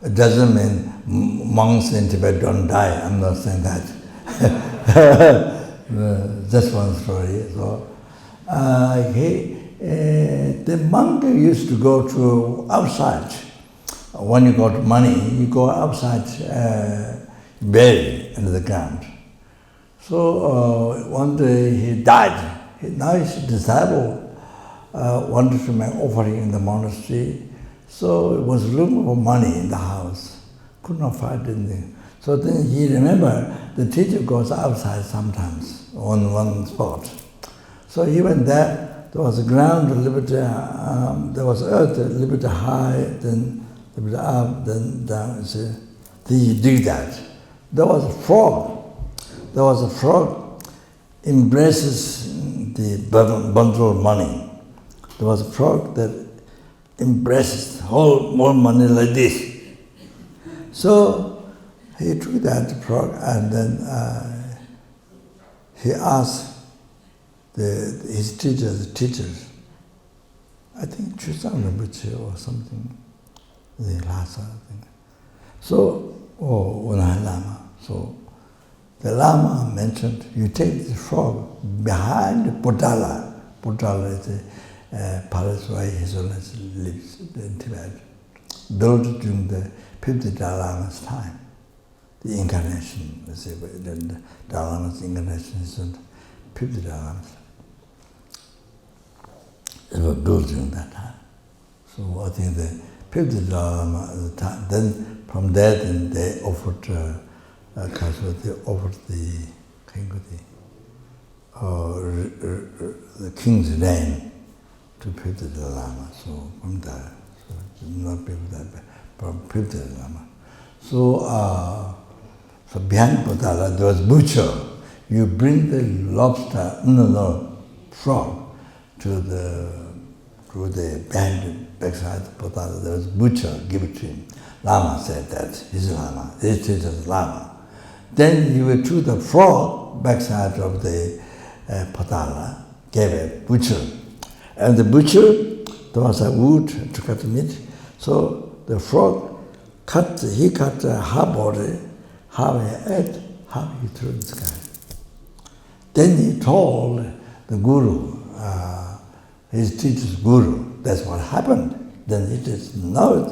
It doesn't mean monks in Tibet don't die, I'm not saying that. Just one story. So, the monk used to go to outside. When you got money, you go outside, bury under the ground. So one day he died. Now his disciple wanted to make offering in the monastery. So it was looking for money in the house. Could not find anything. So then he remembered the teacher goes outside sometimes on one spot. So he went there. There was a ground a little bit, there was earth a little bit high, then a little bit up, then down. So he did that. There was a frog. There was a frog embraces the bundle of money. There was a frog that embraces whole more money like this. So he took that frog and then he asked his teachers, I think Chusang Rinpoche or something, the Lhasa thing. So, Lama. So the Lama mentioned, you take the frog behind Potala. Potala is a palace where His Holiness lives in Tibet, built during the 50th Dalai Lama's time. The incarnation, the Dalai Lama's incarnation is in 50th Dalai Lama's time. It was built during that time. So I think the 50th Dalai Lama at the time, then from there then they offered the king's reign to 50th Lama. So from there, so not 50th, from 50th Lama. So behind Potala there was butcher. You bring the lobster, frog to the behind backside Potala. There was butcher. Give it to him. Lama said that he's Lama. This is Lama. Then he would choose the frog backside of the Potala. Gave a butcher. And the butcher, there was a wood to cut the meat. So the frog cut half body, half head, half he threw in the sky. Then he told the guru, his teacher's guru, that's what happened. Then he says, no,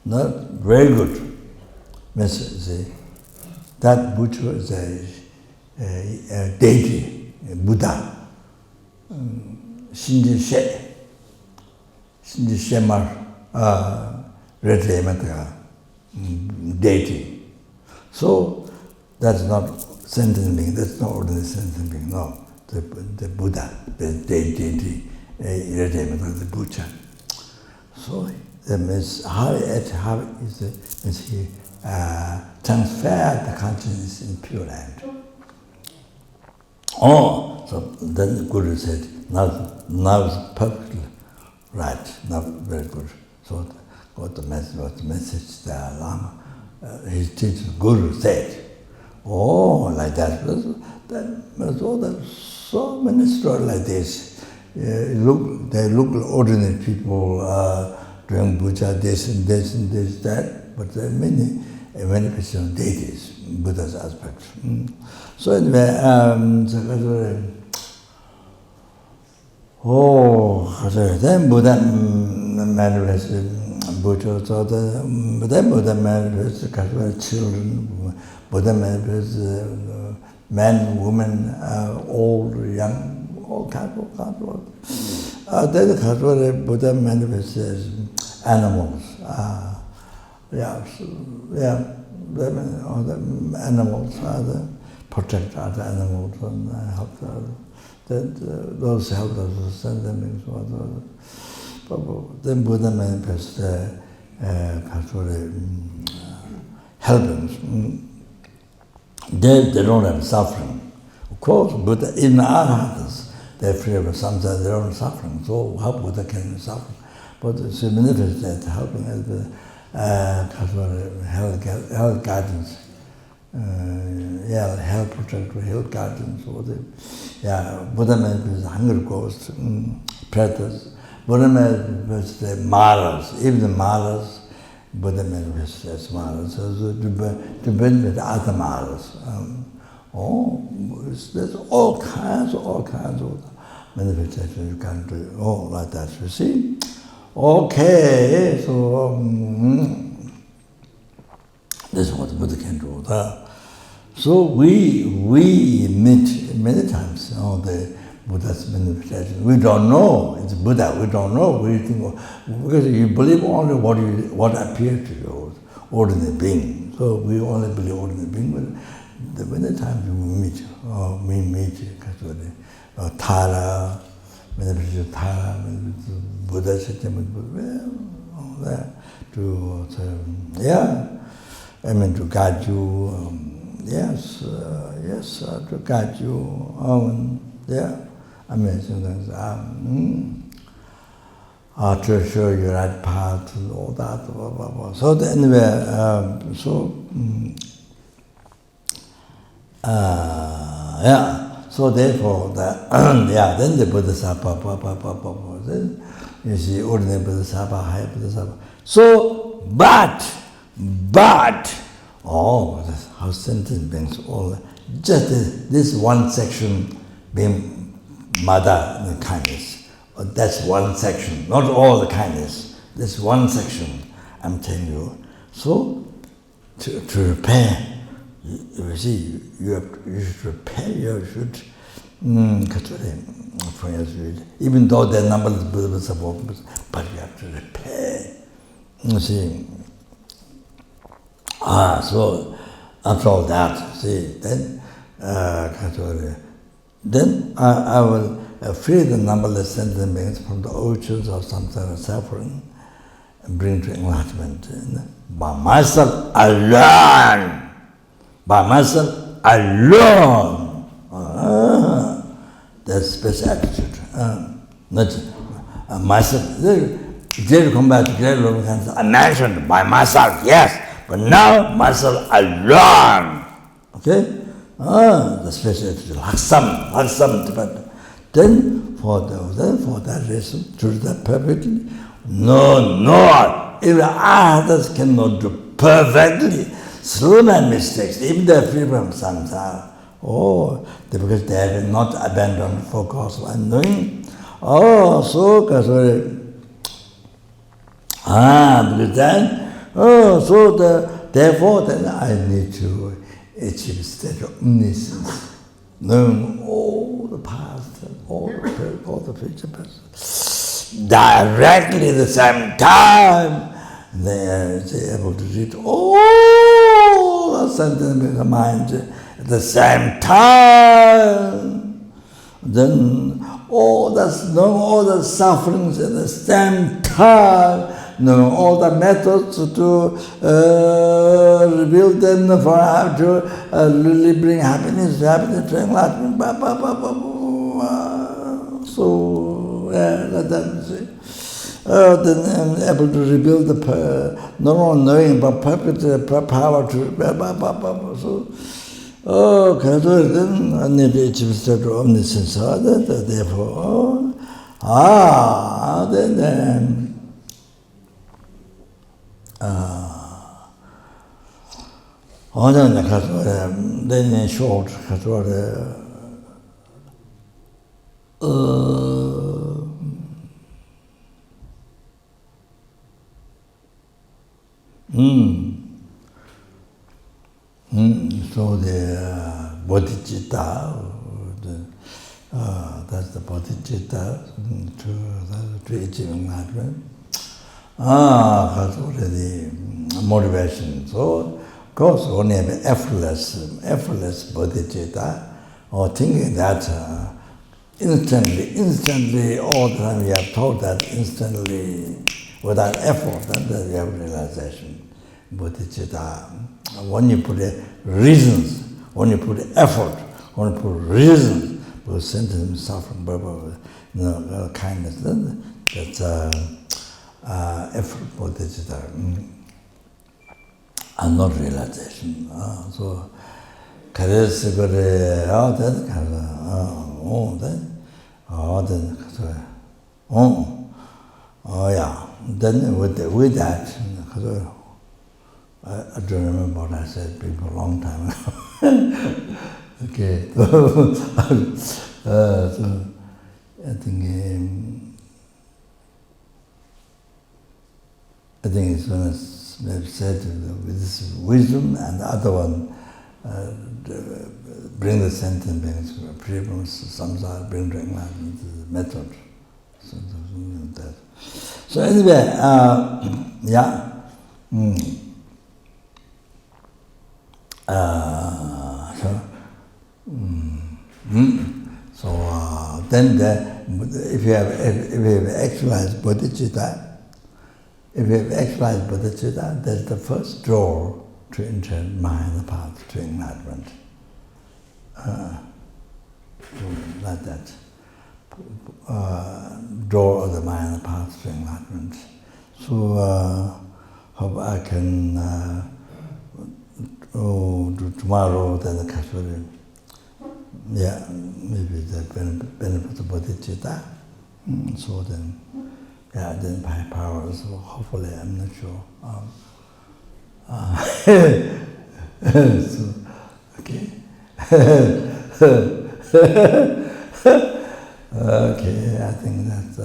not very good. See, that butcher is a deity, a Buddha. Shemar deity. So that's not sentient being, that's not ordinary sentient being, no. The Buddha, the deity, the Buddha. So that means how means he transferred the consciousness in Pure Land. So then the Guru said, now it's perfectly right, now very good. So what the message the Lama, his teacher Guru said, like that. There's so many stories like this. They look ordinary people doing puja, this and this and this, that, but there are many manifestations of deities, Buddha's aspect. So anyway, then Buddha manifested Buddha, so then Buddha manifested children, Buddha manifested men, women, old, young, all kinds of. Then Buddha manifested animals. The animals protect other animals and help those help us send them. Then Buddha manifested helping. They don't have suffering. Of course, Buddha, even Arhats, they're free of samsara, their own suffering. So how Buddha can suffer? But it's manifested helping health guidance. Health protector, health guidance. Buddha manifested hunger ghosts, predators. Buddha manifested maras, even the maras. Buddha manifested as maras, so to benefit other maras. There's all kinds of manifestations you can do, like that, you see? Okay, so this is what Buddha can do. So we meet many times, the Buddha's manifestation. We don't know it's Buddha. We don't know. We think because you believe only what appears to you, ordinary being. So we only believe ordinary being. But many times we meet Tara, manifestation Tara, Buddha, all that to guide you. To guide you. Amazing things. To show you right path and all that. So anyway, so therefore, then the Bodhisattva, then you see ordinary Bodhisattva, high Bodhisattva. So, but, how sentient beings, all just this one section being mother and kindness. That's one section, not all the kindness. This one section, I'm telling you. So, to repair, you see, you should repair, you should, even though there are numberless Buddhas, but you have to repair. You see. So, after all that, see, then I will free the numberless sentient beings from the oceans of samsara suffering and bring to enlightenment. By myself alone. By myself alone. That's special attitude. Not myself. There come back to great love. I mentioned by myself, yes, but now myself alone. Okay? The special attitude. Laksam. But then for that reason, to do that perfectly, no. Even others cannot do perfectly. Slow and mistakes, even they are free from samsara. Because they have not abandoned focus on knowing. Because then, therefore then I need to achieve state of omniscience, knowing all the past, all the future directly at the same time. They are able to read all the sentient in the mind at the same time. Then all the sufferings at the same time, knowing all the methods to reveal them for how to really bring happiness to enlightenment. Let them see. Then I'm able to rebuild not only knowing but perfect power to then I need to achieve state of omniscience. Therefore, then in short, So the bodhicitta, that's the bodhicitta to achieve enlightenment. That's already motivation. So, of course, only have effortless bodhicitta, or thinking that instantly, all the time we have told that instantly, without effort, then we have realization. Bodhicitta. When you put reasons, when you put effort, when you put reasons, for sentient suffering, kindness, then that's effort, bodhicitta, and not realization. So, then with that, I don't remember what I said before a long time ago. Okay, so I think it's when I've said with this wisdom, and the other one, bring the sentient beings free from samsara, bring to enlightenment, is the method. So anyway, then if you have actualized bodhicitta, that's the first door to enter Mahayana path to enlightenment. Like that. Door of the Mahayana path to enlightenment. So hope I can do tomorrow, then the Kashmiri. Maybe the benefit of bodhicitta. So then, then by power, so hopefully, I'm not sure. So, okay. Okay, I think that's,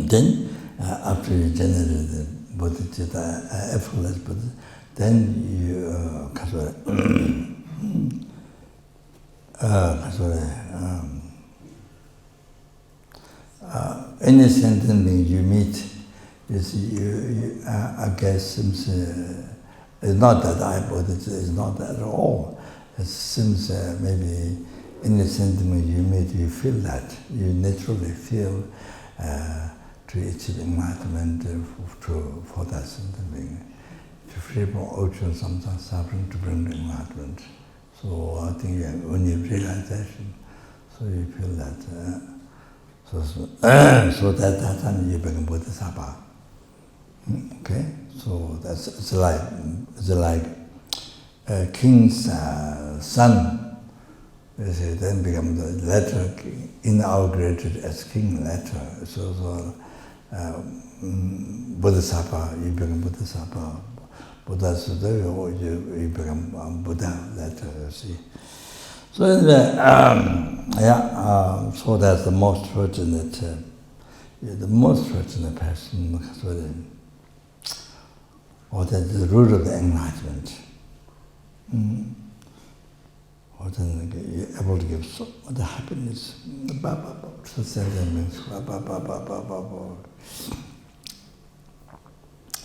then, after you generate the bodhicitta, effortless bodhicitta, then you, any sentient being you meet, You see, I guess seems it's not that it's not that at all. It seems maybe in the sentiment you meet, you feel that. You naturally feel to achieve enlightenment, for that sentiment. To free from ocean, sometimes suffering, to bring enlightenment. So I think when you realization, so you feel that. So that time you become Bodhisattva. Okay, so it's like a king's son. They say, then become the letter inaugurated as king letter. So Bodhisattva, you become Bodhisattva. Buddha Sudhaya, you become Buddha letter. You see. So anyway, so that's the most fortunate. The most fortunate person. Or that's the root of the enlightenment. Or then you're able to give so much happiness. To sentiments.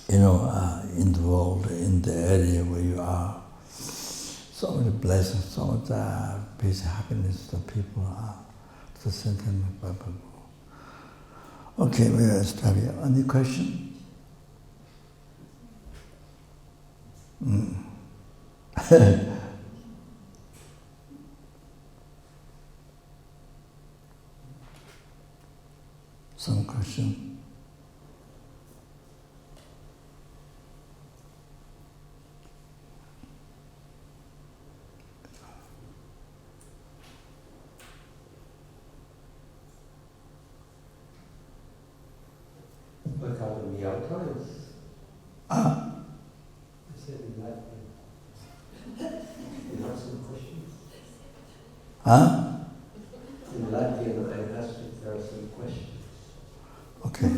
In the world, in the area where you are, so many blessings, so much peace, happiness, the people are. To sentiment. Okay, we will start here. Any question? Some question? What are the meow times? I said in Latvia. You have some questions? In Latvian, I asked if there are some questions. Okay.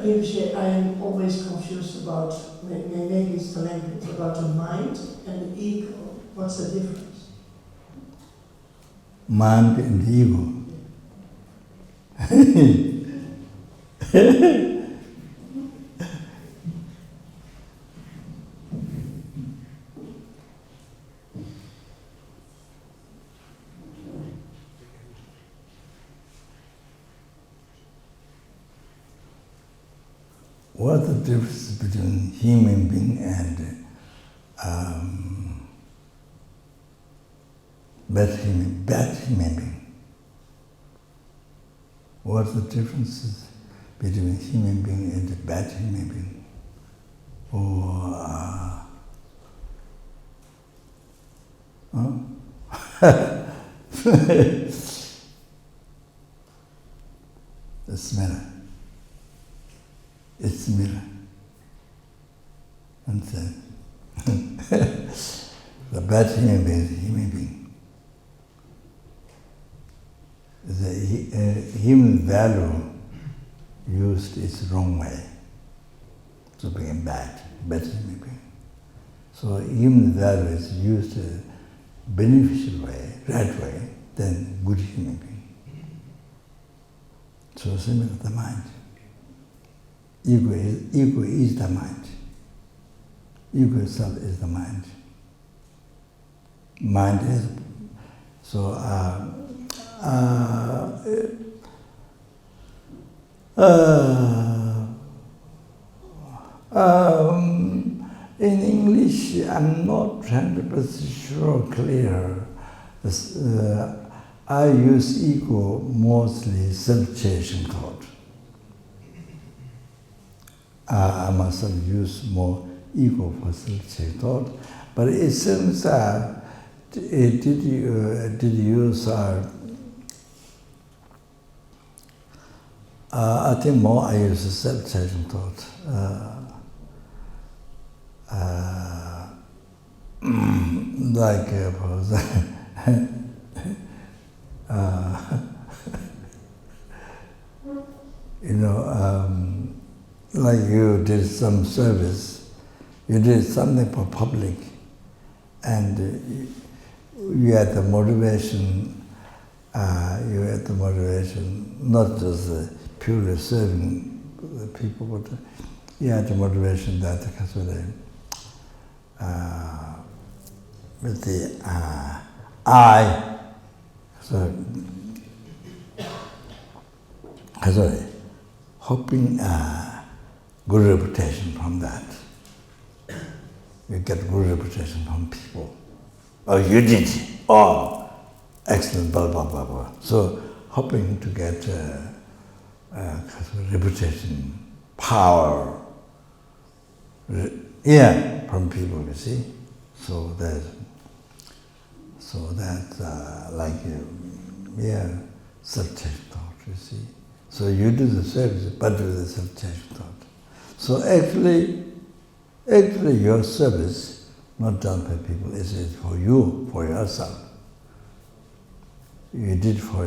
Rinpoche, I am always confused about, maybe it's the language, about the mind and the ego. What's the difference? Mind and ego. What's the difference between human being and bad human being? What's the differences between human being and bad human being? Or the smell. It's mirror. And the bad human being is a human being. The human value used is wrong way to become bad human being. So human value is used beneficial way, right way, then good human being. So similar to the mind. Ego is the mind. Ego itself is the mind. Mind is so. In English, I'm not 100% sure clear. I use ego mostly self-chasing thought. I myself use more ego for self-chasing thought, but it seems did use. I think more I use self-chasing thought. Like for like you did some service, you did something for public, and you had the motivation. Not just purely serving the people, but you had the motivation that with the I, hoping good reputation from that. You get good reputation from people. Oh, you did. Oh, excellent, blah, blah, blah, blah. So, hoping to get reputation, power, from people, you see. So that, self-chasing thought, you see. So you do the service, but with the self-chasing thought. So actually your service, not done by people, is for you, for yourself. You did for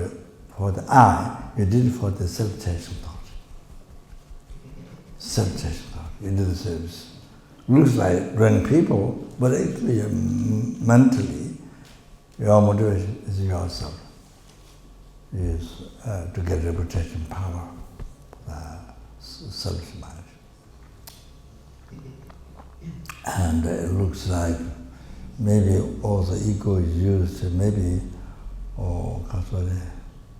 the I, you did for the self-chasing thought. Self-chasing thought, you do the service. Looks like run people, but actually mentally, your motivation is yourself. Is to get reputation, power, self-knowledge. And it looks like maybe also ego is used, maybe,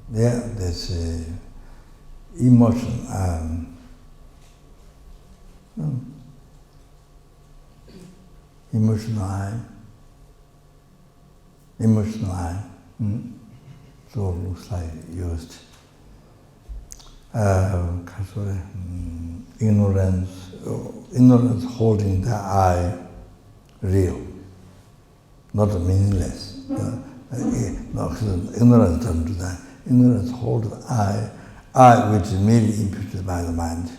there's emotion, emotional eye. So it looks like used. Ignorance holding the I real, not meaningless. Ignorance doesn't do that. Ignorance holds the I which is merely imputed by the mind.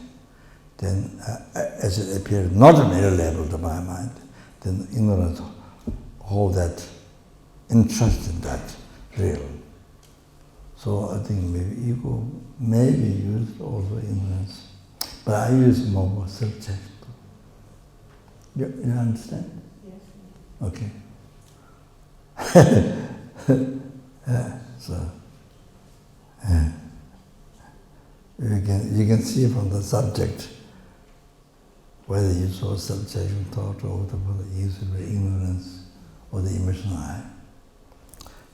Then, as it appears not merely labeled by mind, then ignorance holds that interest in that real. So I think maybe ego may be used also ignorance, but I use more for self-chasing. You understand? Yes. Okay. You can see from the subject whether you saw self-chasing thought or whether you use ignorance or the emotional eye.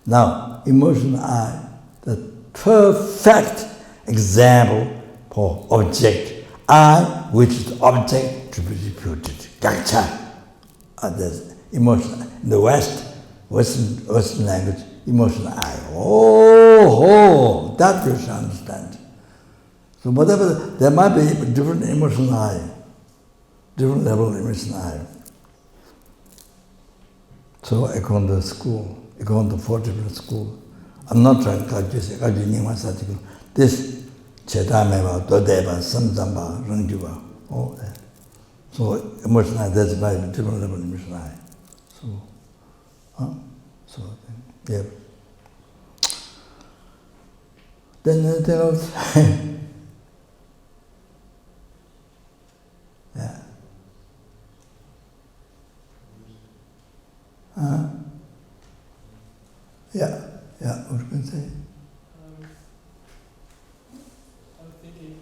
Now, emotional eye, the perfect example for object. I, which is the object to be reputed. Gaccha. There's emotional. In the Western language, emotional I. Oh, that you should understand. So whatever, there might be different emotional I, different level of emotional I. So according to school, according to 4 different schools, I'm not trying to this Chetameva, Dodeva, Samzamba, Rangiva, all that. So emotional I, that's by different level of emotional I. Yeah. Then anything else? Yeah. Yeah, what can I say? I'm thinking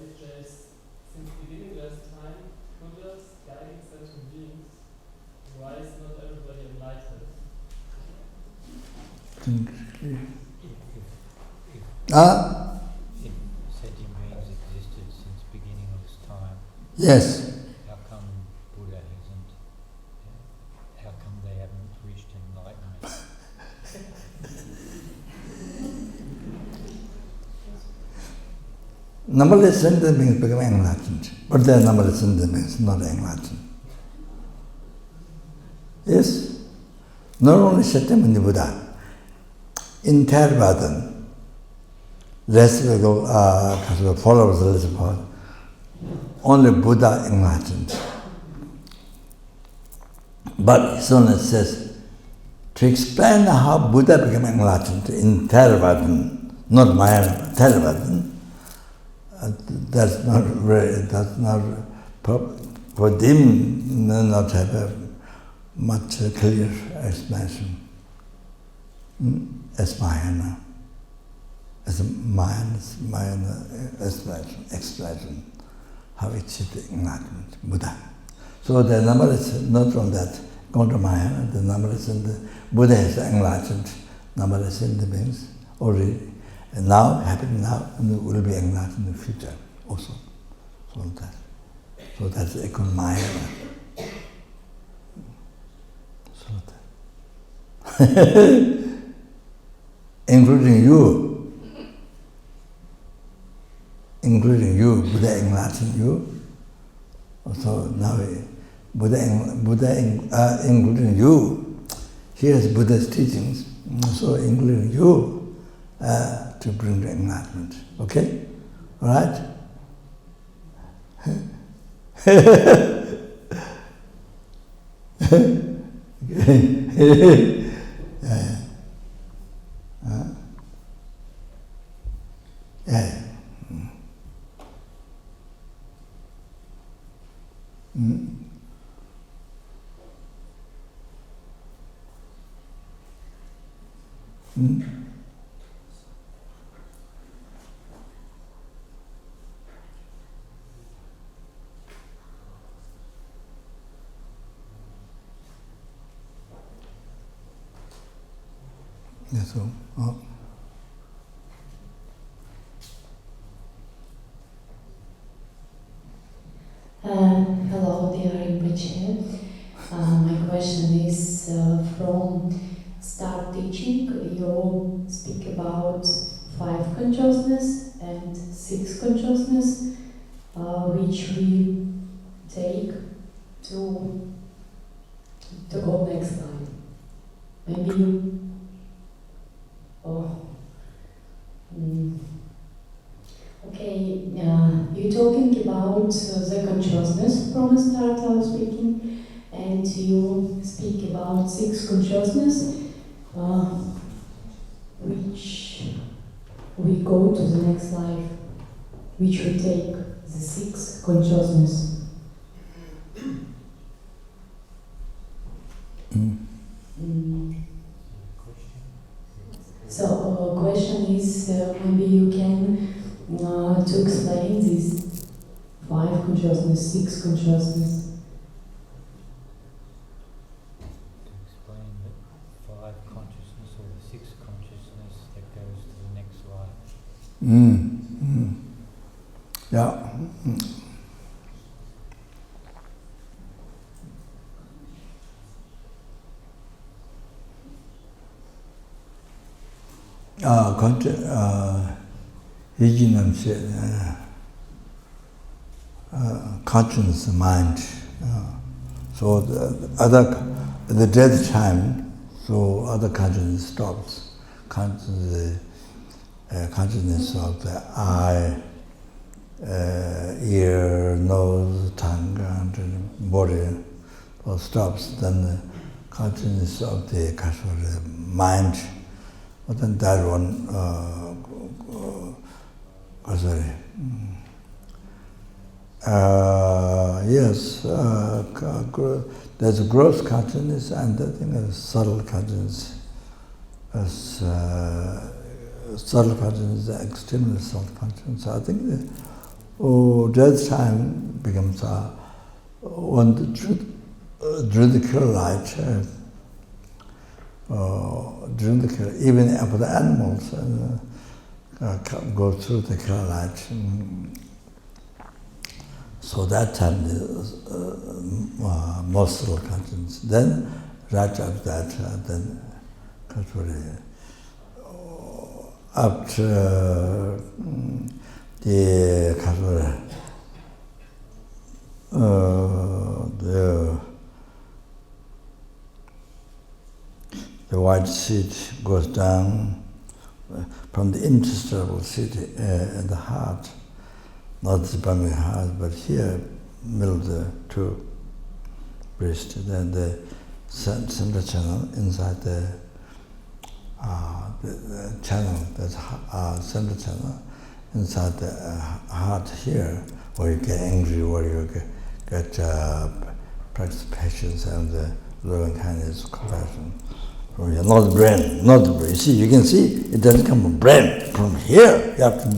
if there's, since beginningless time, Buddhas guiding sentient beings, why is not everybody enlightened? If sentient beings existed since beginningless time, Yes. how come Buddha hasn't? How come they haven't reached enlightenment? Numberless sentient beings become enlightened, but they are numberless sentient beings, not enlightened. Yes? Not only Shakyamuni Buddha, in Theravada, followers of this path, only Buddha enlightened. But his Holiness says, to explain how Buddha became enlightened in Theravada, not Maya, Theravada, that's not for them not have a much clear explanation. As Mahayana, as a Mahayana explanation, how it is the enlightenment, Buddha. So the numberless, not from that, going to Mahayana, the numberless and the Buddha is enlightened, numberless in the beings already. And now, happening now, and will be enlightened in the future also. So that's the Mahayana. So that. Including you, Buddha enlightened you. So now Buddha including you, here's Buddha's teachings, so including you to bring the enlightenment. Okay? All right? Yes, so. Hello, dear Rinpoche. My question is, from start teaching, you speak about 5 consciousness and 6 consciousness, which we take to go next life. Maybe you... Okay, you're talking about the consciousness from the start I was speaking, and you speak about 6 consciousness, which we go to the next life, which we take the 6 consciousness. So, question is, maybe you can to explain this 5 consciousness, 6 consciousness. To explain the 5 consciousness or the 6 consciousness that goes to the next life. Yeah. Conscious mind. So the death time, so other consciousness stops. Consciousness of the eye, ear, nose, tongue, and body all stops. Then the consciousness of the mind. But then that one, yes, there's a gross consciousness and I think a subtle consciousness. Subtle consciousness, extremely subtle consciousness. I think death time becomes when during the kill light. During the kill, even for the animals, go through the kill light. So that time is most subtle consciousness. Then, right after that, then after the white seed goes down from the interstitial seed in the heart, not the primary heart, but here, middle of the 2 breast, then the central channel inside the channel, that's central channel, inside the heart here, where you get angry, where you get practice patience and loving kindness, compassion. From here, not the brain, not the brain. You can see it doesn't come from brain, from here. You have to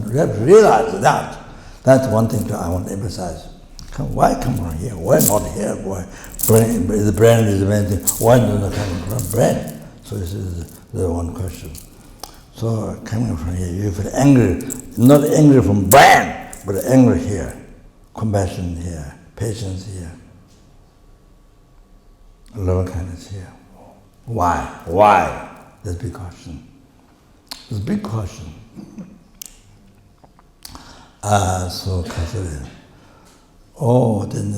realize that. That's one thing I want to emphasize. Why come from here? Why not here? Why the brain is the main thing? Why do not come from brain? So this is the one question. So coming from here, you feel angry, not angry from brain, but angry here, compassion here, patience here, loving kindness here. Why? Why? That's a big question. It's a big question. So consider. Oh, then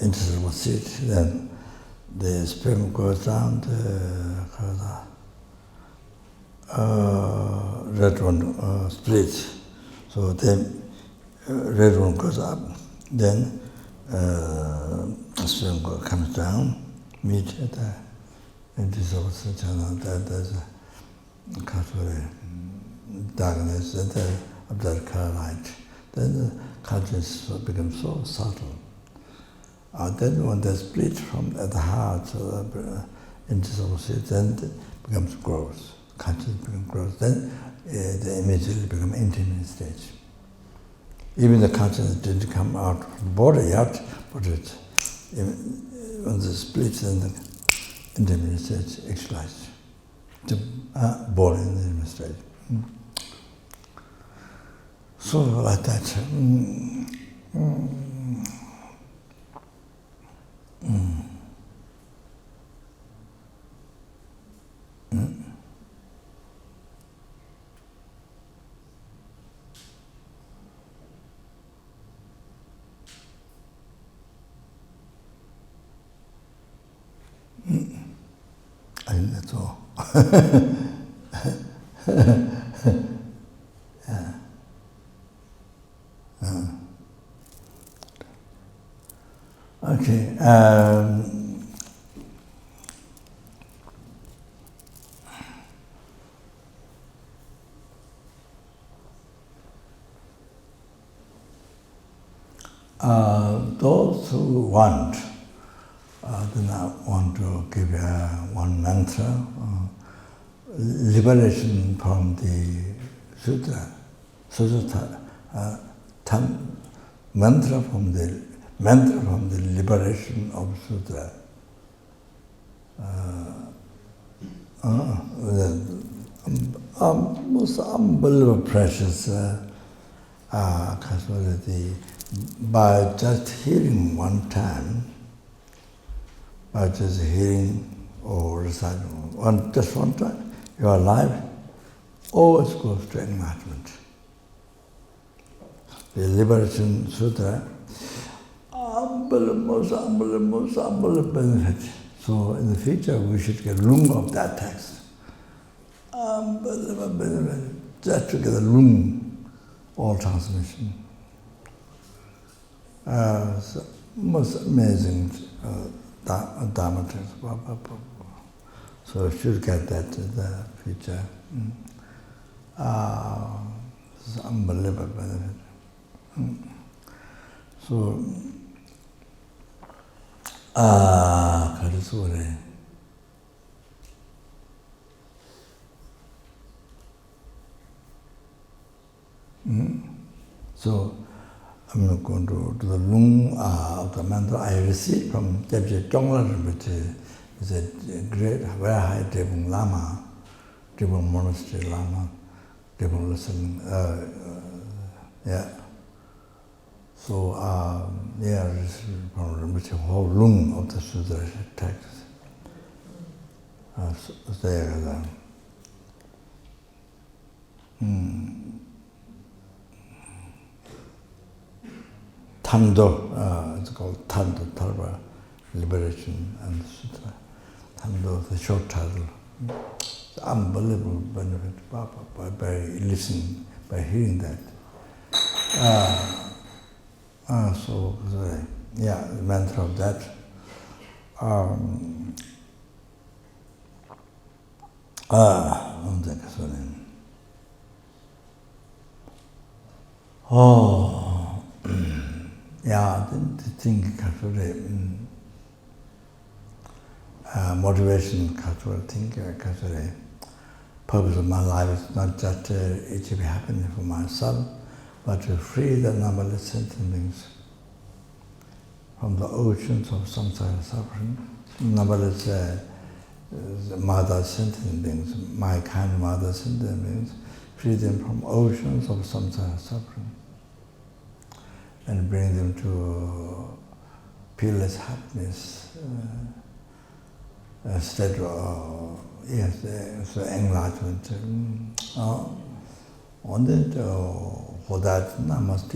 interest will sit. Then the sperm goes down the red one splits. So then red one goes up. Then sperm comes down, meet the interest channel. There's a darkness and of that color light. Then the consciousness becomes so subtle. Then when they split from at the heart into then it becomes gross. Consciousness becomes gross. Then they immediately become intimate stage. Even the consciousness didn't come out from the body yet, but when the splits, then the intimate stage excites. The body in the intimate stage. So like that. I think that's all. Yeah. Okay. Those who want, then I want to give one mantra, liberation from the sutra. Mantra from the liberation of sutra. Most unbelievable precious casualty. By just hearing one time, by just hearing or reciting just one time, your life always goes to enlightenment. The Liberation Sutra, most unbelievable benefit. So in the future, we should get room of that text. Unbelievable benefit. Just to get a room, all transmission. Most amazing Dharma text. So should get that in the future. It's unbelievable benefit. So, Karisure. So, I'm going to do the lung of the mantra I received from Jebje Chongla Rinpoche. He's a great, very high Drepung Lama, Drepung Monastery Lama, Drepung Listen, yeah. So, yeah, I received from Rinpoche whole lung of the Sutra text. There, Tando, it's called Tando, Tarva, Liberation and Sutra. Tando, the short title. It's unbelievable benefit by listening, by hearing that. So, yeah, the mantra of that. Oh, yeah, the thing carefully, motivation carefully, think carefully. Purpose of my life is not just it should be happening for myself, but to free the numberless sentient beings from the oceans of samsara suffering. Numberless mother sentient beings, my kind mother sentient beings, free them from oceans of samsara suffering and bring them to peerless happiness, state of so enlightenment. On that, for that, namaste,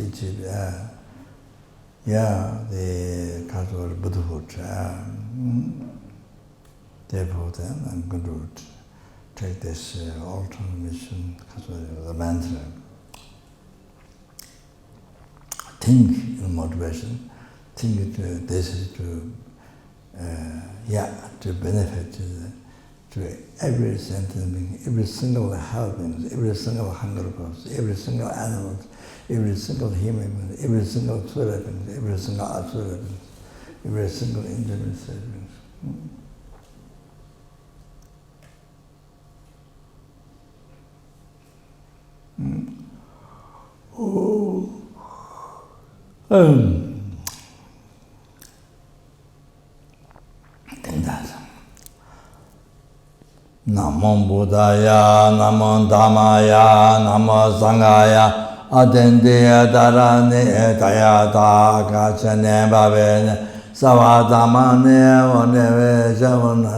the cultural Buddhahood. Therefore, then I'm going to take this alternate mission, the mantra. Think in motivation. Think this is to benefit to every sentient being, every single helping, every single hungry person, every single animal, every single human being, every single spirit being, every single asura being, every single intermediate being. Think that. Namo Buddhaya, Namo Dhammaya, Namo Sanghaya, Adendiya Dharane Tayata Kachane Bhavene Savadhamane Vaneve Shavana.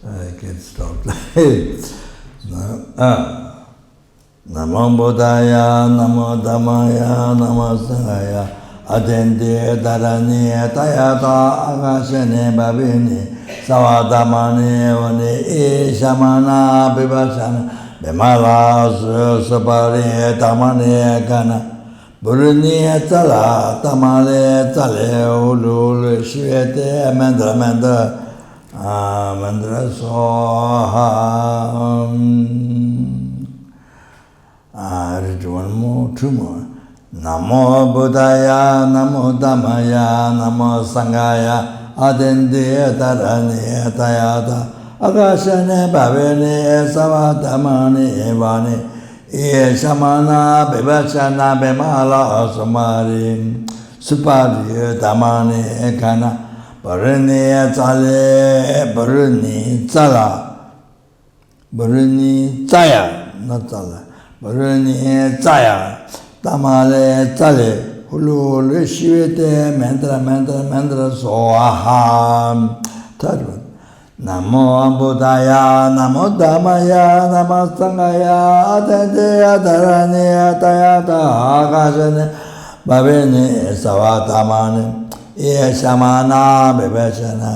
I can't stop. Namo Buddhaya, Namo Dhammaya, Namo Sanghaya, Adende Dharani Tayata Akashane Bhavini Savadhamane Vane Shamana Vivasana Bimala Supari Tamane Kana Buruni Tala Tamale Tale Ulul Shvete Mandra Mandra Mandra Soha. I read one more, two more. Namo Buddhaya, Namo Dhammaya, Namo Sanghaya, Adende Dharani Tayata Akashane Bhavene Savadhamane Vane Shamana Vivachana Bimala Sumari Supari Dhamane Kana Baruni Tale Baruni Tsala Baruni Tsaya, not Tsala, Baruni Tsaya Tamale Tale, Hulu, Shivete, Mantra, Mantra, Mantra, Soham. Third one. Namo Buddhaya, Namo Dhammaya, Namo Sanghaya, Adendeya Dharani Tayata Akashane Bhavene Savadhamane Shamana Vivachana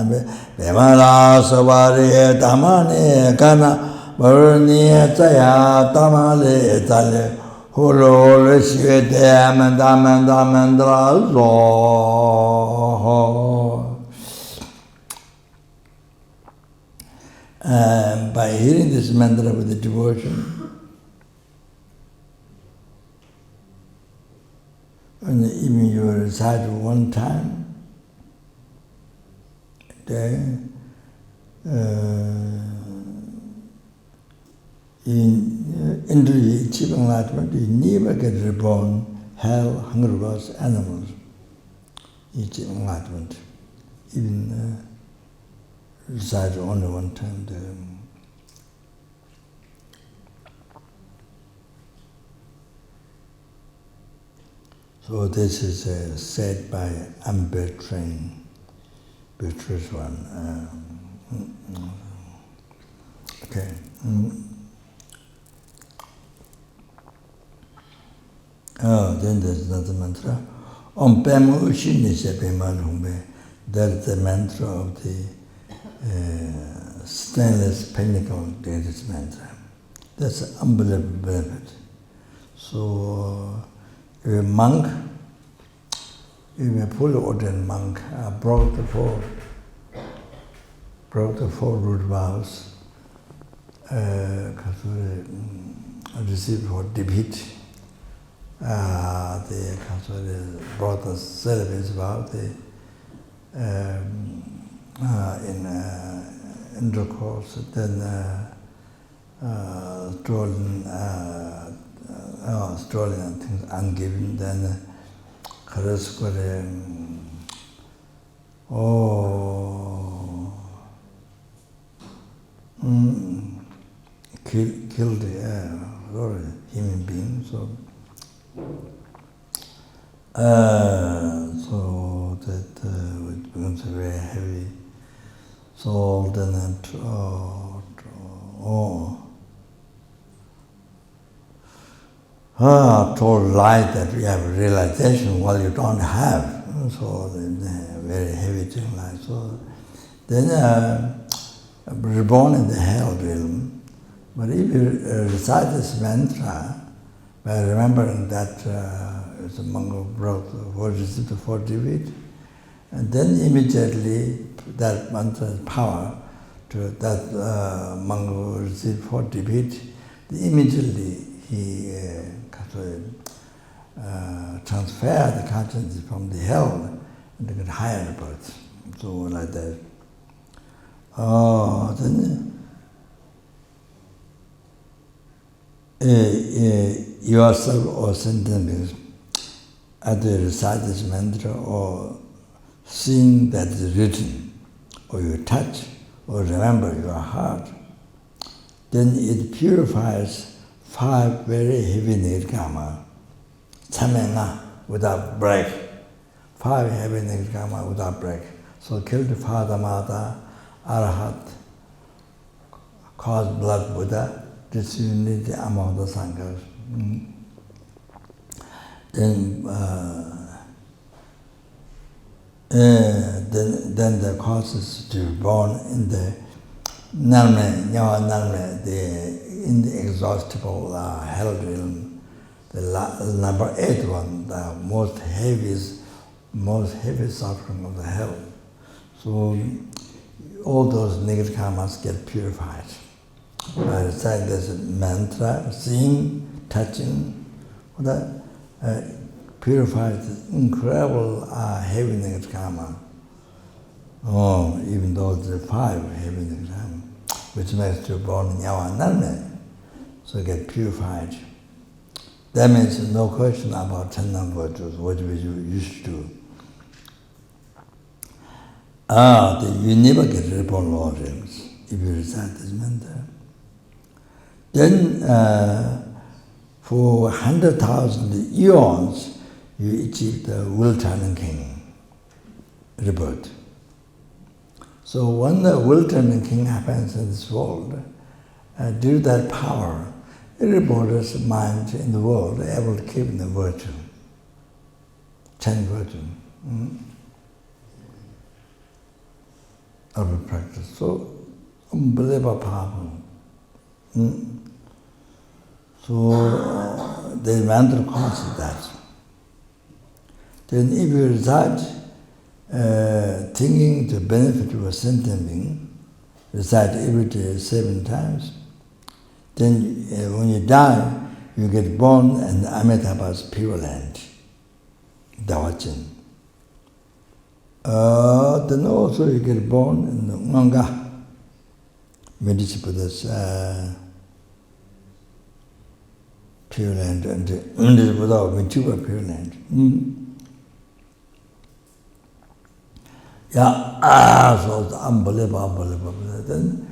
Vimala Savari Tamane Kana Varuni Taya Tamale Tale Hulu Shvete Mandra Mandra Mandra Zoho. By hearing this mantra with the devotion, and even you recite one time a day, into the achieving enlightenment, you never get reborn, hell, hungry birds, animals. You achieve enlightenment, even recite only one time. So this is said by unbetrained, virtuous one. Okay. Then there's another mantra. Om Pema Ushini Sepeman Humbe. That is the mantra of the stainless pinnacle greatest mantra. That's an unbelievable benefit. So, if a monk, if a fully ordained monk, broke the four root vows, received for defeat. The brought the syllabus about the in intercourse, then stolen things ungiven, then killed human being. So that it becomes a very heavy soul, then told lie that we have realization while you don't have. So very heavy thing like so. Then reborn in the hell realm. But if you recite this mantra by remembering that it's a monk who brought received the 40 feet, and then immediately that mantra's power to that monk who received 40 feet, immediately he transferred the consciousness from the hell into the higher birth. So like that. Then yourself or sentient beings, either recite this mantra or seeing that is written, or you touch or remember your heart, then it purifies 5 very heavy nirkama, chamena, without break. 5 heavy nirkama without break. So kill the Father, Mother, Arahat, cause blood Buddha, disunity among the Sanghas. Then the causes to be born in the Nalme, Nyawa Nalme, the inexhaustible hell realm, the number 8 one, the most heavy suffering of the hell. So all those negative karmas get purified by reciting this mantra, seeing, touching, that purifies this incredible heavy negative karma. Even though there are 5 heavy negative karma, which makes you born in Nyawa Nalme, so get purified. That means no question about 10 virtues, what we used to do. You never get reborn Lord realms if you recite this mantra. Then, for 100,000 eons, you achieve the will-turning king, rebirth. So when the will-turning king happens in this world, due to that power, everybody's mind in the world is able to keep the virtue, 10 virtue. Of a practice. So unbelievable powerful. So the mantra calls that. Then if you recite thinking to benefit of a sentient being, recite every day 7 times, then when you die, you get born in Amitabha's pure land, Dawachin. Then also you get born in the Nganga, Medici Buddha's pure land, and Medici Buddha of Vinchuba pure land. So it's unbelievable. Then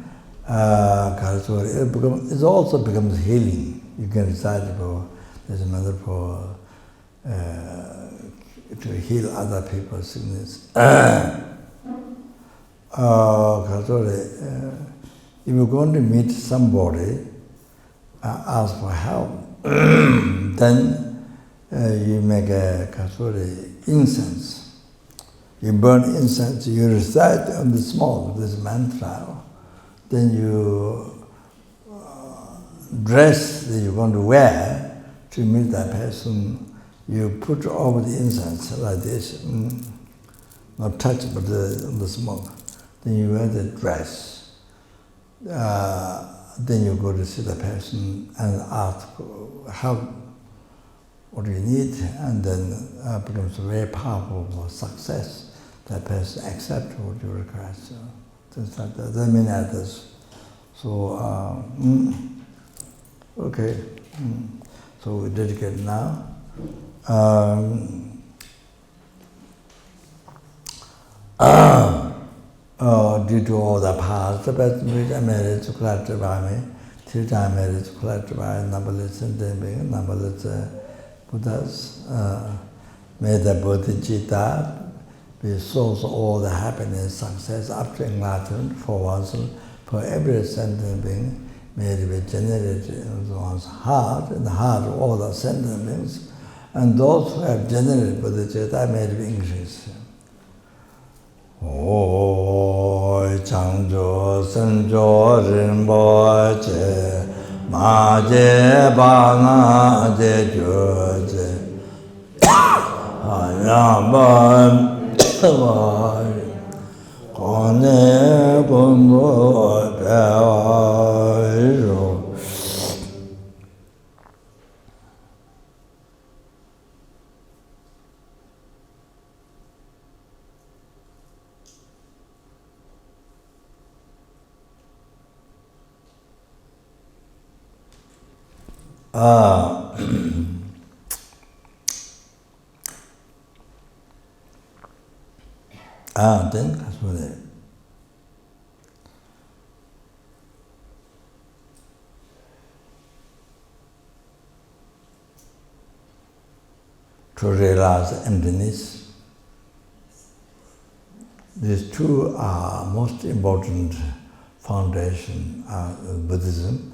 it also becomes healing. You can recite there's another for to heal other people's sickness. If you're going to meet somebody, ask for help, then you make a incense. You burn incense, you recite on the smoke this mantra, then you dress that you're going to wear to meet that person. You put over the incense like this, not touch but on the smoke. Then you wear the dress. then you go to see the person and ask what do you need, and then becomes very powerful for success. That person accepts what you request. Things like that. There are many others. So, okay. So we dedicate now. Due to all the past, the best which I married to collected by me, till time married to collected by numberless sentient beings, numberless Buddhas, may the Bodhicitta be source of all the happiness, success, up to enlightenment for oneself, for every sentient being. May it be generated in one's heart, in the heart of all the sentient beings, and those who have generated Bodhicitta may it be increased. Oi Changjo Sanjo Rinpoche Ma Je Ba Na Je Jo Je Ayam Ba Kone Gundu Bewa Ro then to realize emptiness. These two are most important foundation Buddhism,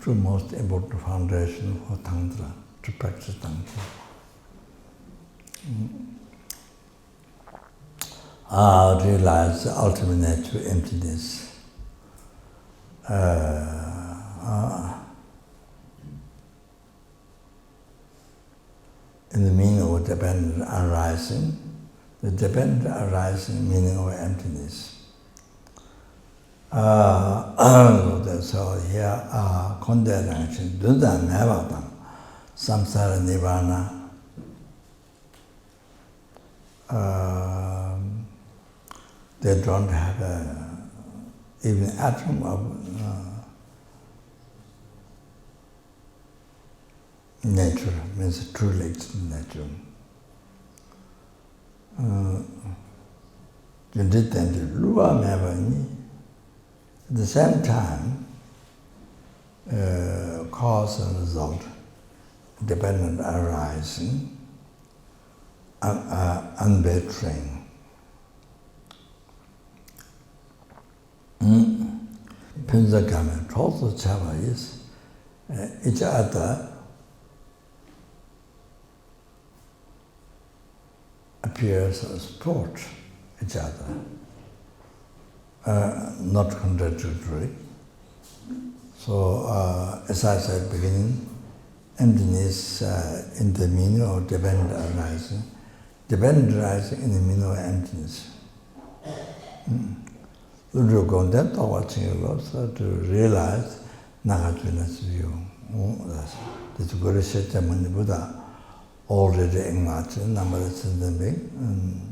two most important foundation for Tantra, to practice Tantra. Realize the ultimate nature of emptiness. In the meaning of dependent arising, the dependent arising meaning of emptiness. So here condemnation, Duda Mevadam, Samsara Nirvana. They don't have even atom of nature, means truly existent nature. At the same time, cause and result, dependent arising, unbetraying. Pinzagama, also Chava is each other appears as support each other, not contradictory. So, as I said at the beginning, emptiness in the meaning of dependent arising in the meaning of emptiness. To realize Nagajuna's view. That's Guru Shakyamuni Buddha already enlightened, numberless sentient being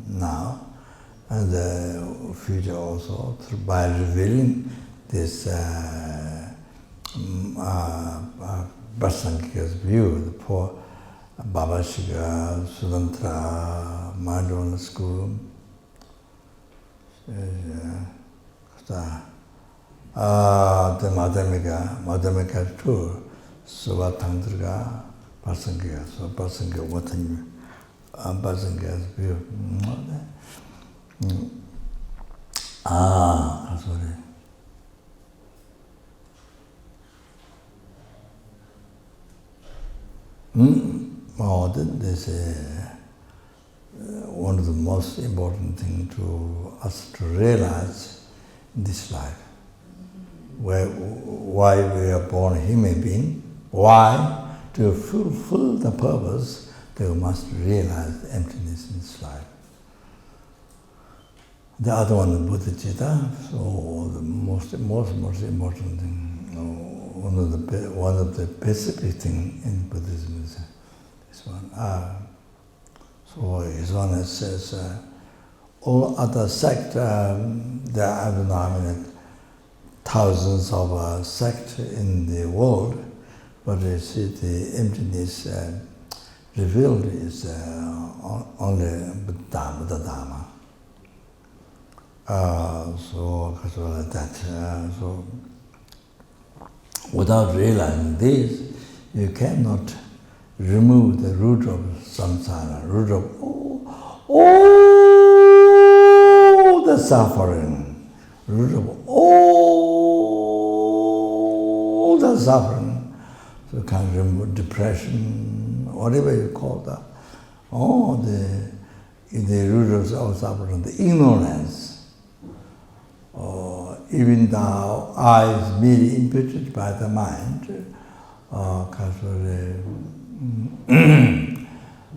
now, and the future also, by revealing this Prasangika's view, the poor Baba Shiga, Sudantra, mindfulness school, the Madhyamika tour, Suva Tantrika, Prasangika, so Prasangika, what Prasangika's view. Sorry. This is one of the most important things to us to realize in this life. Why we are born human being, why to fulfill the purpose, they must realize the emptiness in this life. The other one, the Bodhicitta, so the most important thing one of the specific things in Buddhism is this one. So his Holiness says, all other sects, there are, I don't know how many thousands of sects in the world, but you see the emptiness revealed is only Buddha Dharma. So like that. So without realizing this, you cannot remove the root of samsara, root of all the suffering, root of all the suffering. So you can remove depression, whatever you call that. All the root of all suffering, the ignorance. Even though eyes merely imputed by the mind,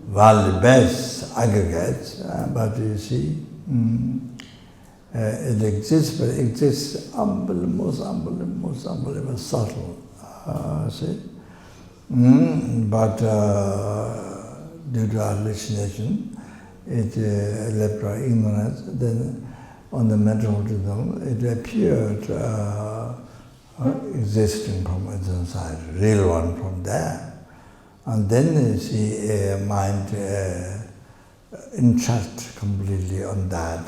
value best aggregates, but you see, it exists, but it exists most unbelievable subtle. See? But due to hallucination, it left our ignorance, then on the mental rhythm, it appeared existing from its inside, real one from there. And then you see a mind entranced completely on that.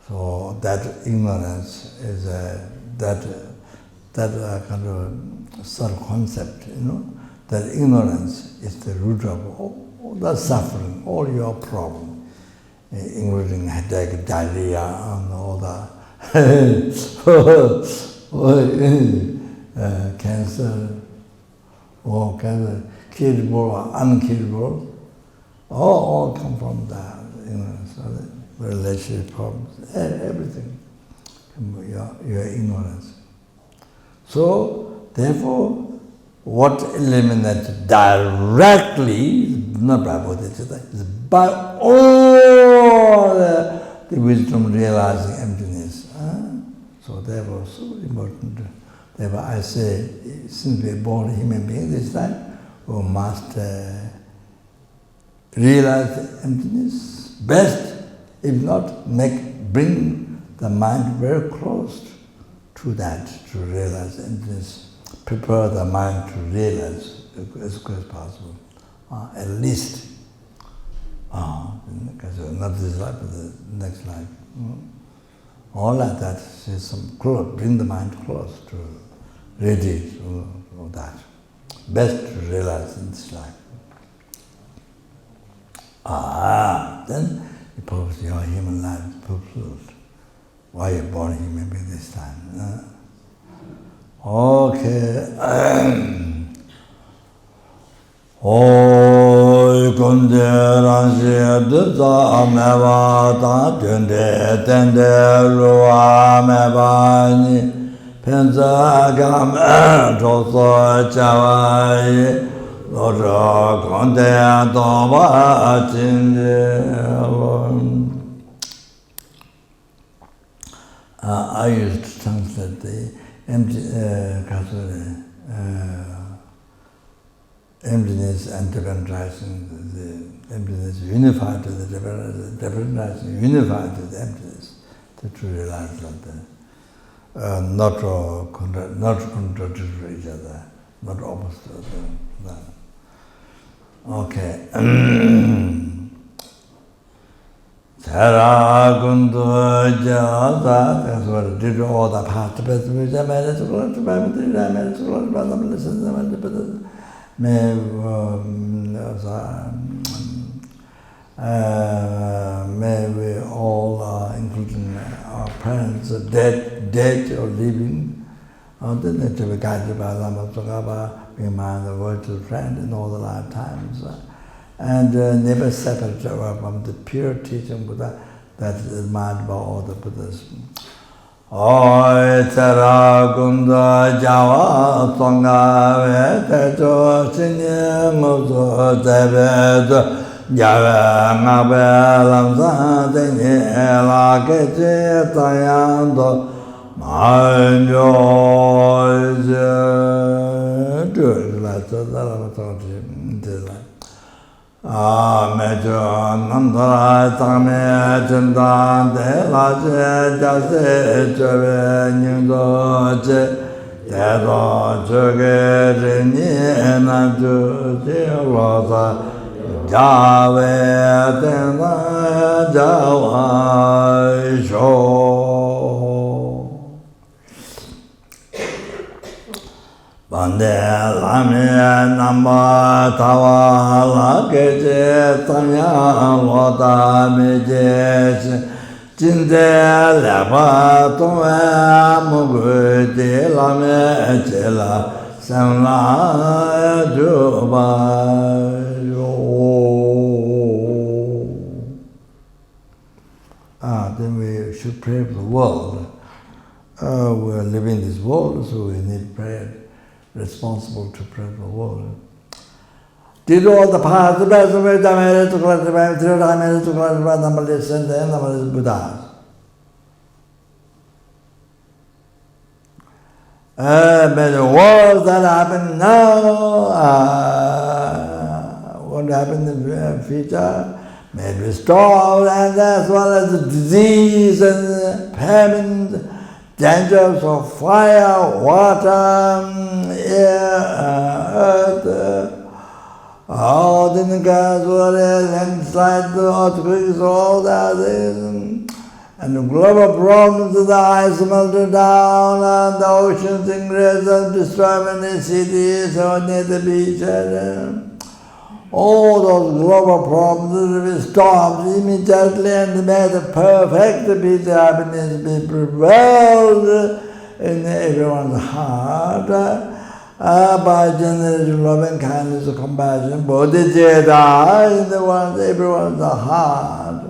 So that ignorance is that kind of self-concept, that ignorance is the root of all the suffering, all your problems, including headache, diarrhea, and all that, cancer, or cancer, killable or unkillable, all come from that, so the relationship problems, everything, your ignorance. So, therefore, what eliminates directly, not by bodhicitta, is by all the wisdom realizing emptiness. So therefore, so important. Therefore I say, since we are born human beings this time, we must realize the emptiness best, if not, bring the mind very close to that, to realize emptiness. Prepare the mind to realize as quick as possible, at least. Not this life, but the next life. All like that, bring the mind close to ready to that. Best to realize in this life. Then you purpose your human life fulfilled. Why you're born human being this time? Okay. Oi kunde ranshi dza meva ta tunde tende luwa meva ni penza gam toso chawai loja kunde toba chinde. I used to translate the emptiness and different rising, the emptiness unified to the different rising, unified to the emptiness, to realize that not contradictory to each other, not opposite to that. Okay. Thara gundu jata, that's what it did all the past, but we managed to go to may we all, including our parents, dead or living, then they to be guided by Lama Tsongkhapa, being the virtual friend in all the lifetimes, and never separate from the pure teaching Buddha that is admired by all the Buddhas. Oi tera gunda jawa songa ve tejo sinye ngozo tebedo jawa ngabe lamsa tenye la keche tayando Bande lame nama tawa la keje tanya lota meje jinde leba toa mugde lame chela samla juba then we should pray for the world. We are living in this world, so we need prayer. Responsible to pray for the world. Did all the paths, the best of it, I made it to collect the Bible, I made it to collect the Bible, numberless, and then numberless Buddhas. But the wars that happen now, what happened in the future, may be restored, and as well as the disease and famine, dangers of fire, water, air, earth, all the gas, water, landslide, earthquakes, all that is, and the global problems of the ice melted down, and the oceans ingress and destroyment in cities or near the beach, and all those global problems will be stopped immediately, and may the perfect peace and happiness be prevailed in everyone's heart by generous love and kindness and compassion, bodhicitta in everyone's heart.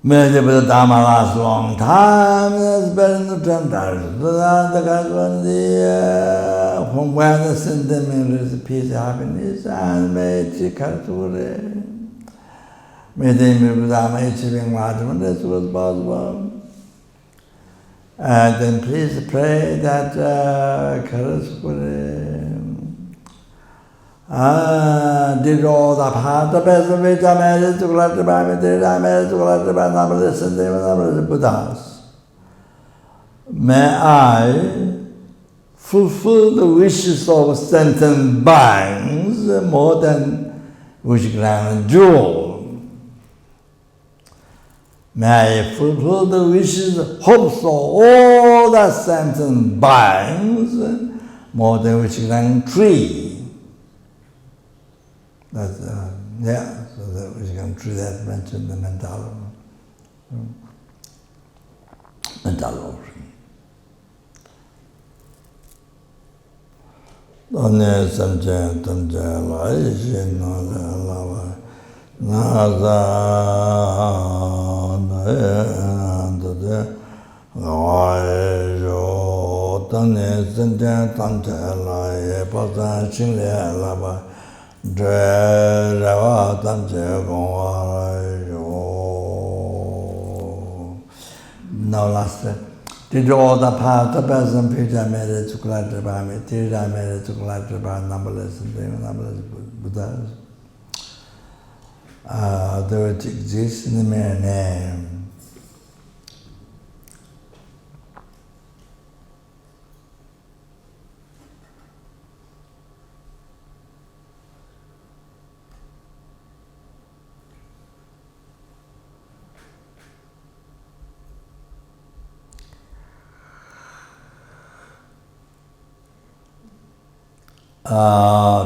May the Dharma last a long time, it's better in the 10,000. From where the sentiment is peace and happiness, and may it Chikature. May they be Dharma achieving enlightenment as soon as possible. And then please pray that Karasukure. Did all the path, the best of which I made it to collect the Bible, I made it to collect the Bible, numberless and numberless Buddhas. May I fulfill the wishes of sentient beings more than wish, crown, and jewel. May I fulfill the wishes, hopes of all the sentient beings more than wish, crown, and tree. That's, so that we can treat that mentioned the mental ocean. Donne sentient lai shin lava naza lai jo donne sentient lai pasan shin lava. Now last did all the path, the present, future, made it to collect the Bible, till I made it to collect the Bible, numberless and numberless Buddhas. Though it exists in the mere name.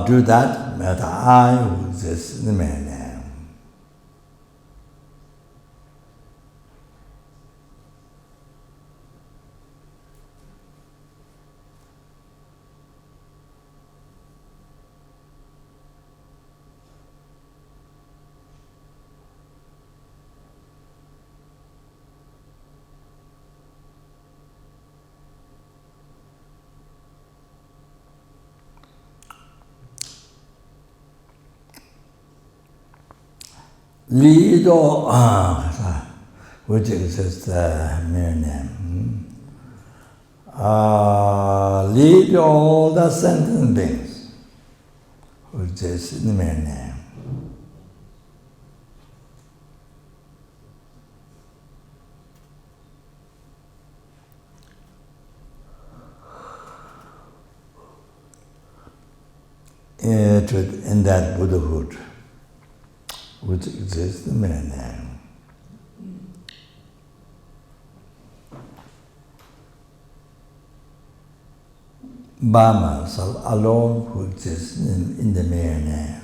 Do that, may the I who exists in the mere name. Lido, which is the mere name. Lead all the sentient beings, which is the mere name. In that Buddhahood, which exists in the mere name. Brahma alone who exists in the mere name.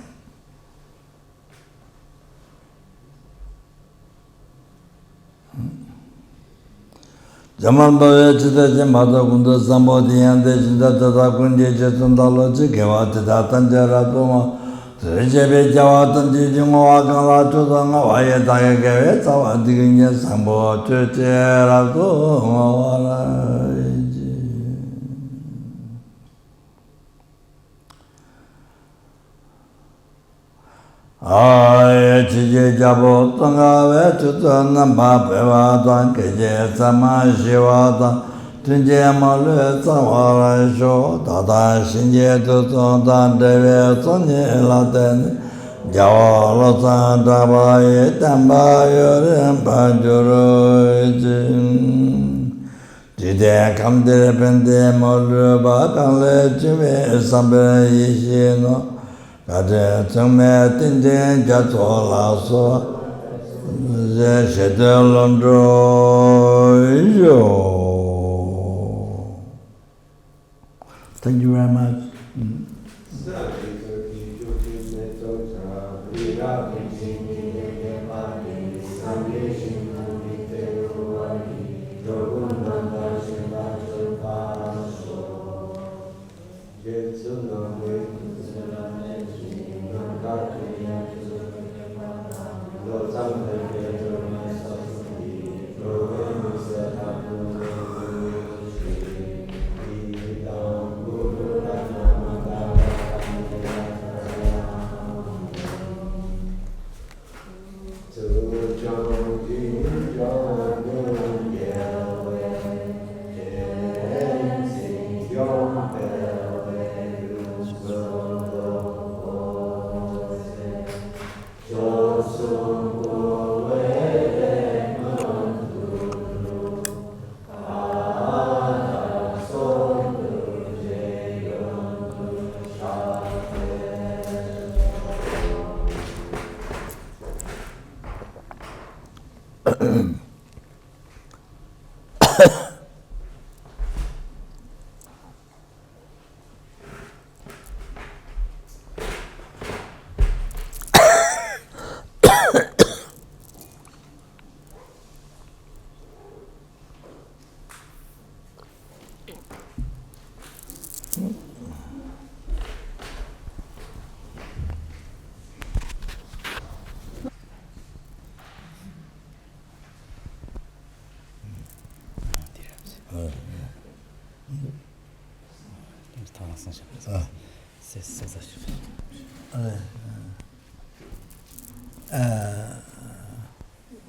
Jaman Bhaya Chita Jimata Kunda Sambodhiyante Chinta Tata Kundi Chetundalo Chikewa Tita Tanjara Tuma Srejebe Jawatan Jijungo Wakala Chutanga Vaya Taka Kewe Tsawa Diginya Sambo Chuchera Tuma Waraji Aya Chije Jabo Tanga Ve Chutana Bhapewa Tan Keje Sama Shiva Tan Tunje Malu Tawara Sho Tata Shinje Tutun Tan Deve Sonye Laten Jawala Tan Tabaye Tamba Yore Panjuru Jide Kamdire Pende Malu Bakale Chive Sambe Yishino Kade Tsangme Tintin Jatso Laso Ze Shete Londro Yo. Thank you very much.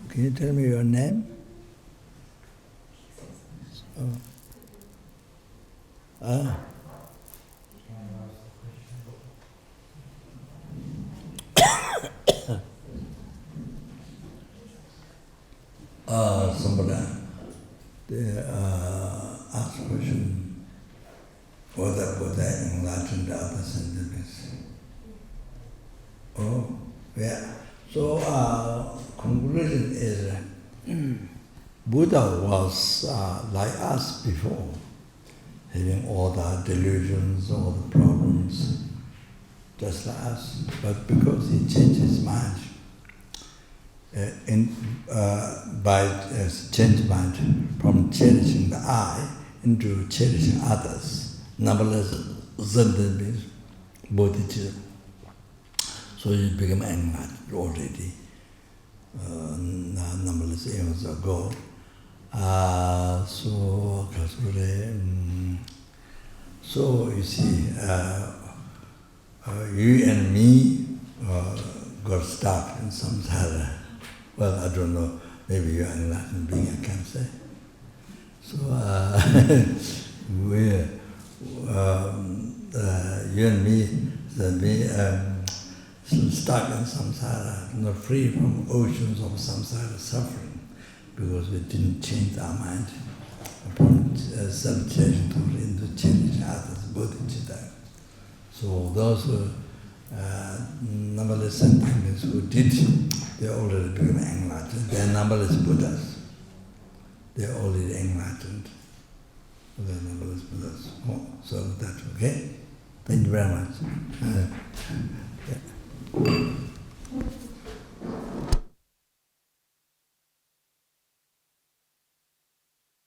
Can you tell me your name? Somebody asked a question whether enlightened other scientists. Oh, yeah. So, conclusion is Buddha was like us before, having all the delusions, all the problems, just like us. But because he changed his mind, changed mind from cherishing the I into cherishing others, numberless sentient beings, bodhicitta. So he became enlightened already, numberless years ago. So you see, you and me got stuck in samsara. Well, I don't know, maybe you're an enlightened being, I can't say. So you and me, stuck in samsara, not free from oceans of samsara suffering, because we didn't change our mind from self-change into changing others, bodhicitta. So those who numberless sentients who did, they already become enlightened. They are numberless Buddhas. They are already enlightened. They are numberless Buddhas. Oh, so that's okay. Thank you very much.